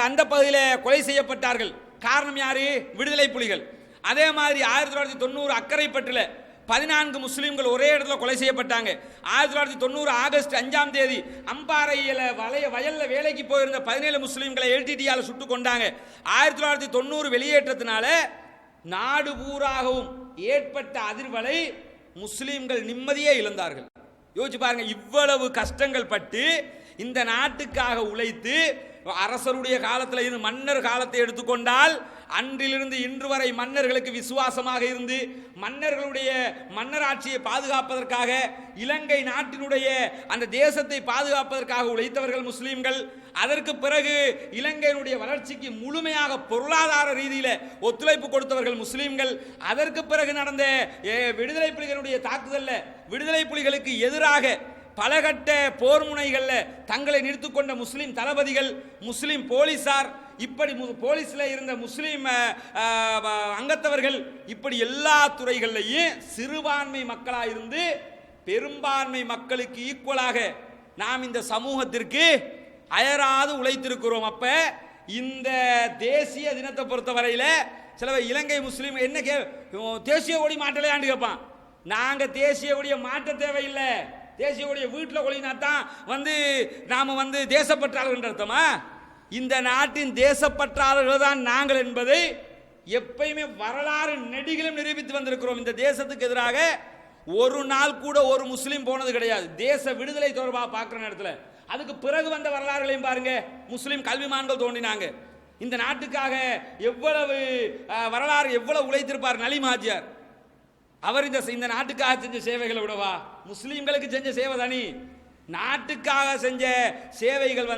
Speaker 1: அந்த பகுதியில் கொலை செய்யப்பட்டார்கள். காரணம் யாரு? விடுதலை புலிகள். அதே மாதிரி 1990 அக்கரைப்பட்டில் 14 முஸ்லீம்கள் ஒரே இடத்துல கொலை செய்யப்பட்டாங்க. 1990 ஆகஸ்ட் 5ஆம் தேதி அம்பாறையில் வயலில் வேலைக்கு போயிருந்த 17 முஸ்லீம்களை எல்டிடியால் சுட்டு கொண்டாங்க. 1990 வெளியேற்றத்தினால நாடு பூராகவும் ஏற்பட்ட அதிர்வலை முஸ்லீம்கள் நிம்மதியே இழந்தார்கள். யோசிச்சு பாருங்க, இவ்வளவு கஷ்டங்கள் பட்டு இந்த நாட்டுக்காக உழைத்து அரசருடைய காலத்தில் இருந்து மன்னர் காலத்தை எடுத்துக்கொண்டால் அன்றிலிருந்து இன்று வரை மன்னர்களுக்கு விசுவாசமாக இருந்து மன்னர்களுடைய மன்னராட்சியை பாதுகாப்பதற்காக, இலங்கை நாட்டினுடைய அந்த தேசத்தை பாதுகாப்பதற்காக உழைத்தவர்கள் முஸ்லீம்கள். அதற்கு பிறகு இலங்கையினுடைய வளர்ச்சிக்கு முழுமையாக பொருளாதார ரீதியில் ஒத்துழைப்பு கொடுத்தவர்கள் முஸ்லீம்கள். அதற்கு பிறகு நடந்த விடுதலை புலிகளுடைய தாக்குதலில் விடுதலை புலிகளுக்கு எதிராக பலகட்ட போர் முனைகளில் தங்களை நிறுத்திக் கொண்ட முஸ்லீம் தளபதிகள், முஸ்லீம் போலீசார், இப்படி போலீஸில் இருந்த முஸ்லீம் அங்கத்தவர்கள், இப்படி எல்லா துறைகளிலையும் சிறுபான்மை மக்களாக இருந்து பெரும்பான்மை மக்களுக்கு ஈக்குவலாக நாம் இந்த சமூகத்திற்கு அயராது உழைத்திருக்கிறோம். அப்ப இந்த தேசிய தினத்தை பொறுத்தவரையில் சில இலங்கை முஸ்லீம் என்ன தேசிய கொடி மாட்டலையான்னு கேட்பான். நாங்கள் தேசிய கொடியை மாற்ற தேவையில்லை. தேசிய கொடிய வீட்டில் கொலினா தான் நாம் தேசப்பற்றாளர்கள் அர்த்தமா? இந்த நாட்டின் தேசப்பற்றாளர்கள் தான் நாங்கள் என்பதை எப்பயுமே வரலாறு நெடுகிலும் நிரூபித்து வந்திருக்கிறோம். இந்த தேசத்துக்கு எதிராக ஒரு நாள் கூட ஒரு முஸ்லீம் போனது கிடையாது. தேச விடுதலை தொடர்பாக பார்க்குற நேரத்தில் அதுக்கு பிறகு வந்த வரலாறுகளையும் பாருங்க. முஸ்லீம் கல்விமான்கள் தோன்றினாங்க. இந்த நாட்டுக்காக எவ்வளவு வரலாறு எவ்வளவு உழைத்திருப்பார் நலீம் ஹாஜியார். அவர் இந்த நாட்டுக்காக செஞ்ச சேவைகளை விடவா முஸ்லீம்களுக்கு செஞ்ச சேவை தனி. நாட்டுக்காக செஞ்ச சேவைகள்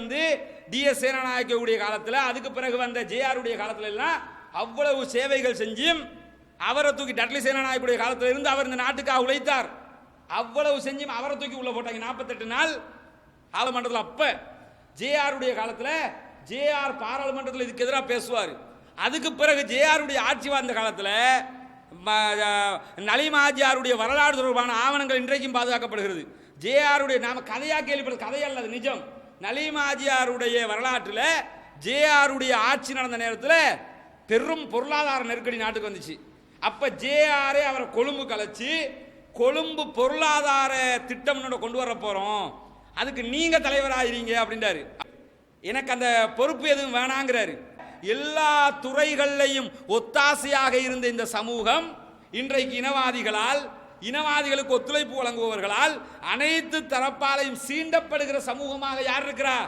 Speaker 1: டிஎஸ் சேனாநாயக்கவுடைய காலத்தில், அதுக்கு பிறகு வந்த ஜேஆருடைய காலத்துல எல்லாம் அவ்வளவு சேவைகள் செஞ்சும் அவரை தூக்கி டட்லி சேனாநாயக்குடைய காலத்தில் இருந்து அவர் இந்த நாட்டுக்காக உழைத்தார். அவ்வளவு செஞ்சும் அவரை தூக்கி உள்ள போட்டாங்க 48 நாள் பாராளுமன்றத்தில். அப்ப ஜேஆருடைய காலத்தில் ஜேஆர் பாராளுமன்றத்தில் இதுக்கு எதிராக பேசுவார். அதுக்கு பிறகு ஜேஆருடைய ஆட்சி வாழ்ந்த காலத்தில் நலீம் ஹாஜியாருடைய வரலாறு தொடர்பான ஆவணங்கள் இன்றைக்கும் பாதுகாக்கப்படுகிறது. ஜேஆருடைய நாம கதையாக கேள்விப்பட்ட கதை அல்லது நிஜம். நலீம் ஹாஜியாருடைய வரலாற்றில் ஜேஆருடைய ஆட்சி நடந்த நேரத்தில் பெரும் பொருளாதார நெருக்கடி நாட்டுக்கு வந்துச்சு. அப்ப ஜேஆரே அவரை கொழும்பு கலைச்சு கொழும்பு பொருளாதார திட்டம் கொண்டு வர போறோம், அதுக்கு நீங்க தலைவராகிறீங்க அப்படின்றாரு. எனக்கு அந்த பொறுப்பு எதுவும் வேணாங்கிறாரு. எல்லா துறைகளிலையும் ஒத்தாசையாக இருந்த இந்த சமூகம் இன்றைக்கு இனவாதிகளுக்கு ஒத்துழைப்பு வழங்குபவர்களால் அனைத்து தரப்பாலையும் சீண்டப்படுகிற சமூகமாக யார் இருக்கிறா?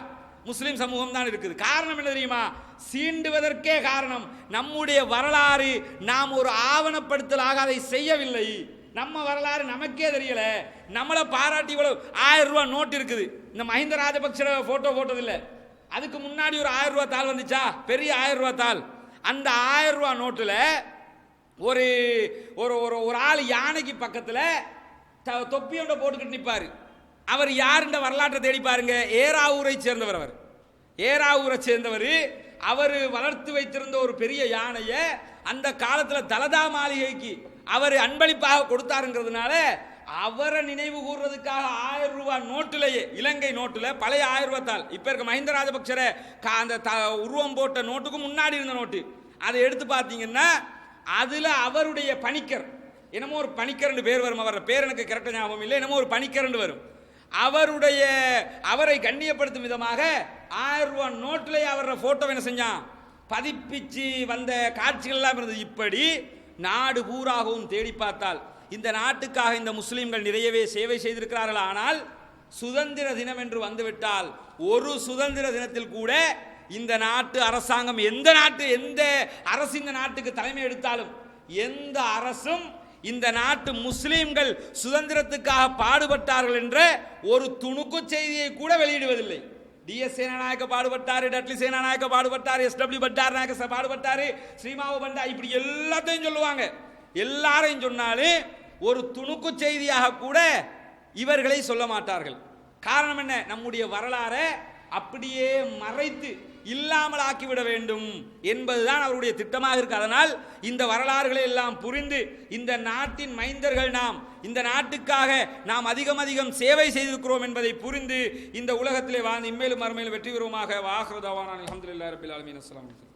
Speaker 1: முஸ்லிம் சமூகம் தான் இருக்குது. காரணம் என்ன தெரியுமா? சீண்டுவதற்கே காரணம் நம்முடைய வரலாறு. நாம் ஒரு ஆவணப்படுத்தலாக அதை செய்யவில்லை. நம்ம வரலாறு நமக்கே தெரியல. நம்மளை பாராட்டி இவ்வளவு 1000 ரூபாய் நோட்டு இருக்குது. இந்த மஹிந்த ராஜபக்ச போட்டோ போட்டதில்லை. அதுக்கு முன்னாடி ஒரு 1000 ரூபாய் தாள் வந்துச்சா, பெரிய 1000 ரூபாய் தாள். அந்த 1000 ரூபாய் நோட்டில் ஒரு ஒரு ஒரு ஆள் யானைக்கு பக்கத்தில் தொப்பியோட போட்டுக்கிட்டு நிற்பார். அவர் யாருன்ற வரலாற்றை தேடி பாருங்க. ஏராவூரை சேர்ந்தவர். அவர் ஏராவூரை சேர்ந்தவர். அவர் வளர்த்து வைத்திருந்த ஒரு பெரிய யானையை அந்த காலத்தில் தலதா மாளிகைக்கு அவர் அன்பளிப்பாக கொடுத்தாருங்கிறதுனால அவரை நினைவு கூறுறதுக்காக 1000 ரூபாய் நோட்டிலேயே, இலங்கை நோட்டுல பழைய 1000 ரூபாய் தாள், இப்ப இருக்க மஹிந்த ராஜபக்சரை அந்த உருவம் போட்ட நோட்டுக்கு முன்னாடி இருந்த நோட்டு, அதை எடுத்து பார்த்தீங்கன்னா அதுல அவருடைய பணிக்கர், என்னமோ ஒரு பணிக்கரண்டு பேர் வரும், அவரோட பேர் எனக்கு கரெக்டாக ஞாபகம் இல்லை, என்னமோ ஒரு பணிக்கரண்டு வரும். அவரை கண்ணியப்படுத்தும் விதமாக 1000 ரூபாய் நோட்டிலேயே அவரோட போட்டோ என்ன செஞ்சான், பதிப்பிச்சு வந்த காட்சிகள் எல்லாம் இருந்தது. இப்படி நாடு பூராகவும் தேடி பார்த்தால் இந்த நாட்டுக்காக இந்த முஸ்லிம்கள் நிறையவே சேவை செய்திருக்கிறார்கள். ஆனால் சுதந்திர தினம் என்று வந்துவிட்டால் ஒரு சுதந்திர தினத்தில் கூட இந்த நாட்டு அரசாங்கம், எந்த அரசு இந்த நாட்டுக்கு தலைமை எடுத்தாலும் எந்த அரசும் இந்த நாட்டு முஸ்லிம்கள் சுதந்திரத்துக்காக பாடுபட்டார்கள் என்ற ஒரு துணுக்கு செய்தியை கூட வெளியிடுவதில்லை. டிஎஸ் சேனாநாயக்க பாடுபட்டாரு, டட்லி சேனாநாயக்க பாடுபட்டாரு, எஸ்டபிள்யூ பட்டார் நாயக்க பாடுபட்டாரு, ஸ்ரீமாவு பண்டா, இப்படி எல்லாத்தையும் சொல்லுவாங்க. எல்லாரையும் சொன்னாலும் ஒரு துணுக்கு செய்தியாக கூட இவர்களை சொல்ல மாட்டார்கள். காரணம் என்ன? நம்முடைய வரலாறை அப்படியே மறைத்து இல்லாமல் ஆக்கிவிட வேண்டும் என்பதுதான் அவருடைய திட்டமாக இருக்கு. அதனால் இந்த வரலாறுகளை எல்லாம் புரிந்து இந்த நாட்டின் மைந்தர்கள் நாம், இந்த நாட்டுக்காக நாம் அதிகம் சேவை செய்திருக்கிறோம் என்பதை புரிந்து இந்த உலகத்திலே வாழ்ந்து இம்மேலும் மறுமையிலும் வெற்றி பெறுவோமாக. வாஹிரு தஅவானா அல்ஹம்துலில்லாஹி ரப்பில் ஆலமீன். அஸ்ஸலாமு அலைக்கும்.